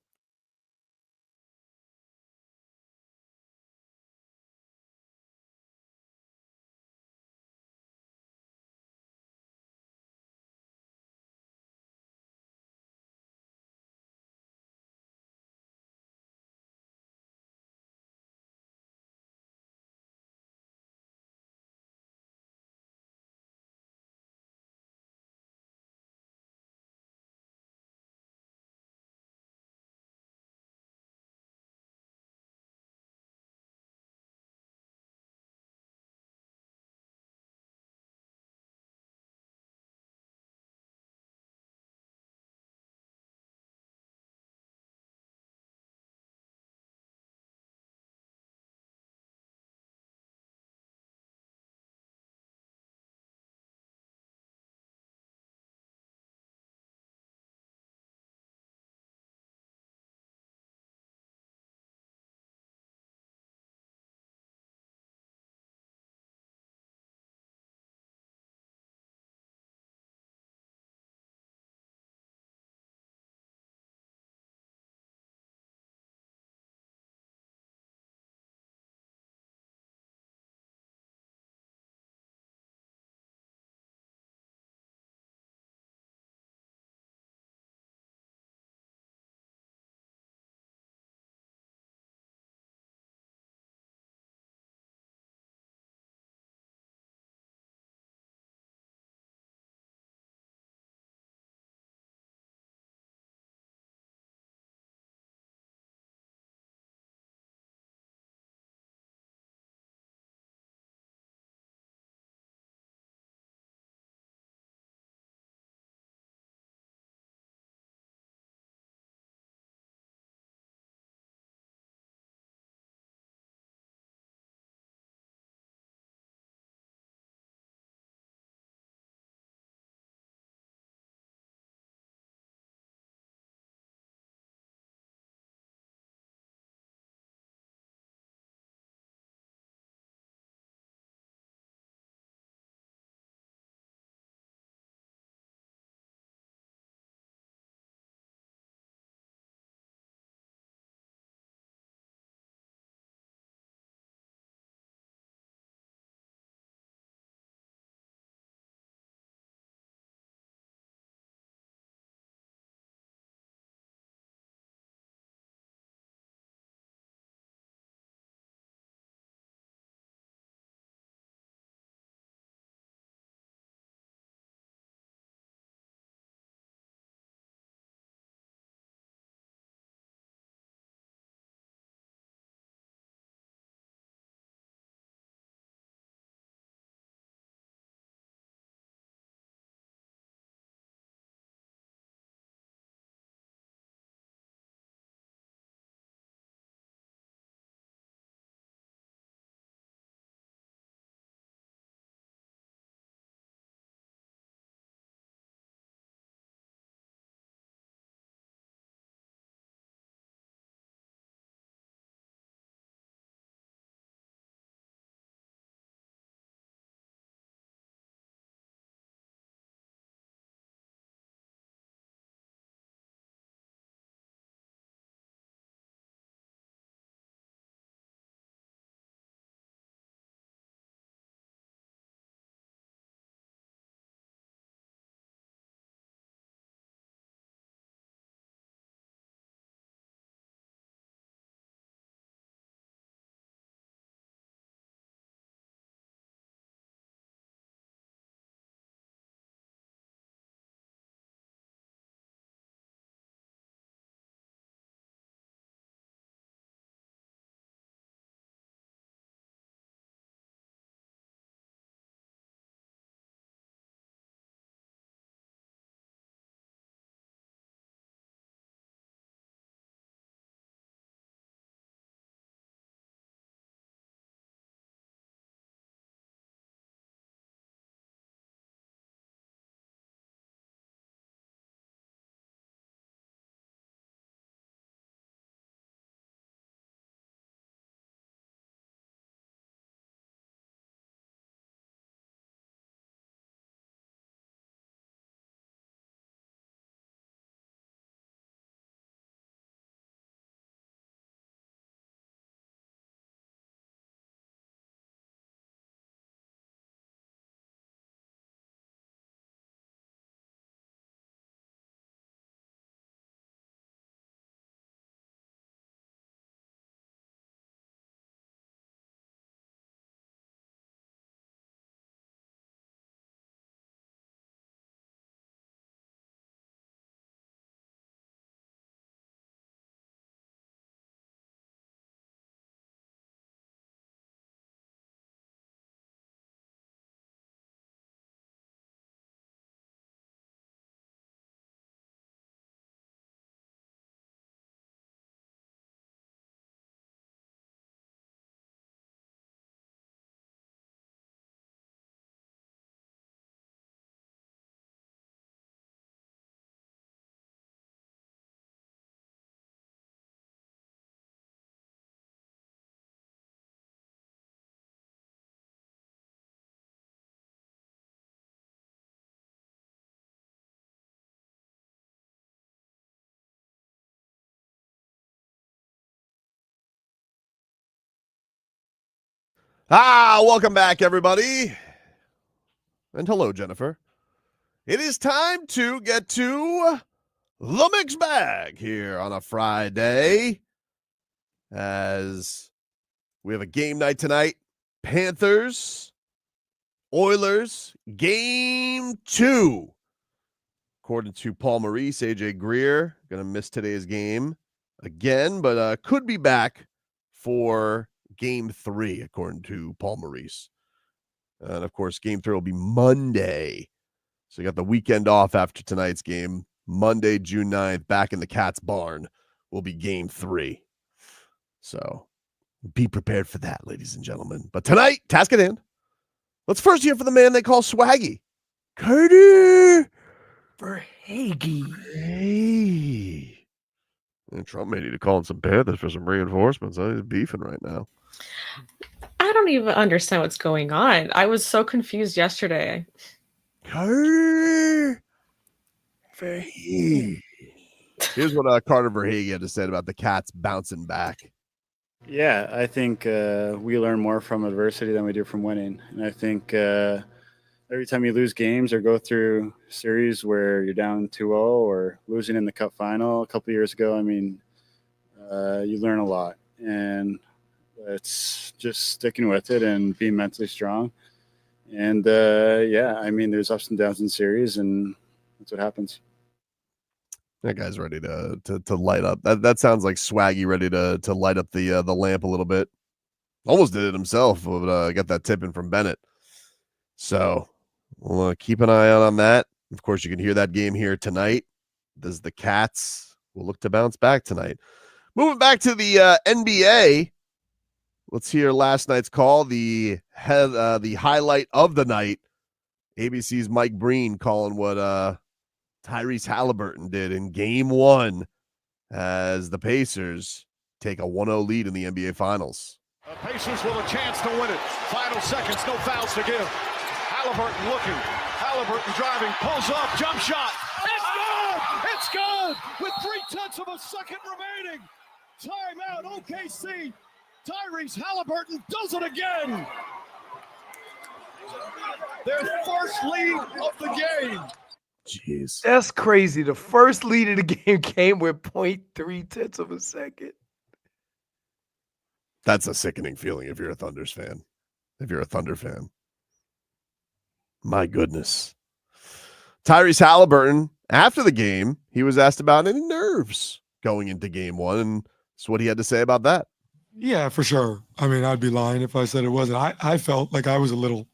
Welcome back, everybody. And hello, Jennifer. It is time to get to the mixed bag here on a Friday, as we have a game night tonight. Panthers, Oilers, game 2. According to Paul Maurice, AJ Greer going to miss today's game again, but could be back for game 3, according to Paul Maurice. And of course, game 3 will be Monday. So you got the weekend off after tonight's game. Monday, June 9th, back in the Cats barn will be game 3. So be prepared for that, ladies and gentlemen. But tonight, task at hand. Let's first hear from the man they call Swaggy. Carter Verhaeghe. Hey. And Trump may need to call in some Panthers for some reinforcements. He's beefing right now. I don't even understand what's going on. I was so confused yesterday. Carter Verhaeghe. Here's what Carter Verhaeghe had to say about the Cats bouncing back. Yeah, I think we learn more from adversity than we do from winning. And I think every time you lose games or go through series where you're down 2-0 or losing in the Cup Final a couple of years ago, I mean, you learn a lot. And it's just sticking with it and being mentally strong. And, yeah, I mean, there's ups and downs in series, and that's what happens. That guy's ready to light up. That sounds like Swaggy ready to light up the lamp a little bit. Almost did it himself, but got that tip in from Bennett. So we'll keep an eye out on that. Of course, you can hear that game here tonight. Does the Cats will look to bounce back tonight? Moving back to the NBA. Let's hear last night's call. The highlight of the night. ABC's Mike Breen calling what Tyrese Haliburton did in game 1 as the Pacers take a 1-0 lead in the NBA Finals. The Pacers with a chance to win it. Final seconds, no fouls to give. Haliburton looking. Haliburton driving, pulls up, jump shot. It's good! It's good! With 0.3 of a second remaining. Timeout, OKC. Tyrese Haliburton does it again. Their first lead of the game. Jeez. That's crazy. The first lead of the game came with 0.3 of a second. That's a sickening feeling if you're a Thunders fan. If you're a Thunder fan. My goodness. Tyrese Haliburton, after the game, he was asked about any nerves going into game 1, and that's what he had to say about that. Yeah, for sure. I mean, I'd be lying if I said it wasn't. I felt like I was a little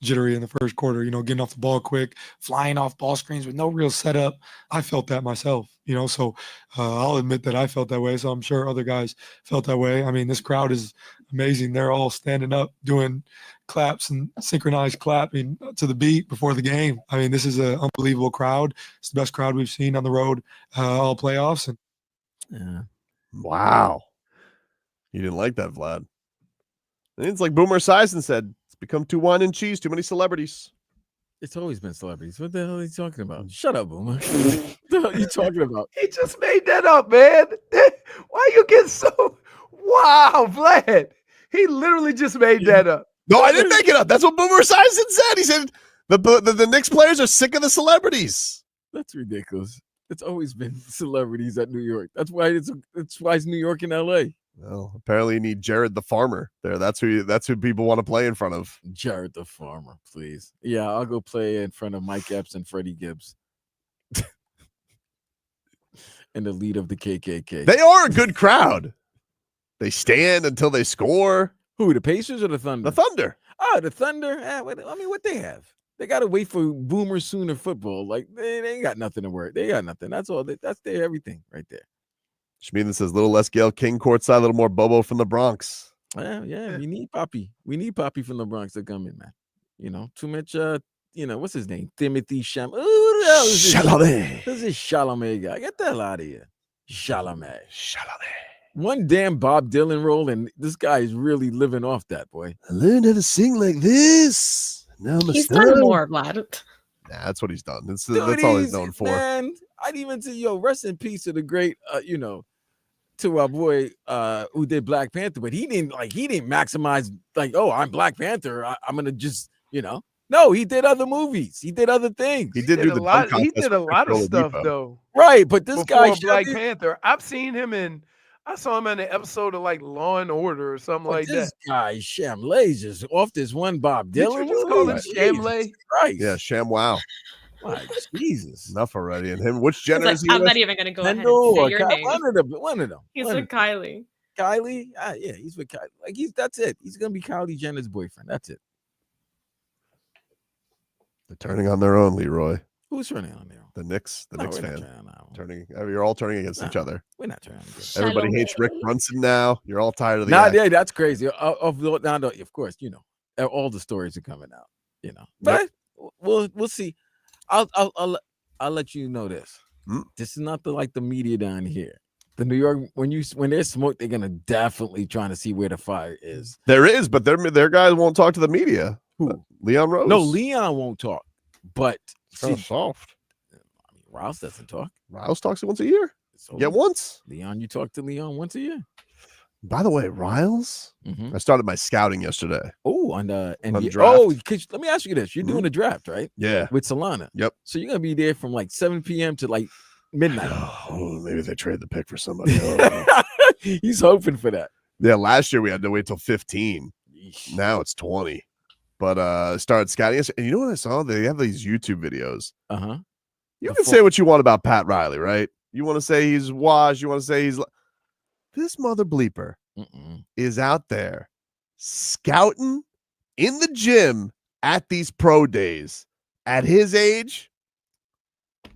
jittery in the first quarter, getting off the ball quick, flying off ball screens with no real setup. I felt that myself, so I'll admit that I felt that way. So I'm sure other guys felt that way. I mean, this crowd is amazing. They're all standing up, doing claps and synchronized clapping to the beat before the game. I mean, this is an unbelievable crowd. It's the best crowd we've seen on the road all playoffs. And yeah. Wow. You didn't like that, Vlad. It's like Boomer Esiason said, it's become too wine and cheese, too many celebrities. It's always been celebrities. What the hell are you talking about? Shut up, Boomer. What the hell are you talking about? He just made that up, man. Why you get so... Wow, Vlad. He literally just made that up. No, I didn't make it up. That's what Boomer Esiason said. He said the Knicks players are sick of the celebrities. That's ridiculous. It's always been celebrities at New York. That's why it's New York and LA. Well, apparently you need Jared the Farmer there. That's who people want to play in front of. Jared the Farmer, please. Yeah, I'll go play in front of Mike Epps and Freddie Gibbs. And the lead of the KKK. They are a good crowd. They stand until they score. Who, the Pacers or the Thunder? The Thunder. Oh, the Thunder. I mean, what they have? They got to wait for Boomer Sooner football. Like, they ain't got nothing to worry. They got nothing. That's all. That's their everything right there. Schmieden says, little less Gail King courtside, a little more Bobo from the Bronx. Yeah, we need Poppy. We need Poppy from the Bronx to come in, man. Too much, what's his name? Timothy Chalamet. Who the hell is this? Chalamet. Who's this Chalamet guy? Get the hell out of here. Chalamet. One damn Bob Dylan role, and this guy is really living off that, boy. I learned how to sing like this. Now He's done more, Vlad. Nah, that's what he's done. That's all he's known for. Man, I'd even say, rest in peace to the great, to our boy who did Black Panther, but he didn't maximize like, oh, I'm Black Panther. I'm gonna just, No, he did other movies. He did other things. He did a lot. He did a lot of stuff though. Right, but this guy Black Panther. I saw him in an episode of like Law and Order or something like this that. Guy Shamlay just off this one Bob Dylan. Did you just call him Shamlay? Right. Yeah, ShamWow. My Jesus. Enough already. And him, which gender is he? I'm not even going to go ahead and say your name. One of them. He's with Kylie. Kylie? Yeah, he's with Kylie. Like that's it. He's going to be Kylie Jenner's boyfriend. That's it. They're turning on their own, Leroy. Who's turning on their own? The Knicks fan. Turning. You're all turning against each other. We're not turning against Everybody hates Rick Brunson now. You're all tired of the yeah, that's crazy. Of course, all the stories are coming out, But we'll see. I'll let you know this. This is not the media down here. The New York, when there's smoke, they're gonna definitely trying to see where the fire is. There is, but their guys won't talk to the media. Who? Leon Rose. No, Leon won't talk. But so soft. I mean, Rouse doesn't talk. Rouse talks once a year. So once. Leon, you talk to Leon once a year. By the way, Riles, I started my scouting yesterday. Oh, on the draft. Oh, let me ask you this: you're doing a draft, right? Yeah, with Solana. Yep. So you're gonna be there from like 7 p.m. to like midnight. Oh, maybe they trade the pick for somebody. He's hoping for that. Yeah, last year we had to wait till 15. Now it's 20. But started scouting, and you know what I saw? They have these YouTube videos. You can say what you want about Pat Riley, right? You want to say he's washed. You want to say he's this mother bleeper is out there scouting in the gym at these pro days at his age.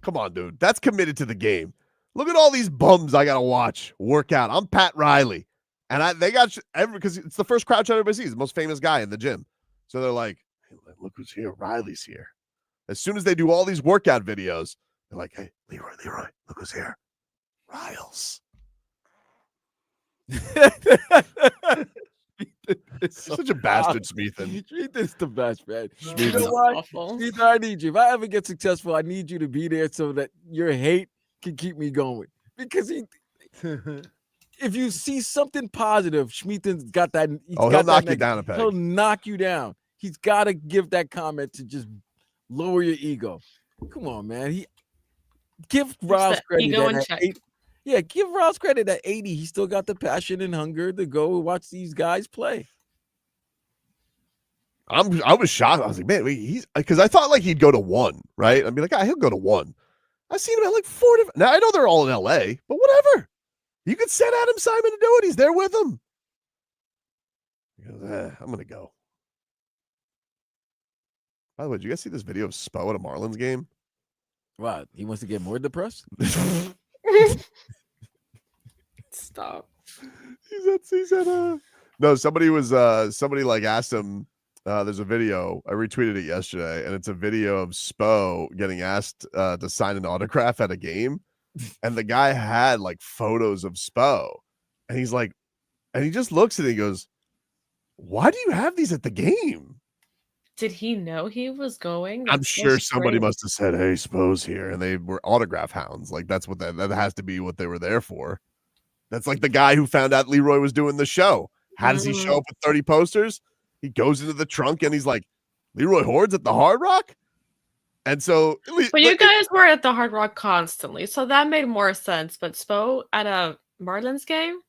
Come on, dude. That's committed to the game. Look at all these bums I got to watch work out. I'm Pat Riley. And they got because it's the first crowd shot everybody sees, the most famous guy in the gym. So they're like, hey, look who's here. Riley's here. As soon as they do all these workout videos, they're like, hey, Leroy, look who's here. Riles. It's such a bastard, Smeathan. Smeathan's the best, man. You know what? Smeathan, I need you. If I ever get successful, I need you to be there so that your hate can keep me going. Because if you see something positive, Smeathan's got that. He'll knock you down a peg. He'll knock you down. He's got to give that comment to just lower your ego. Come on, man. Give Rouse credit. Ego in check. Yeah, give Rouse credit at 80. He still got the passion and hunger to go watch these guys play. I was shocked. I was like, man, he's because I thought like he'd go to 1, right? I'd be like, he'll go to 1. I've seen him at like 4 different. Now I know they're all in LA, but whatever. You could send Adam Simon to do it. He's there with him. He goes, I'm gonna go. By the way, did you guys see this video of Spo at a Marlins game? What? He wants to get more depressed? Stop. He said, no, somebody like asked him, there's a video, I retweeted it yesterday, and it's a video of Spo getting asked to sign an autograph at a game. And the guy had like photos of Spo. And he's like, and he just looks at it and he goes, why do you have these at the game? Did he know he was going? I'm sure somebody must have said, hey, Spo's here. And they were autograph hounds. Like that's what that has to be what they were there for. That's like the guy who found out Leroy was doing the show. How does he show up with 30 posters? He goes into the trunk and he's like, Leroy Horde's at the Hard Rock? And so, but you guys were at the Hard Rock constantly, so that made more sense. But Spo at a Marlins game?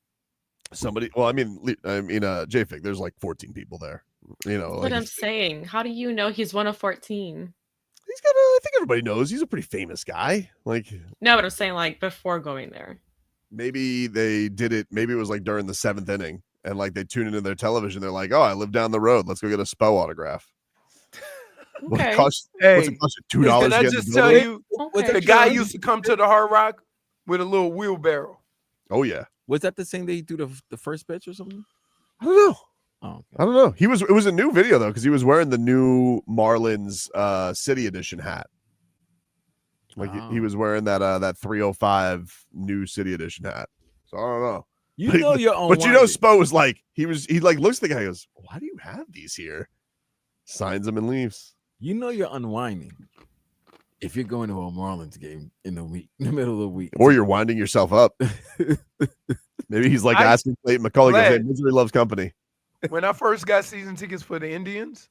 JFig, there's like 14 people there. That's what I'm saying. How do you know he's one of 14? I think everybody knows he's a pretty famous guy. Like, no, but I'm saying like before going there. Maybe they did it. Maybe it was like during the 7th inning, and like they tune into their television. They're like, "Oh, I live down the road. Let's go get a Spo autograph." Okay. What's it cost you? $2? Can I just tell you, the guy used to come to the Hard Rock with a little wheelbarrow. Oh yeah. Was that the same day he threw the first pitch or something? I don't know. Oh, okay. I don't know. It was a new video though, because he was wearing the new Marlins City Edition hat. Like he was wearing that 305 new City Edition hat. So I don't know. You know your own. But you know, Spo was like he like looks at the guy and goes, why do you have these here? Signs them and leaves. You know you're unwinding if you're going to a Marlins game in the middle of the week. Or you're winding yourself up. Maybe he's like asking Clayton McCulley. Goes, hey, misery loves company. When I first got season tickets for the Indians,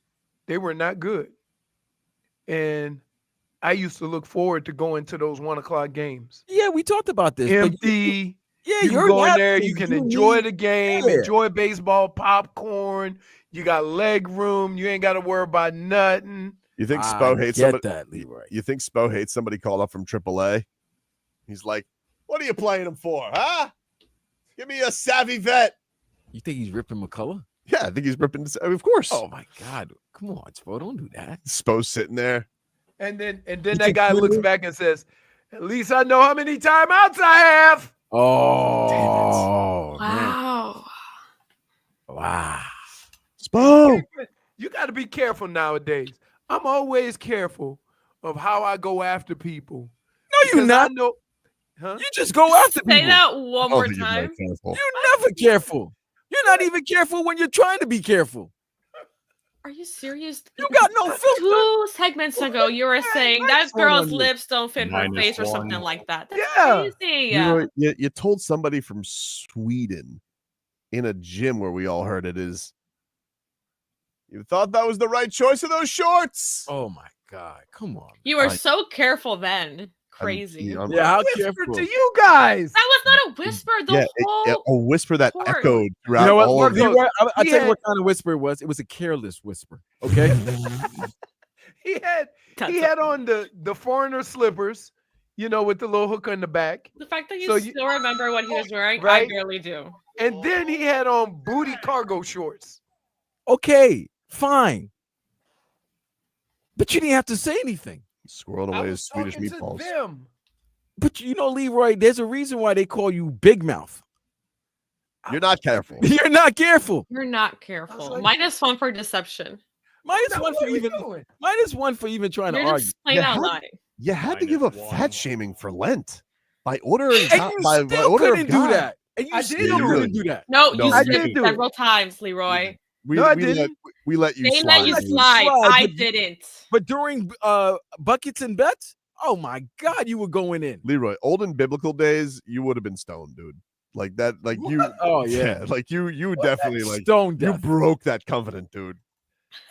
they were not good. And I used to look forward to going to those 1 o'clock games. Yeah, we talked about this. Empty. Yeah, you can go in there. You can enjoy need, the game, enjoy baseball, popcorn. You got leg room. You ain't got to worry about nothing. You think Spo hates somebody? That, Leroy. You think Spo hates somebody called up from AAA? He's like, what are you playing him for, huh? Give me a savvy vet. You think he's ripping McCullough? Yeah, I think he's ripping. Of course. Oh my God! Come on, Spo, don't do that. Spo's sitting there, and then that guy looks back and says, "At least I know how many timeouts I have." Oh, wow! Wow, Spo, you got to be careful nowadays. I'm always careful of how I go after people. No, you're not. Huh? You just go after people. Say that one more time. You're never careful. You're not even careful when you're trying to be careful. Are you serious? You got no filter. 2 segments ago, you were saying that girl's lips don't fit her face or something like that. That's crazy. You told somebody from Sweden in a gym where we all heard it is. You thought that was the right choice of those shorts. Oh my God! Come on. You were so careful then. Crazy. Yeah, how whisper careful to you guys. That was not a whisper. The whole a whisper that court. echoed throughout. You know what? all of Leroy, I'll tell you what kind of whisper it was. It was a careless whisper. Okay. he had on the foreigner slippers, with the little hook on the back. The fact that you still remember what he was wearing, right? I barely do. And then he had on booty cargo shorts. Okay, fine. But you didn't have to say anything. Squirreled away his Swedish meatballs. But Leroy, there's a reason why they call you Big Mouth. You're not careful. You're not careful. You're not careful. -1 for deception. -1 for even trying to argue. Just plain out lying. You had to give up fat shaming for Lent by ordering. And you still couldn't do that. And you still couldn't do that. No, you I did did do several times, Leroy. I didn't. We let you They slide. let you slide. I didn't. But during buckets and bets, oh my God, you were going in. Leroy, olden biblical days, you would have been stoned, dude. Like that, like you. Oh yeah, like you definitely like stoned. You broke that covenant, dude.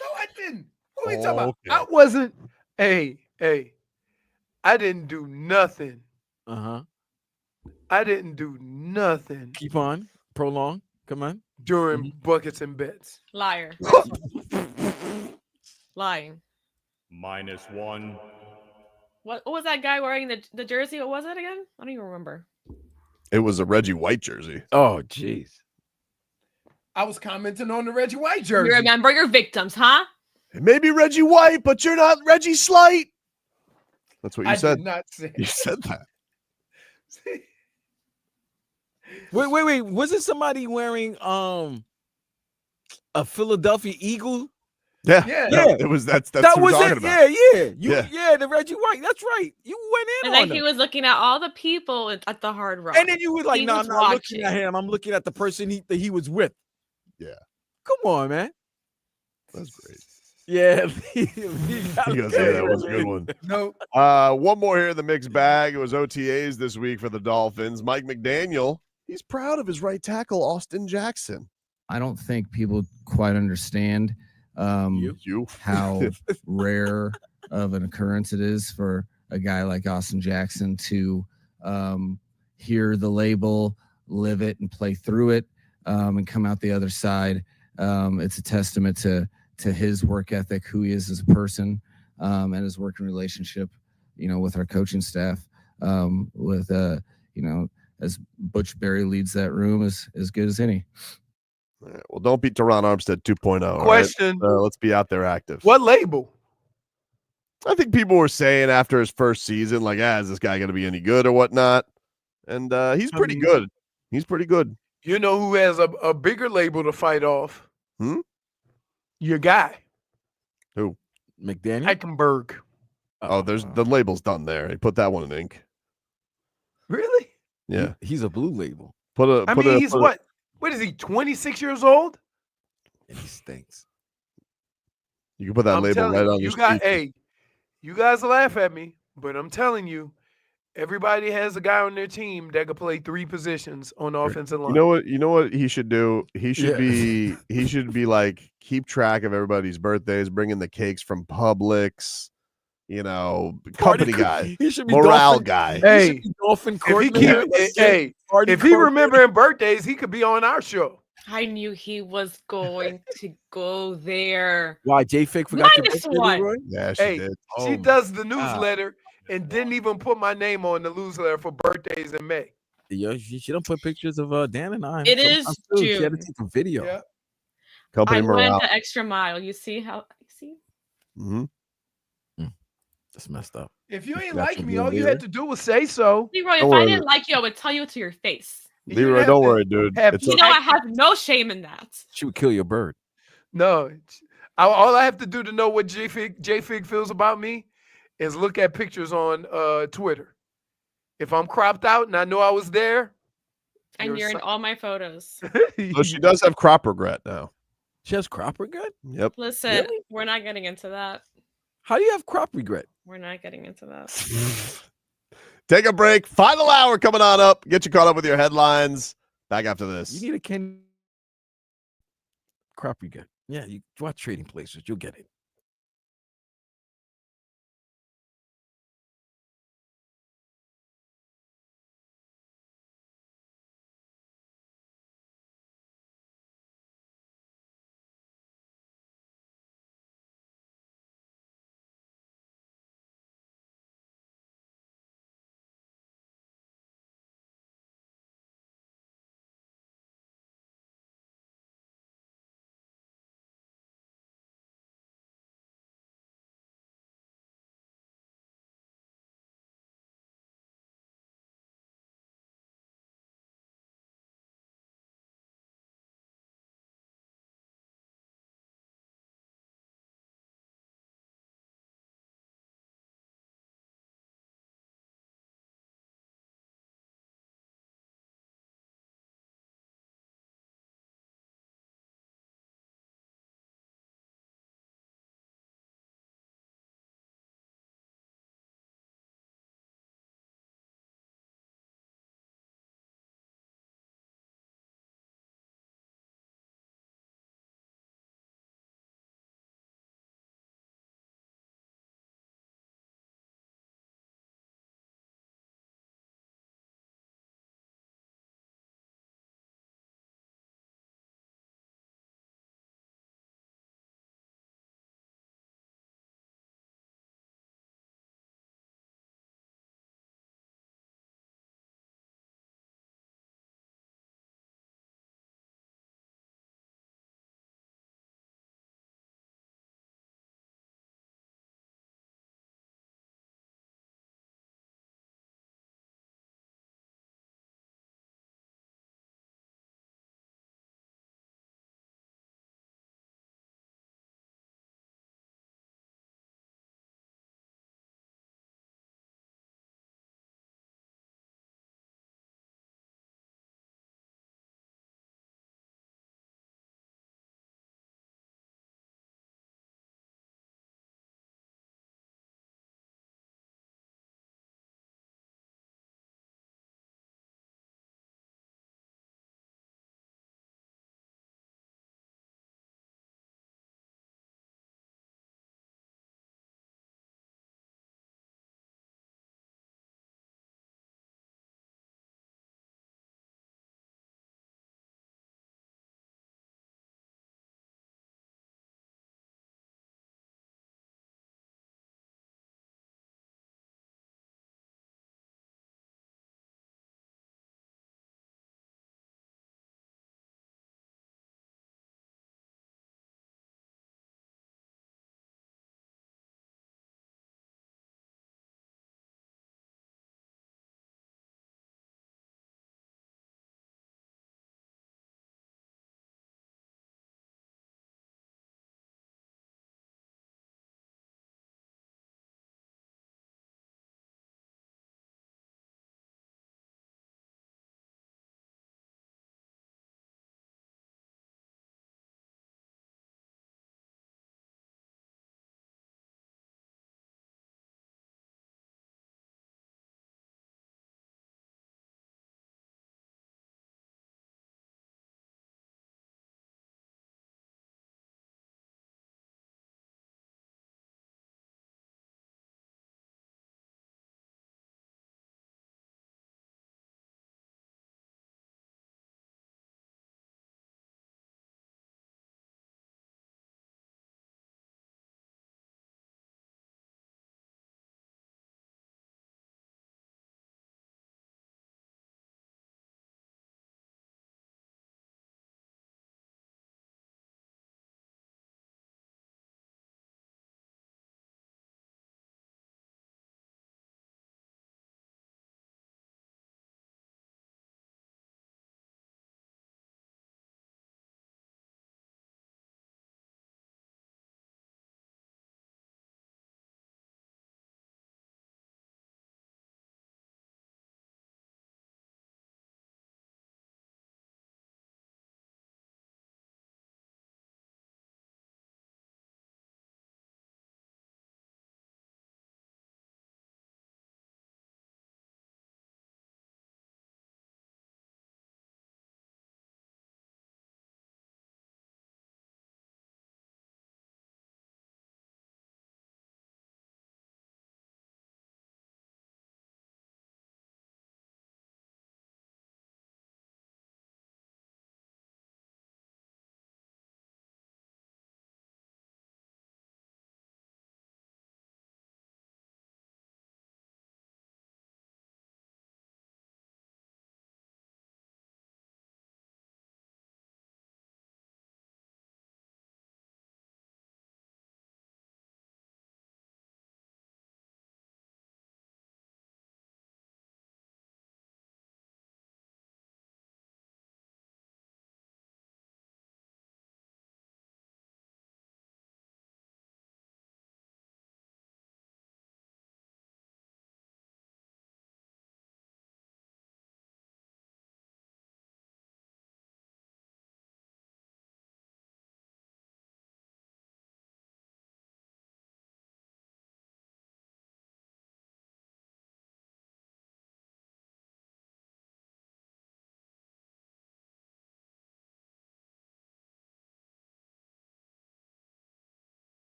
No, I didn't. What are you talking about? I wasn't. Hey, I didn't do nothing. I didn't do nothing. Keep on. Prolong. Come on. During buckets and bets. Liar. Lying. -1. What was that guy wearing the jersey? What was it again? I don't even remember. It was a Reggie White jersey. Oh, jeez. I was commenting on the Reggie White jersey. You remember your victims, huh? It may be Reggie White, but you're not Reggie Slight. That's what you said. I did not say. You said that. Wait. Was it somebody wearing a Philadelphia Eagle? Yeah. It was that's that what was we're it. talking about. Yeah, the Reggie White. That's right. You went in And on then he him. was looking at all the people at the Hard Rock. And then you were like, He no, was I'm not watching. looking at him. I'm looking at the person that he was with. Yeah. Come on, man. That's great. Yeah. You gotta say that was a good one. No. One more here in the mixed bag. It was OTAs this week for the Dolphins. Mike McDaniel, he's proud of his right tackle, Austin Jackson. I don't think people quite understand how rare of an occurrence it is for a guy like Austin Jackson to hear the label, live it, and play through it, and come out the other side. It's a testament to his work ethic, who he is as a person, and his working relationship, with our coaching staff, as Butch Berry leads that room as good as any. All right, well, don't be Teron Armstead 2.0. Question. Right? Let's be out there active. What label? I think people were saying after his first season, like, is this guy going to be any good or whatnot? And he's pretty good. He's pretty good. You know who has a bigger label to fight off? Your guy. Who? McDaniel? Eichenberg. Oh, there's the label's done there. He put that one in ink. Really? Yeah. He's a blue label. He's what? What is he, 26 years old? And he stinks. You can put that label right on your you guys laugh at me, but I'm telling you, Everybody has a guy on their team that could play 3 positions on the offensive line. You know what he should do? He should be like keep track of everybody's birthdays, bringing the cakes from Publix, company guy. He should be morale Dolphin, guy. Hey, Dolphin if he remembering birthdays, he could be on our show. I knew he was going to go there. Why JFig forgot your Minus birthday, one. Leroy? Yeah, she did. She does the newsletter and didn't even put my name on the newsletter for birthdays in May. Yeah, she don't put pictures of Dan and I. It is She had to June. take a video. Yeah. Company I morale. went the extra mile. You see how? You see? Mm-hmm. That's messed up. If you ain't Got like your me, deal, all you Leroy? had to do was say so. Leroy, if Don't I worry. didn't like you, I would tell you to your face. Leroy, don't worry, dude. It's You know I have no shame in that. She would kill your bird. No, all I have to do to know what JFig feels about me is look at pictures on Twitter. If I'm cropped out and I know I was there, And you're in all my photos. So she does have crop regret now. She has crop regret? Yep. Listen, Really? we're not getting into that. How do you have crop regret? We're not getting into that. Take a break. Final hour coming on up. Get you caught up with your headlines. Back after this. You need a crop regret. Yeah, you watch Trading Places. You'll get it.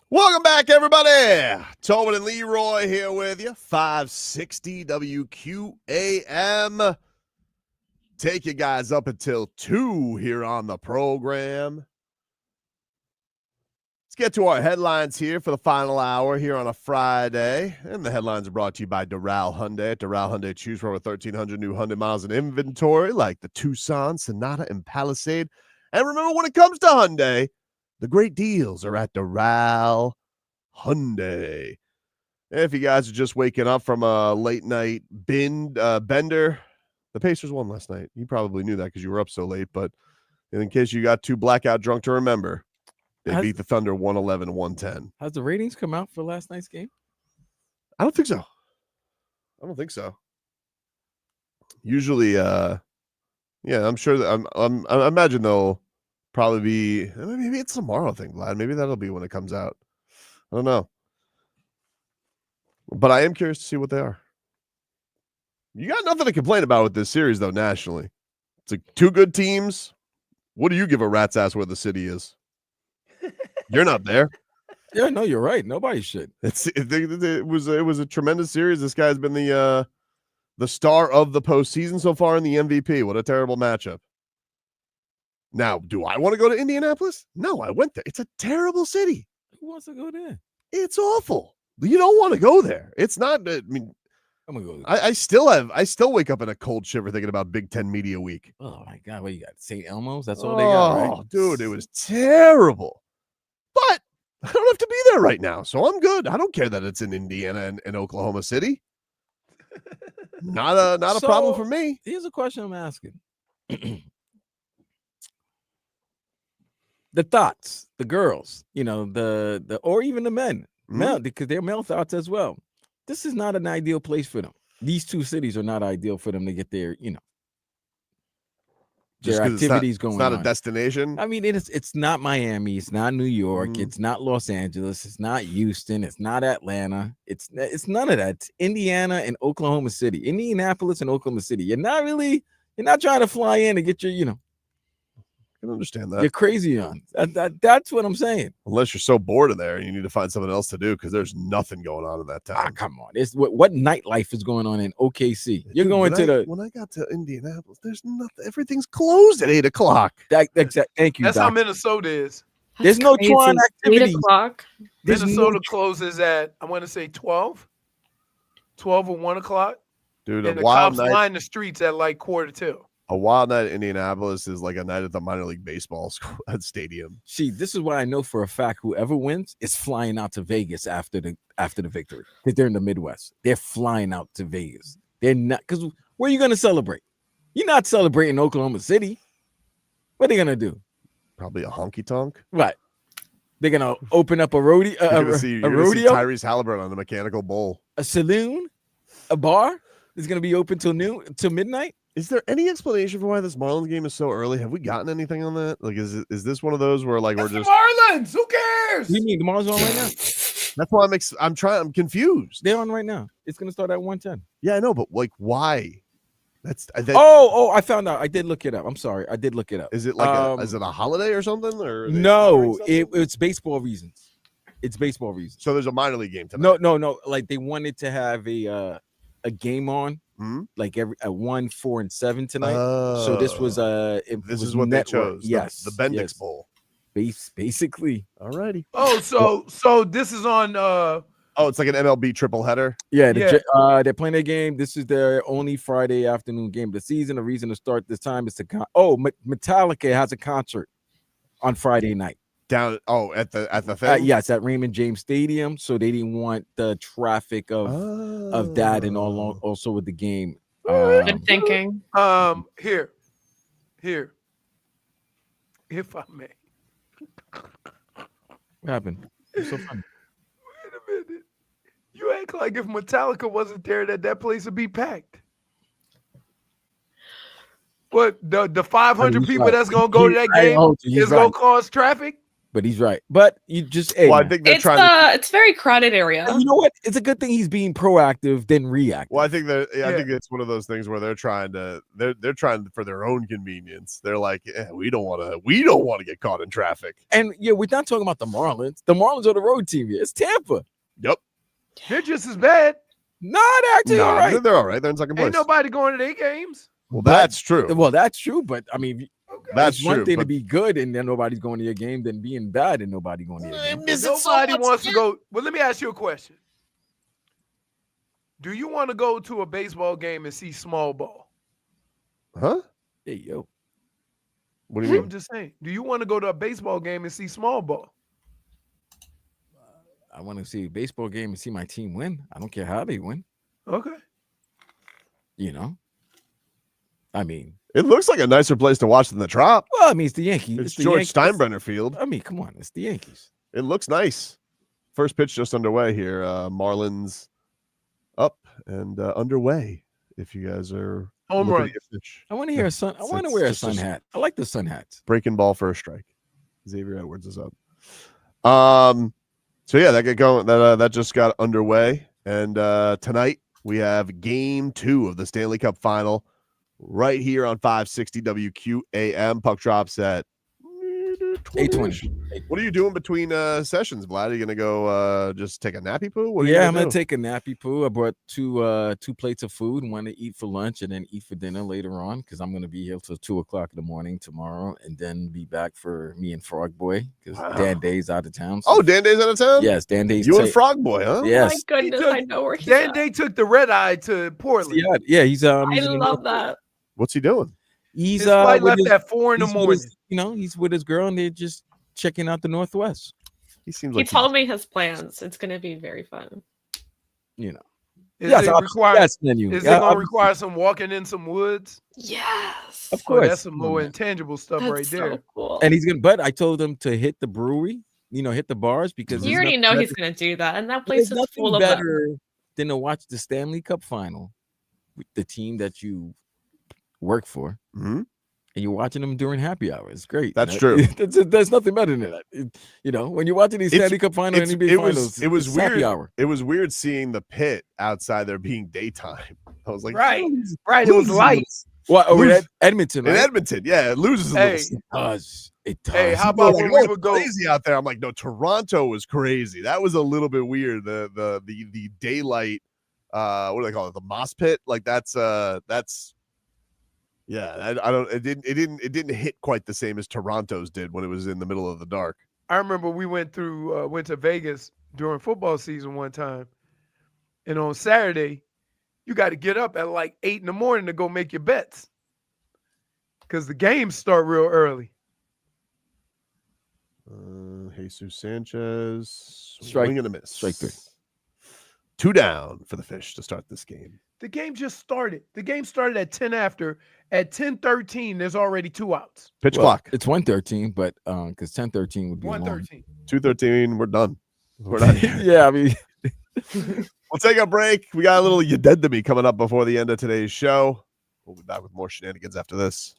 Welcome back, everybody. Tobin and Leroy here with you. 560 WQAM. Take you guys up until 2 here on the program. Let's get to our headlines here for the final hour here on a Friday. And the headlines are brought to you by Doral Hyundai. At Doral Hyundai, choose from over 1,300 new Hyundai miles in inventory, like the Tucson, Sonata, and Palisade. And remember, when it comes to Hyundai, the great deals are at Doral Hyundai. If you guys are just waking up from a late night bender, the Pacers won last night. You probably knew that because you were up so late, but in case you got too blackout drunk to remember, they beat the Thunder 111-110. Has the ratings come out for last night's game? I don't think so. Usually, yeah, I'm sure that I imagine they'll probably be, maybe it's tomorrow, I think, Vlad. Maybe that'll be when it comes out. I don't know. But I am curious to see what they are. You got nothing to complain about with this series, though, nationally. It's like 2 good teams. What do you give a rat's ass where the city is? You're not there. Yeah, no, you're right. Nobody should. It was a tremendous series. This guy's been the star of the postseason so far and the MVP. What a terrible matchup. Now, do I want to go to Indianapolis? No, I went there. It's a terrible city. Who wants to go there? It's awful. You don't want to go there. It's not. I mean, I'm gonna go. I still wake up in a cold shiver thinking about Big Ten Media Week. Oh my God, what you got? St. Elmo's? That's all they got, right? Oh, dude, it was terrible. But I don't have to be there right now, so I'm good. I don't care that it's in Indiana and Oklahoma City. Not a problem for me. Here's a question I'm asking. The thoughts, the girls, the or even the men, male, because they're male thoughts as well. This is not an ideal place for them. These 2 cities are not ideal for them to get their, their activities going on. It's not a destination. I mean, it's not Miami, it's not New York, it's not Los Angeles, it's not Houston, it's not Atlanta, it's none of that. It's Indiana and Oklahoma City, Indianapolis and Oklahoma City. You're not trying to fly in and get your, I can understand that. You're crazy on that's what I'm saying. Unless you're so bored of there and you need to find something else to do because there's nothing going on in that town. Come on. It's what nightlife is going on in OKC? You're going to when I got to Indianapolis, there's nothing. Everything's closed at 8 o'clock. Thank you. That's Doc. how Minnesota is. There's no Tron activity. 8 o'clock. Minnesota closes at, I want to say 12 or 1 o'clock. Dude, and the cops line the streets at like 1:45. A wild night in Indianapolis is like a night at the minor league baseball stadium. See, this is what I know for a fact. Whoever wins is flying out to Vegas after the victory. Because they're in the Midwest. They're flying out to Vegas. They're not, because where are you going to celebrate? You're not celebrating Oklahoma City. What are they going to do? Probably a honky tonk. Right. They're going to open up a rodeo. You're gonna see Tyrese Haliburton on the mechanical bull. A saloon? A bar? Is going to be open till midnight? Is there any explanation for why this Marlins game is so early? Have we gotten anything on that? Like, is this one of those where like we're just Marlins? Who cares? You mean the Marlins are on right now? That's why I'm confused. They're on right now. It's gonna start at 1:10. Yeah, I know, but like, why? I found out. I did look it up. I'm sorry, I did look it up. Is it like is it a holiday or something? Or no, it's baseball reasons. It's baseball reasons. So there's a minor league game tonight. No. Like they wanted to have a game on. Like at 1, 4, and 7 tonight. So this was this is what network. They chose. Yes, the Bendix Bowl. Basically. Alrighty. Oh, so this is on. It's like an MLB triple header. Yeah, they're playing their game. This is their only Friday afternoon game of the season. The reason to start this time is to Metallica has a concert on Friday night. Down at the thing? Yes, at Raymond James Stadium. So they didn't want the traffic of that and also with the game. Good thinking. Here, if I may. What happened? It's so funny. Wait a minute. You act like if Metallica wasn't there, that place would be packed. What the 500 people that's gonna go to that game is gonna cause traffic? but he's right. But you just Well, I think they're It's trying to. it's very crowded area. You know what? It's a good thing he's being proactive than reactive. Well, I think that I think it's one of those things where they're trying for their own convenience. They're like, we don't want to get caught in traffic. And yeah, we're not talking about the Marlins. The Marlins are the road team here. It's Tampa. Yep. They're just as bad. Not actually all right. They're all right. They're in second place. Ain't nobody going to their games. Well, that's true. Well, that's true. But I mean, that's it's one true, thing to but- be good and then nobody's going to your game than being bad and nobody going to your game. Nobody wants to go. Well, let me ask you a question. Do you want to go to a baseball game and see small ball? Huh? Hey, yo. What do you mean? I'm just saying. Do you want to go to a baseball game and see small ball? I want to see a baseball game and see my team win. I don't care how they win. Okay. You know? I mean, It looks like a nicer place to watch than the Trop. well, I mean, it's the Yankees. It's the George Yankees. Steinbrenner Field. I mean, come on. It's the Yankees. It looks nice. First pitch just underway here. Marlins up and underway. If you guys are Home looking run. at your pitch. I want to hear a sun. I want to It's wear a just sun hat. I like the sun hats. breaking ball for a strike. Xavier Edwards is up. So yeah, that get going. That just got underway, and tonight we have Game 2 of the Stanley Cup Final, right here on 560 WQAM. Puck drops at 8:20. What are you doing between sessions, Vlad? Are you gonna go just take a nappy poo? What are you Yeah, I'm gonna gonna do? take a nappy poo. I brought two plates of food and one to eat for lunch and then eat for dinner later on because I'm gonna be here till 2:00 in the morning tomorrow and then be back for me and Frog Boy because Dan Day's out of town. Oh, Dan Day's out of town. Yes, Dan Day's. You and Frog Boy, huh? Yes. My goodness, I know where he's Dan at. Day took the red eye to Portland. Yeah, he's I he's in the love North- that. What's he doing? He's His flight with left his- at 4 in the he's with morning. his- he's with his girl and they're just checking out the Northwest. He seems He like told me his plans. It's going to be very fun. You know. Is Yes, it I'll- require? yes, menu. Is Yeah, it gonna I'll- require some walking in some woods? Yes. Of Oh, course. that's some more intangible stuff That's right there. so cool. And he's gonna. But I told him to hit the brewery. Hit the bars because You there's already nothing know he's better- going to do that. And that there's place is nothing full of them. better than to watch the Stanley Cup Final with the team that you work for, Mhm. and you're watching them during happy hour. It's great. That's You true. know? There's nothing better than that. When you're watching these It's- Stanley Cup Final and It NBA Finals, was it's happy weird. hour. It was weird seeing the pit outside there being daytime. I was like, Right, "Lose- right. It was loses a light. little." What? Oh, Lose- Edmonton, In right? Edmonton, yeah, it loses a Hey. little. It does. It does. Hey, how People about are when like, we "Oh, would it's go? crazy out there?" I'm like, no, Toronto was crazy. That was a little bit weird. The daylight, what do they call it? The moss pit. Like that's yeah. I don't. It didn't hit quite the same as Toronto's did when it was in the middle of the dark. I remember we went to Vegas during football season one time, and on Saturday, you got to get up at like 8 in the morning to go make your bets because the games start real early. Jesus Sanchez, Strike- swing and a miss. strike 3. 2 down for the Fish to start this game. The game just started. The game started at 10 after. At 10:13, there's already 2 outs. Pitch Well, clock. It's 1:13, but because 10:13 would be long. 1:13. 2:13. We're done. We're not here. Yeah, I mean, We'll take a break. We got a little "You Dead to Me" coming up before the end of today's show. We'll be back with more shenanigans after this.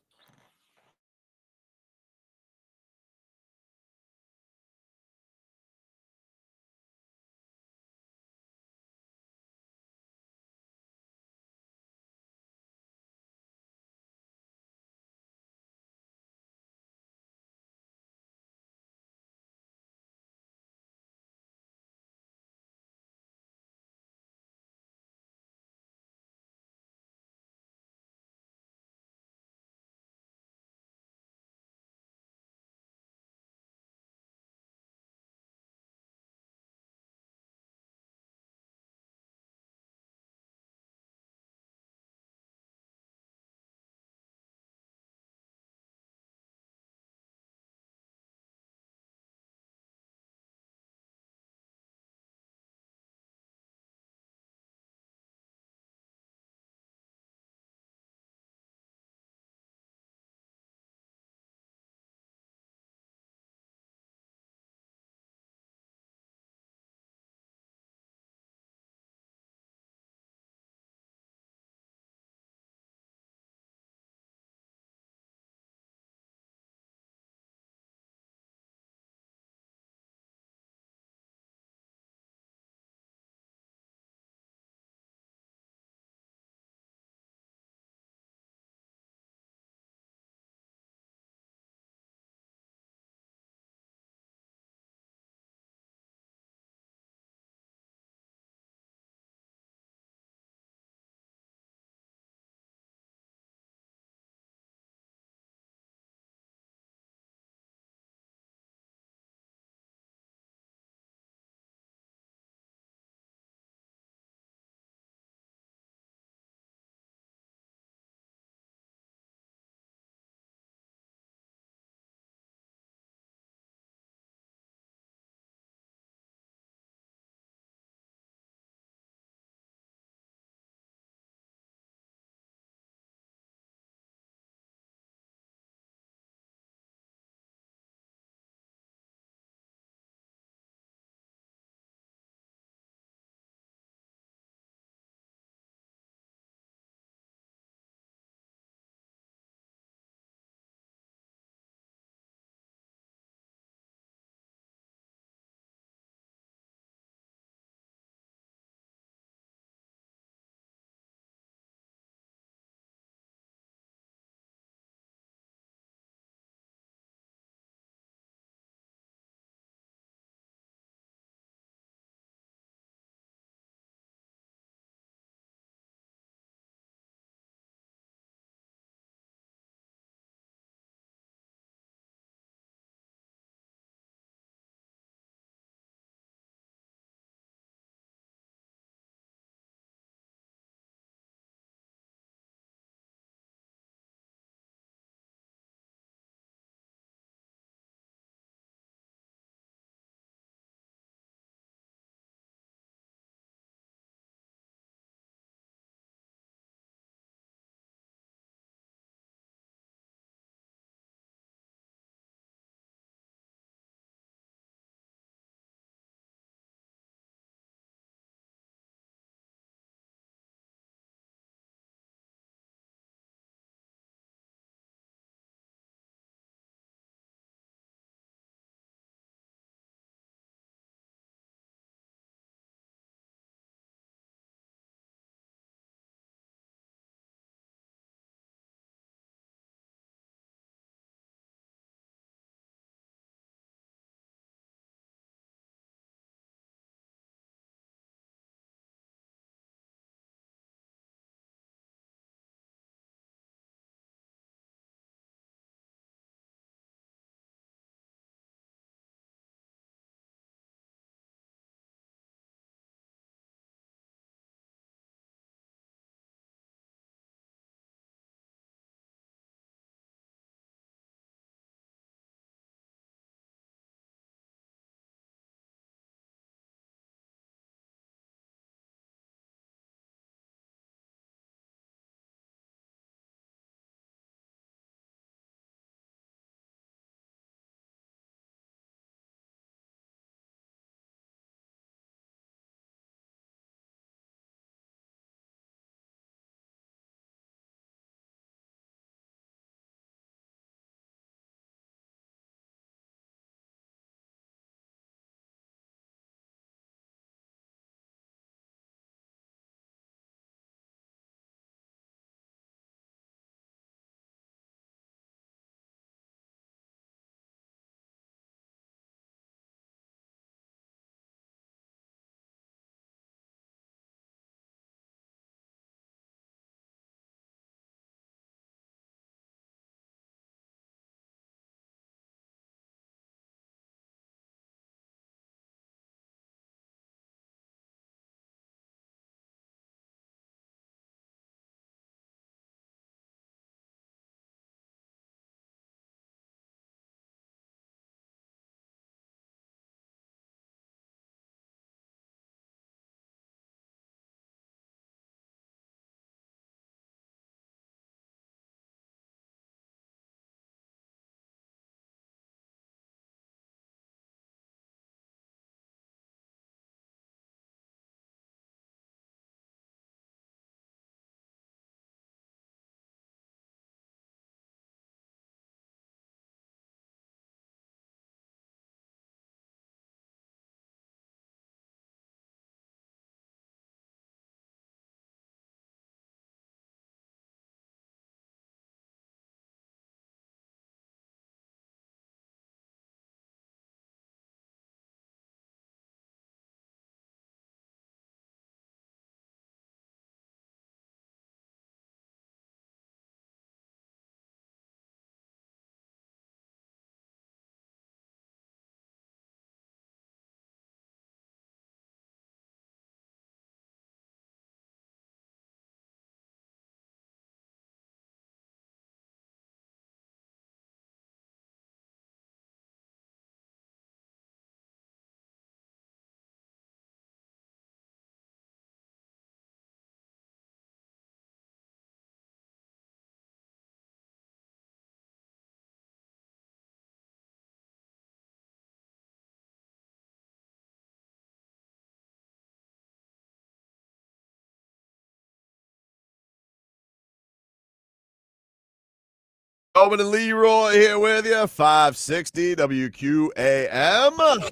Tobin and Leroy here with you, 560 WQAM.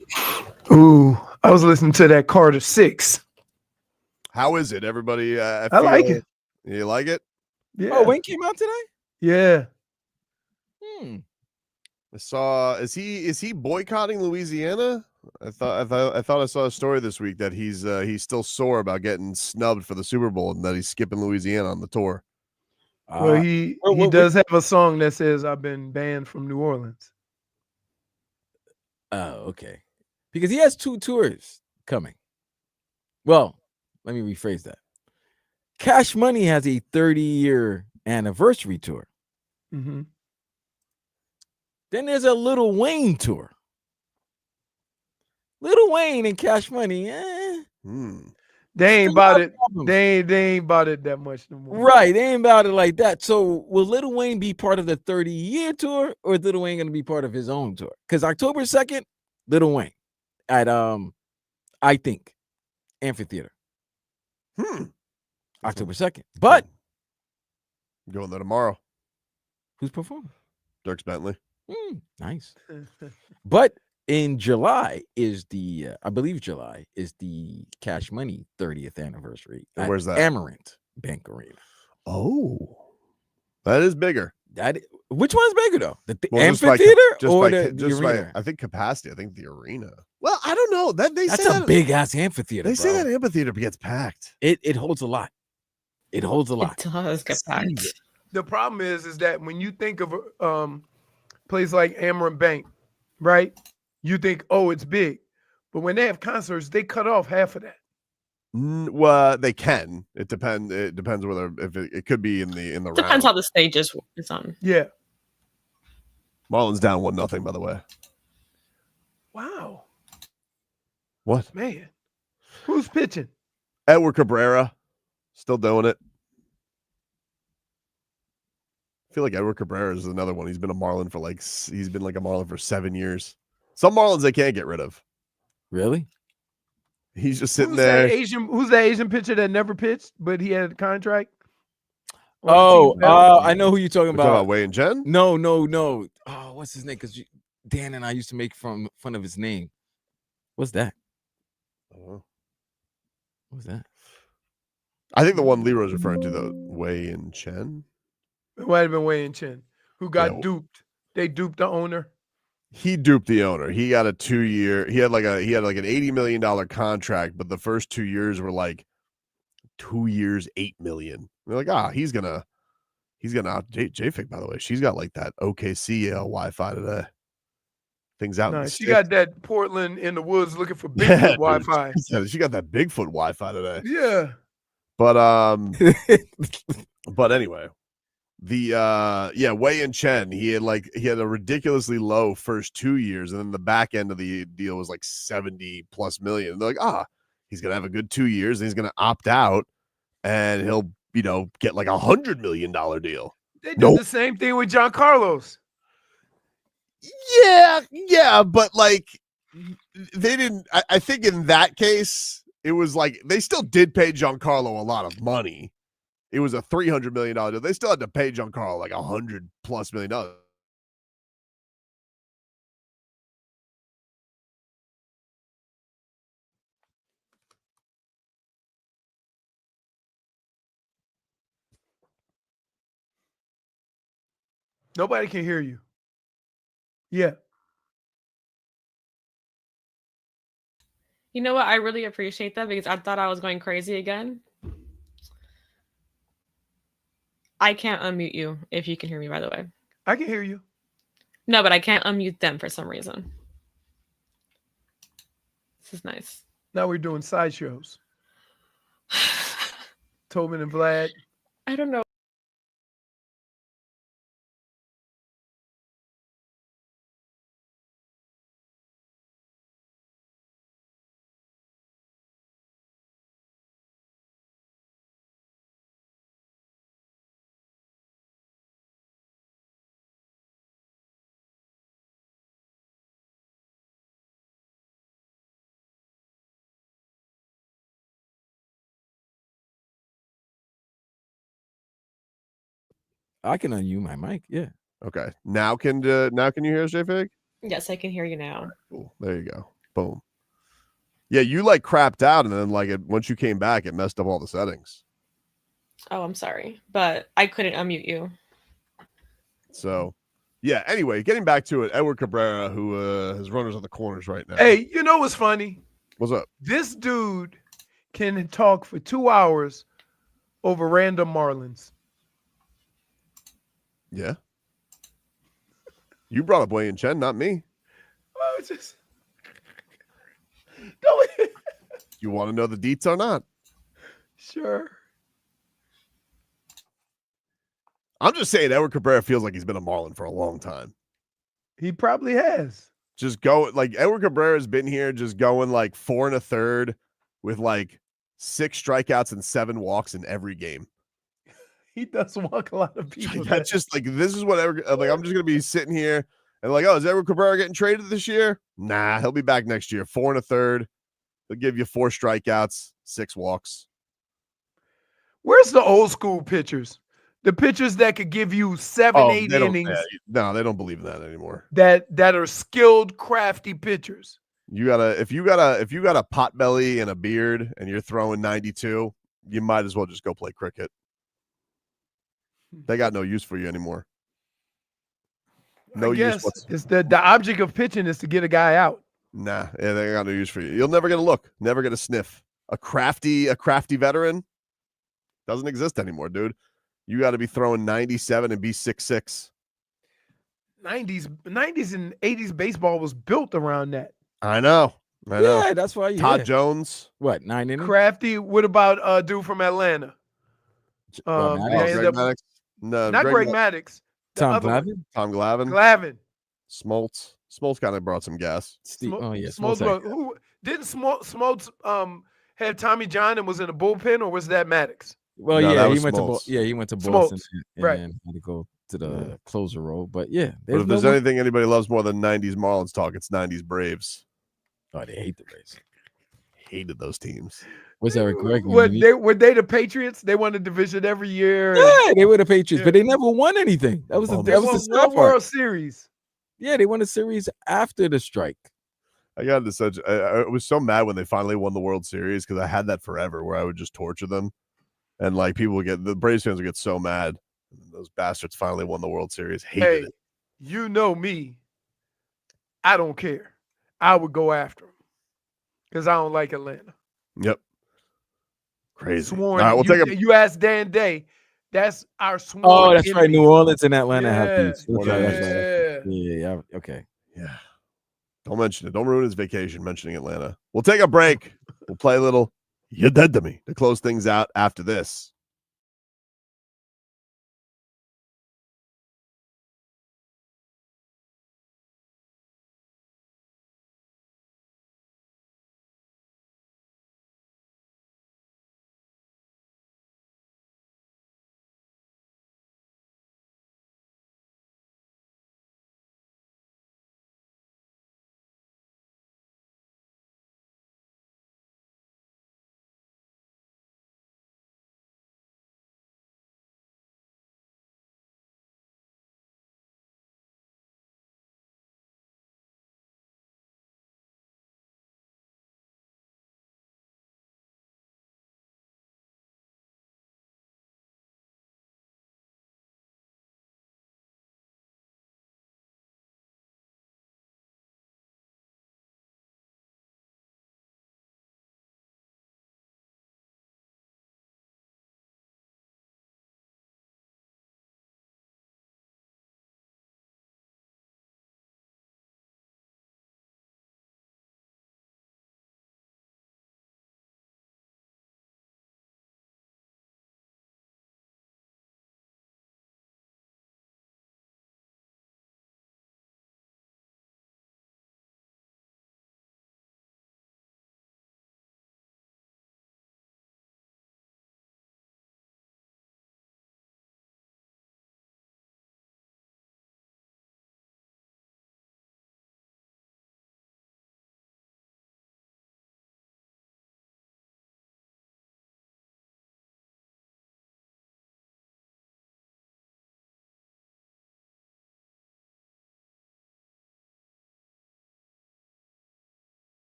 Ooh, I was listening to that Carter 6. How is it, everybody? I like it. You like it? Yeah. Oh, Wayne came out today? Yeah. I saw. Is he boycotting Louisiana? I thought I saw a story this week that he's still sore about getting snubbed for the Super Bowl and that he's skipping Louisiana on the tour. Well, he does have a song that says "I've been banned from New Orleans." Oh, okay. Because he has 2 tours coming. Well, let me rephrase that. Cash Money has a 30-year anniversary tour. Mm-hmm. Then there's a Lil Wayne tour. Lil Wayne and Cash Money, They ain't about it. They ain't about it that much no more. Right, they ain't about it like that. So will Lil Wayne be part of the 30-year tour, or is Lil Wayne going to be part of his own tour? Because October 2nd, Lil Wayne at I think Amphitheater. October 2nd. But going there tomorrow. Who's performing? Dirks Bentley. Nice. But in July is I believe July is the Cash Money 30th anniversary. And where's that? Amarant Bank Arena. Oh, that is bigger. Which one's bigger though? The Well, amphitheater or the arena? I think capacity. I think the arena. Well, I don't know. That's a big ass amphitheater. They say that amphitheater gets packed. It holds a lot. It holds a lot. It does get packed. The problem is that when you think of a place like Amarant Bank, right? You think, oh, it's big, but when they have concerts, they cut off half of that. Well, they can. It depends. It depends whether if it could be in the Depends how the stage is on. Yeah. Marlins down 1-0, by the way. Wow. What? Man. Who's pitching? Edward Cabrera. Still doing it. I feel like Edward Cabrera is another one. He's been a Marlin for he's been like a Marlin for 7 years. Some Marlins they can't get rid of. Really? He's just sitting there. Who's that Asian pitcher that never pitched, but he had a contract? I know who you're talking We're talking about Wei and Chen? No. Oh, what's his name? Because Dan and I used to make fun of his name. What's that? What's that? I think the one Leroy's referring to, though, Wei and Chen. It might have been Wei and Chen, who got duped. They duped the owner. He duped the owner. He got a 2-year. He had like an $80 million contract, but the first 2 years were like 2 years, $8 million. They're like, he's gonna out JFig, by the way. She's got like that OKC Wi-Fi today. Things out. No, she got that Portland in the woods looking for Bigfoot Wi-Fi. She got that Bigfoot Wi-Fi today. Yeah. But anyway, Wei and Chen, he had a ridiculously low first 2 years, and then the back end of the deal was like 70+ million. They're like, he's gonna have a good 2 years, and he's gonna opt out, and he'll get like $100 million deal. They did the same thing with John Carlos. Yeah, but like they didn't. I think in that case, it was like they still did pay Giancarlo a lot of money. It was a $300 million deal. They still had to pay Giancarlo like $100+ million. Nobody can hear you. Yeah. You know what? I really appreciate that because I thought I was going crazy again. I can't unmute you if you can hear me, by the way. I can hear you. No, but I can't unmute them for some reason. This is nice. Now we're doing sideshows. Tobin and Vlad. I don't know. I can unmute my mic. Yeah. Okay. Now can you hear us, JFig? Yes, I can hear you now. Cool. There you go. Boom. Yeah, you like crapped out, and then once you came back, it messed up all the settings. Oh, I'm sorry, but I couldn't unmute you. So, yeah. Anyway, getting back to it, Edward Cabrera, who has runners on the corners right now. Hey, you know what's funny? What's up? This dude can talk for 2 hours over random Marlins. Yeah. You brought up Wei and Chen, not me. Oh, it's just You want to know the deets or not? Sure. I'm just saying Edward Cabrera feels like he's been a Marlin for a long time. He probably has. Just go Edward Cabrera's been here just going 4 1/3 with 6 strikeouts and 7 walks in every game. He does walk a lot of people. That's just this is what I'm just gonna be sitting here and oh, is Edward Cabrera getting traded this year? Nah, he'll be back next year. 4 1/3. They'll give you 4 strikeouts, 6 walks. Where's the old school pitchers? The pitchers that could give you 7, 8 innings. No, they don't believe in that anymore. That are skilled, crafty pitchers. If you got a pot belly and a beard and you're throwing 92, you might as well just go play cricket. They got no use for you anymore. No use. It's the object of pitching is to get a guy out. Nah, yeah, they got no use for you. You'll never get a look, never get a sniff. A crafty veteran doesn't exist anymore, dude. You got to be throwing 97 and be 6'6". 90s and 80s baseball was built around that. I know. Yeah, that's why you Todd Jones. What, 9 innings? Crafty. What about dude from Atlanta? Greg Maddox? No, not Greg Maddox. Tom Glavine? Tom Glavine. Glavine. Smoltz kind of brought some gas. Smoltz. Who didn't Smoltz have Tommy John and was in the bullpen, or was that Maddox? Well, no, yeah, he went to Boston and right. then had to go to the closer role. But yeah, but if there's anything anybody loves more than 90s Marlins talk, it's 90s Braves. Oh, they hate the Braves. Hated those teams. What's Erik Greg? Were they the Patriots? They won the division every year. Yeah, they were the Patriots, but they never won anything. That was the sad part. World Series. Yeah, they won the series after the strike. I got into such. I was so mad when they finally won the World Series because I had that forever where I would just torture them, and people would the Braves fans would get so mad. Those bastards finally won the World Series. Hated it. You know me. I don't care. I would go after them because I don't like Atlanta. Yep. Crazy. Sworn. All right, you asked Dan Day. That's our sworn. Oh, that's right. enemy. New Orleans and Atlanta have beats. Yeah. Yeah. Okay. Yeah. Don't mention it. Don't ruin his vacation mentioning Atlanta. We'll take a break. We'll play a little "You're Dead to Me" to close things out after this.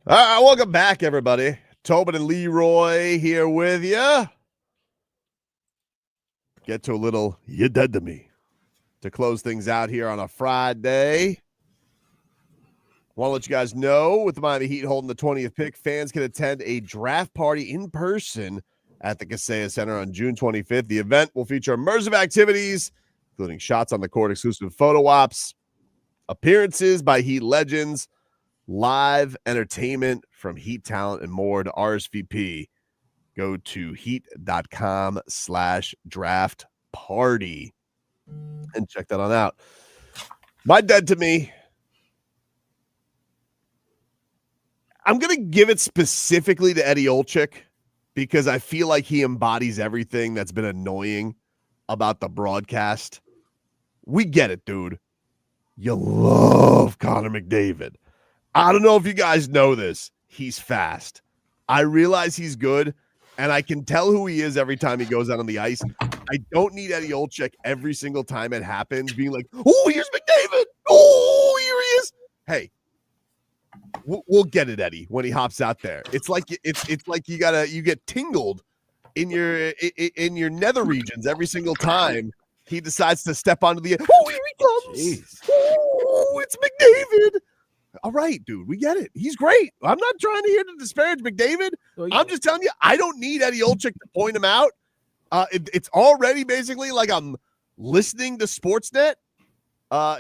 All right, welcome back, everybody. Tobin and Leroy here with you. Get to a little "You Dead to Me" to close things out here on a Friday. Want to let you guys know, with the Miami Heat holding the 20th pick, fans can attend a draft party in person at the Kaseya Center on June 25th. The event will feature immersive activities, including shots on the court, exclusive photo ops, appearances by Heat legends, live entertainment from Heat talent, and more. To RSVP, go to heat.com/draft party and check that on out. My dead to me, I'm going to give it specifically to Eddie Olczyk because I feel like he embodies everything that's been annoying about the broadcast. We get it, dude. You love Connor McDavid. I don't know if you guys know this. He's fast. I realize he's good, and I can tell who he is every time he goes out on the ice. I don't need Eddie Olczyk every single time it happens being like, oh, here's McDavid. Oh, here he is. Hey, we'll get it, Eddie, when he hops out there. It's like you get tingled in your nether regions every single time he decides to step onto the. Oh, here he comes! Jeez. Oh, it's McDavid. All right, dude, we get it. He's great. I'm not trying to here to disparage McDavid. Oh, yeah. I'm just telling you, I don't need Eddie Olczyk to point him out. It's already basically like I'm listening to Sportsnet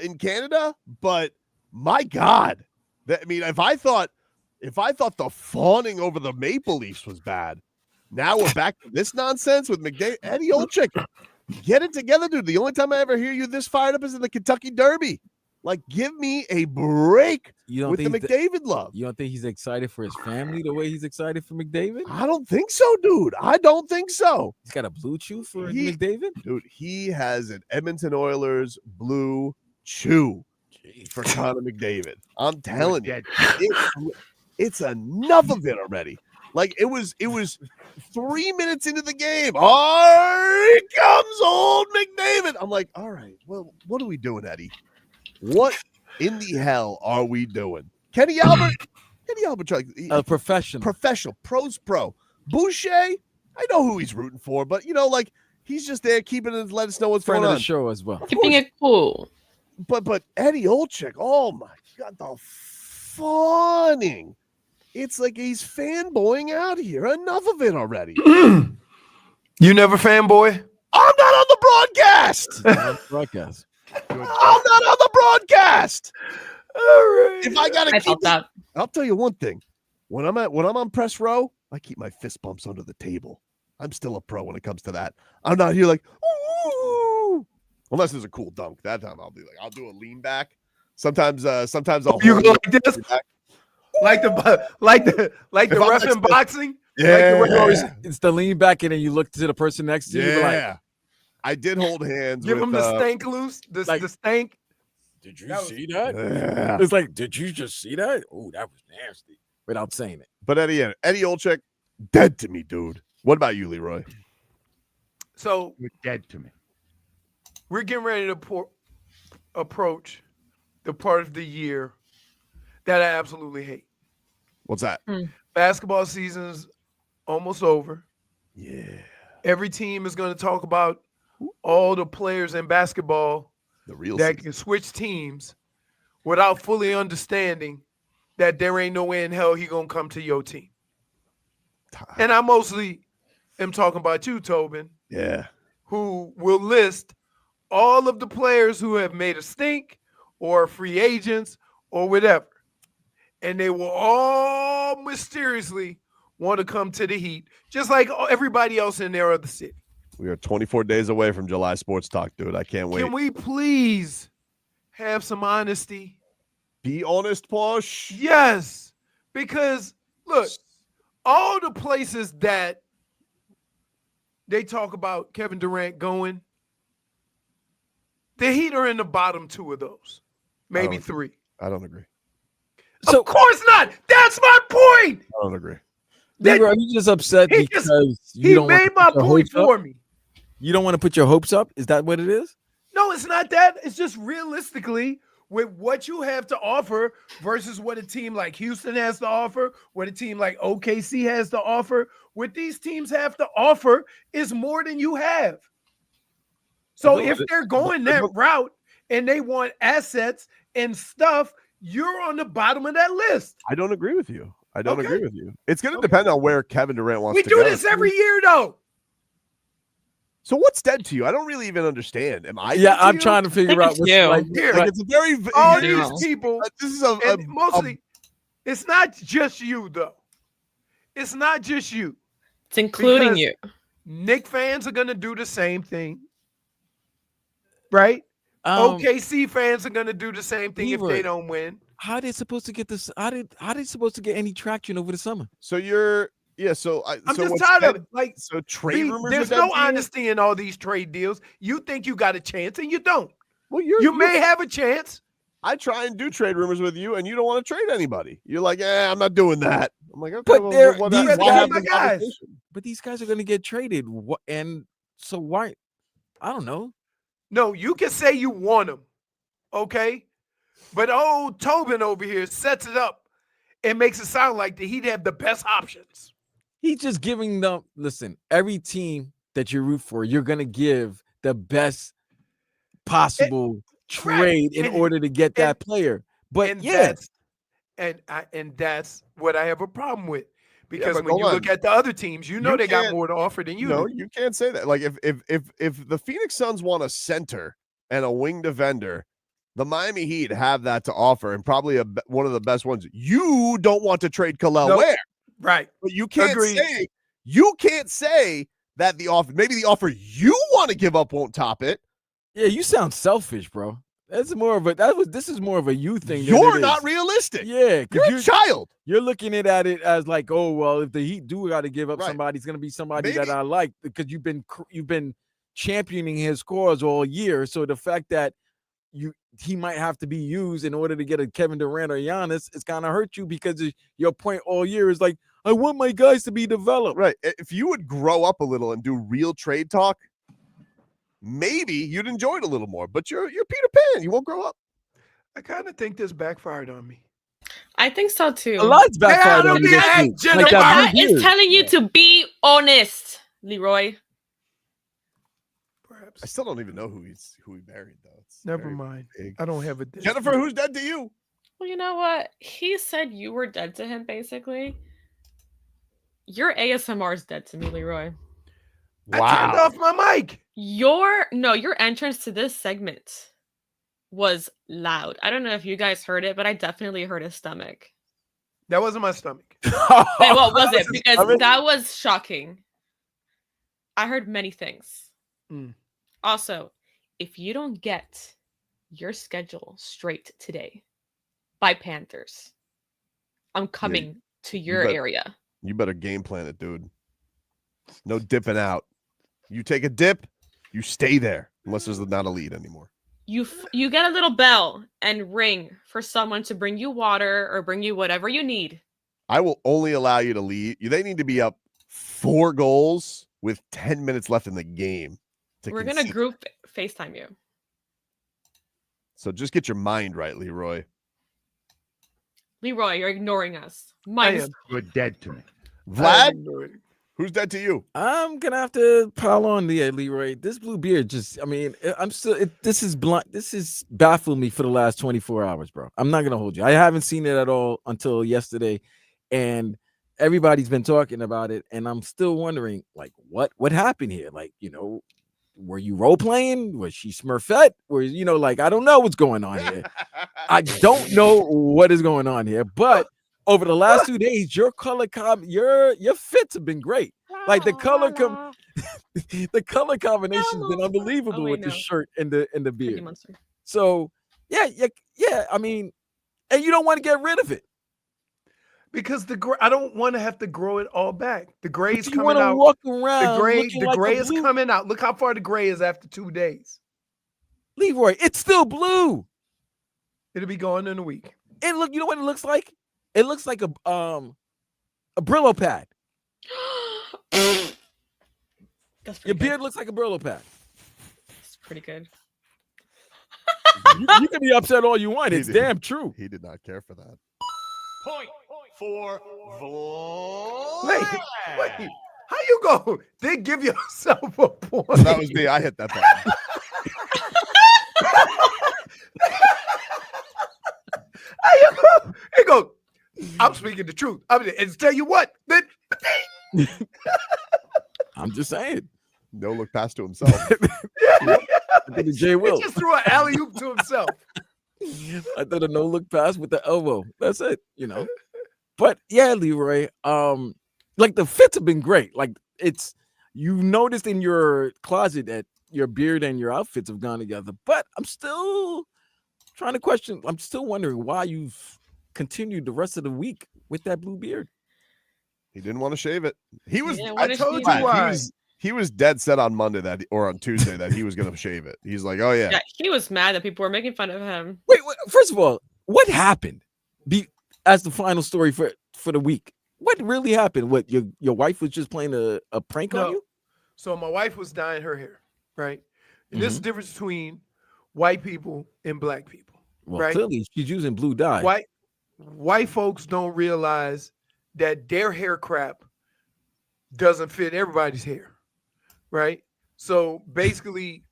in Canada, but my God. I mean, if I thought the fawning over the Maple Leafs was bad, now we're back to this nonsense with McDavid. Eddie Olczyk, get it together, dude. The only time I ever hear you this fired up is in the Kentucky Derby. Like, give me a break with the McDavid love. You don't think he's excited for his family the way he's excited for McDavid? I don't think so, dude. I don't think so. He's got a blue chew for McDavid? Dude, he has an Edmonton Oilers blue chew for Connor McDavid. I'm telling you, it's enough of it already. Like, it was 3 minutes into the game. Oh, here comes old McDavid. I'm like, all right, well, what are we doing, Eddie? What in the hell are we doing? Kenny Albert, professional, pro's pro. Boucher, I know who he's rooting for, but like he's just there keeping it, let us know what's going on. The show as well, keeping it cool. But Eddie Olczyk, oh my God, the fawning! It's like he's fanboying out here. Enough of it already. You never fanboy? I'm not on the broadcast. I'm not on the broadcast. All right. If I gotta keep that, I'll tell you one thing. When I'm on press row, I keep my fist bumps under the table. I'm still a pro when it comes to that. I'm not here like, ooh. Unless there's a cool dunk. That time I'll do a lean back. Sometimes I'll you go like this, like the ref in boxing. Yeah, it's the lean back, and then you look to the person next to you. Yeah. I did hold hands. Give him the stank loose. The stank. Did you see that? Yeah. It's like, did you just see that? Oh, that was nasty. Without saying it. But Eddie Olczyk, dead to me, dude. What about you, Leroy? So you're dead to me. We're getting ready to approach the part of the year that I absolutely hate. What's that? Basketball season's almost over. Yeah. Every team is going to talk about all the players in basketball that can switch teams without fully understanding that there ain't no way in hell he going to come to your team. And I mostly am talking about you, Tobin. Yeah. Who will list all of the players who have made a stink or free agents or whatever. And they will all mysteriously want to come to the Heat, just like everybody else in their other city. We are 24 days away from July Sports Talk, dude. I can't wait. Can we please have some honesty? Be honest, Posh. Yes. Because, look, all the places that they talk about Kevin Durant going, the Heat are in the bottom two of those, maybe three. I don't agree. So, of course not. That's my point. I don't agree. Leroy, are you just upset because he made my point for me? You don't want to put your hopes up? Is that what it is? No, it's not that. It's just realistically, with what you have to offer versus what a team like Houston has to offer, what a team like OKC has to offer. What these teams have to offer is more than you have. So if they're going that route and they want assets and stuff, you're on the bottom of that list. I don't agree with you. Agree with you. It's going to depend on where Kevin Durant wants to go. We do this every year, though. So what's dead to you? I don't really even understand. Am I? Yeah, I'm trying to figure out what's like it's a very all these people. This is mostly. It's not just you though. It's not just you. It's including you. Knicks fans are gonna do the same thing, right? OKC fans are gonna do the same thing if they don't win. How are they supposed to get this? How they supposed to get any traction over the summer? So you're. Yeah, I'm just tired of it. Like, so trade rumors. There's no honesty in all these trade deals. You think you got a chance, and you don't. Well, you may have a chance. I try and do trade rumors with you, and you don't want to trade anybody. You're like, I'm not doing that. I'm like, okay, but these guys are going to get traded, and so why? I don't know. No, you can say you want them, okay? But Tobin over here sets it up and makes it sound like that he'd have the best options. He's just giving them, listen, every team that you root for, you're going to give the best possible trade in order to get that player. But that's what I have a problem with. Because when you look at the other teams, you know they got more to offer than you do. No, you can't say that. Like if the Phoenix Suns want a center and a wing defender, the Miami Heat have that to offer, and probably one of the best ones. You don't want to trade Khalil Ware. Right. But you can't say that maybe the offer you want to give up won't top it. Yeah, you sound selfish, bro. That's more of this is more of a you thing. You're not realistic. Yeah, you're a child. You're looking at it as like, oh well, if the Heat do got to give up somebody, it's gonna be somebody that I like because you've been championing his cause all year. So the fact that he might have to be used in order to get a Kevin Durant or Giannis, it's kind of hurt you because your point all year is like, I want my guys to be developed. Right. If you would grow up a little and do real trade talk, maybe you'd enjoy it a little more. But you're Peter Pan. You won't grow up. I kind of think this backfired on me. I think so too. A lot's backfired on you. It's telling you to be honest, Leroy. Perhaps. I still don't even know who he married though. Never mind. Big. I don't have a Jennifer, who's dead to you? Well, you know what? He said you were dead to him, basically. Your ASMR is dead to me, Leroy. Wow. I turned off my mic. Your entrance to this segment was loud. I don't know if you guys heard it, but I definitely heard his stomach. That wasn't my stomach. Wait, what was it? Because that was shocking. I heard many things. Also, if you don't get your schedule straight today by Panthers, I'm coming to your area. You better game plan it, dude. No dipping out. You take a dip, you stay there unless there's not a lead anymore. You get a little bell and ring for someone to bring you water or bring you whatever you need. I will only allow you to lead. They need to be up 4 goals with 10 minutes left in the game. We're going to group FaceTime you. So just get your mind right, Leroy. Leroy, you're ignoring us. You're dead to me. Vlad, who's dead to you? I'm gonna have to pile on the Leroy. This blue beard this is baffled me for the last 24 hours, bro. I'm not gonna hold you. I haven't seen it at all until yesterday, and everybody's been talking about it, and I'm still wondering, like, what happened here? Like, were you role playing? Was she Smurfette? I don't know what's going on here. I don't know what is going on here, but over the last 2 days, your color your fits have been great. Like the color combination's been unbelievable with the shirt and the beard. So yeah. I mean, and you don't want to get rid of it because I don't want to have to grow it all back. The gray's you coming out. Walk around the gray is coming out. Look how far the gray is after 2 days. Leroy, it's still blue. It'll be gone in a week. And look, you know what it looks like? It looks like a Brillo pad. That's your beard looks like a Brillo pad. It's pretty good. You can be upset all you want. It's damn true. He did not care for that. Point for Wait, how you go? They give yourself a point. That was me. I hit that button. He go, I'm speaking the truth. And tell you what, then I'm just saying. No look pass to himself. Jay Will. He just threw an alley-oop to himself. I did a no look pass with the elbow. That's it, you know. But yeah, Leroy, like the fits have been great. Like you noticed in your closet that your beard and your outfits have gone together. But I'm still trying to question. I'm still wondering why you've continued the rest of the week with that blue beard. He didn't want to shave it. He was. I told you why. He was dead set on Monday or on Tuesday that he was going to shave it. He's like, oh yeah. Yeah, he was mad that people were making fun of him. Wait, first of all, what happened? As the final story for the week, what really happened? What your wife was just playing a prank on you? So my wife was dyeing her hair, right? And this is the difference between white people and black people. Well, right? clearly she's using blue dye. White folks don't realize that their hair crap doesn't fit everybody's hair. Right. So basically,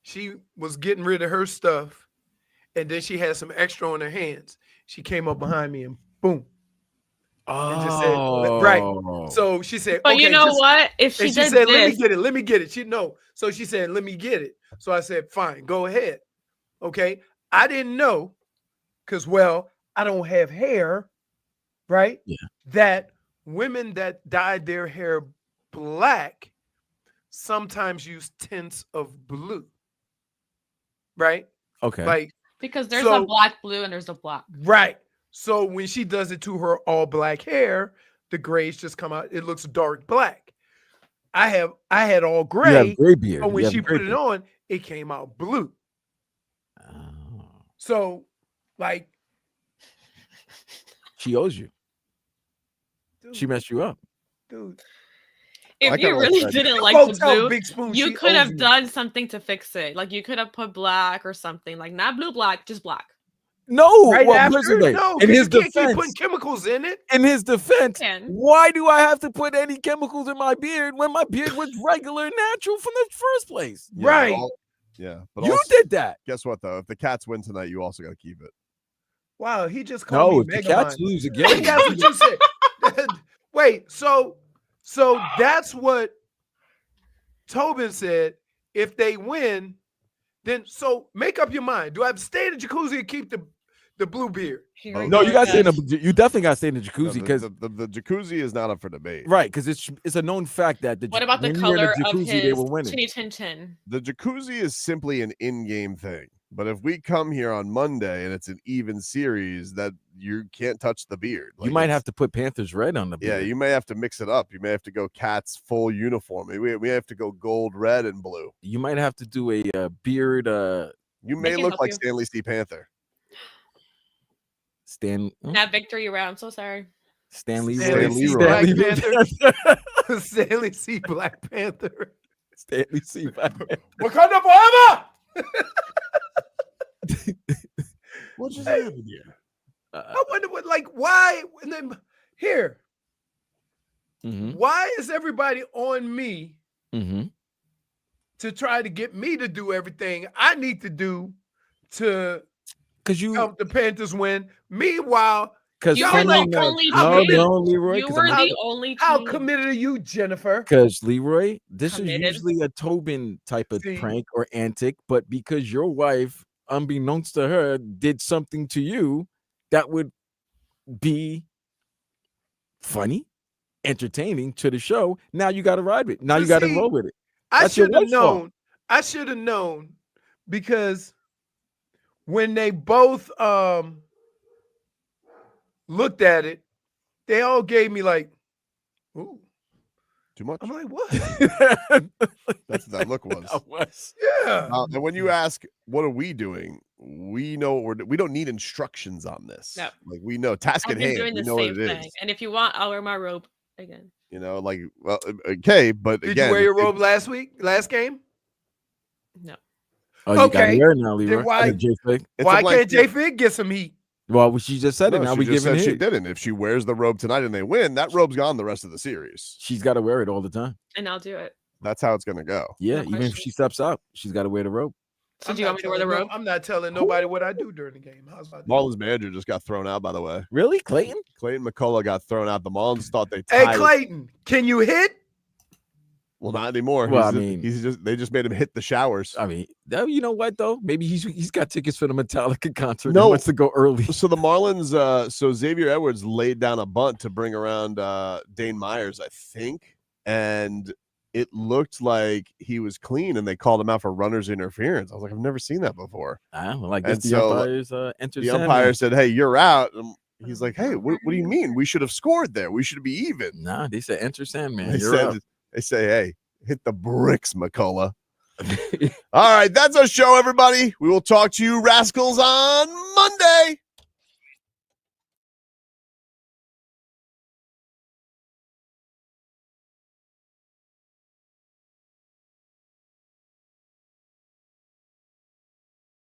she was getting rid of her stuff, and then she had some extra on her hands. She came up behind me and boom. And just said, right. So she said, but okay, you know what? If she said, this, let me get it. So she said, let me get it. So I said, fine, go ahead. Okay. I didn't know because, I don't have hair, right? Yeah. That women that dyed their hair black sometimes use tints of blue, right? Okay. Because there's a black blue and there's a black. Right. So when she does it to her all black hair, the grays just come out. It looks dark black. I had all gray. You have gray beard. But when she put it on, it came out blue. Oh. So she owes you. Dude, she messed you up. Dude. If you really didn't like the blue, you could have done something to fix it. Like you could have put black or something. Like not blue, black, just black. No, right well, in his defense, keep putting chemicals in it. In his defense, why do I have to put any chemicals in my beard when my beard was regular and natural from the first place? Yeah, right. But you did that. Guess what though? If the Cats win tonight, you also got to keep it. Wow, he just called me if the Cats lose again. That's what you said. Wait, so that's what Tobin said. If they win, then make up your mind. Do I have to stay in the jacuzzi or keep the blue beard? No, you got to stay in you definitely got to stay in the jacuzzi because the jacuzzi is not up for debate. Right, because it's a known fact that what about the color of his chinny chin chin? The jacuzzi is simply an in-game thing. But if we come here on Monday and it's an even series, that you can't touch the beard. You might have to put Panthers red on the beard. Yeah, you may have to mix it up. You may have to go Cats full uniform. We have to go gold, red, and blue. You might have to do a beard. You may look like Stanley C. Panther. That victory round. I'm so sorry. Stanley Panther. Stanley C. Black Panther. Stanley C. Black Panther. Wakanda forever. What just happened here? I wonder why? And then here, why is everybody on me to try to get me to do everything I need to do to help the Panthers win? Meanwhile, because you were the only Leroy. You were the only team. How committed are you, Jennifer? Because Leroy, this is usually a Tobin type of prank or antic, but because your wife, unbeknownst to her, did something to you that would be funny, entertaining to the show. Now you got to ride with it. Now you got to roll with it. I should have known. I should have known because when they both looked at it, they all gave me ooh. Too much. I'm like, what? That's what that look was. Yeah. And when you ask, what are we doing? We know we don't need instructions on this. No. Like we know task at hand. Doing we the know same what it thing. is. And if you want, I'll wear my robe again. Okay, but did again, you wear your robe last game? No. Oh, you gotta wear it now, Leroy. Then why JFig. can't JFig get some heat? Well, she just said it. Now we giving she it. didn't. If she wears the robe tonight and they win, that robe's gone the rest of the series. She's got to wear it all the time. And I'll do it. That's how it's going to go. Yeah, even if she steps up, she's got to wear the robe. So do you want me to wear the robe? I'm not telling nobody what I do during the game. How's about that? Marlins manager just got thrown out, by the way. Really? Clayton McCullough got thrown out. The Marlins thought they Hey, tied. Clayton, can you hit? Well, not anymore. Well, they just made him hit the showers. I mean, you know what though? Maybe he's got tickets for the Metallica concert. No, he wants to go early. So the Marlins, so Xavier Edwards laid down a bunt to bring around Dane Myers, I think, and it looked like he was clean, and they called him out for runner's interference. I was like, I've never seen that before. Like this, the umpires entered. The umpire said, "Hey, you're out." And he's like, "Hey, what do you mean? We should have scored there. We should be even." Nah, they said enter Sandman. You're up. They say, "Hey, hit the bricks, McCullough." All right, that's our show, everybody. We will talk to you rascals on Monday.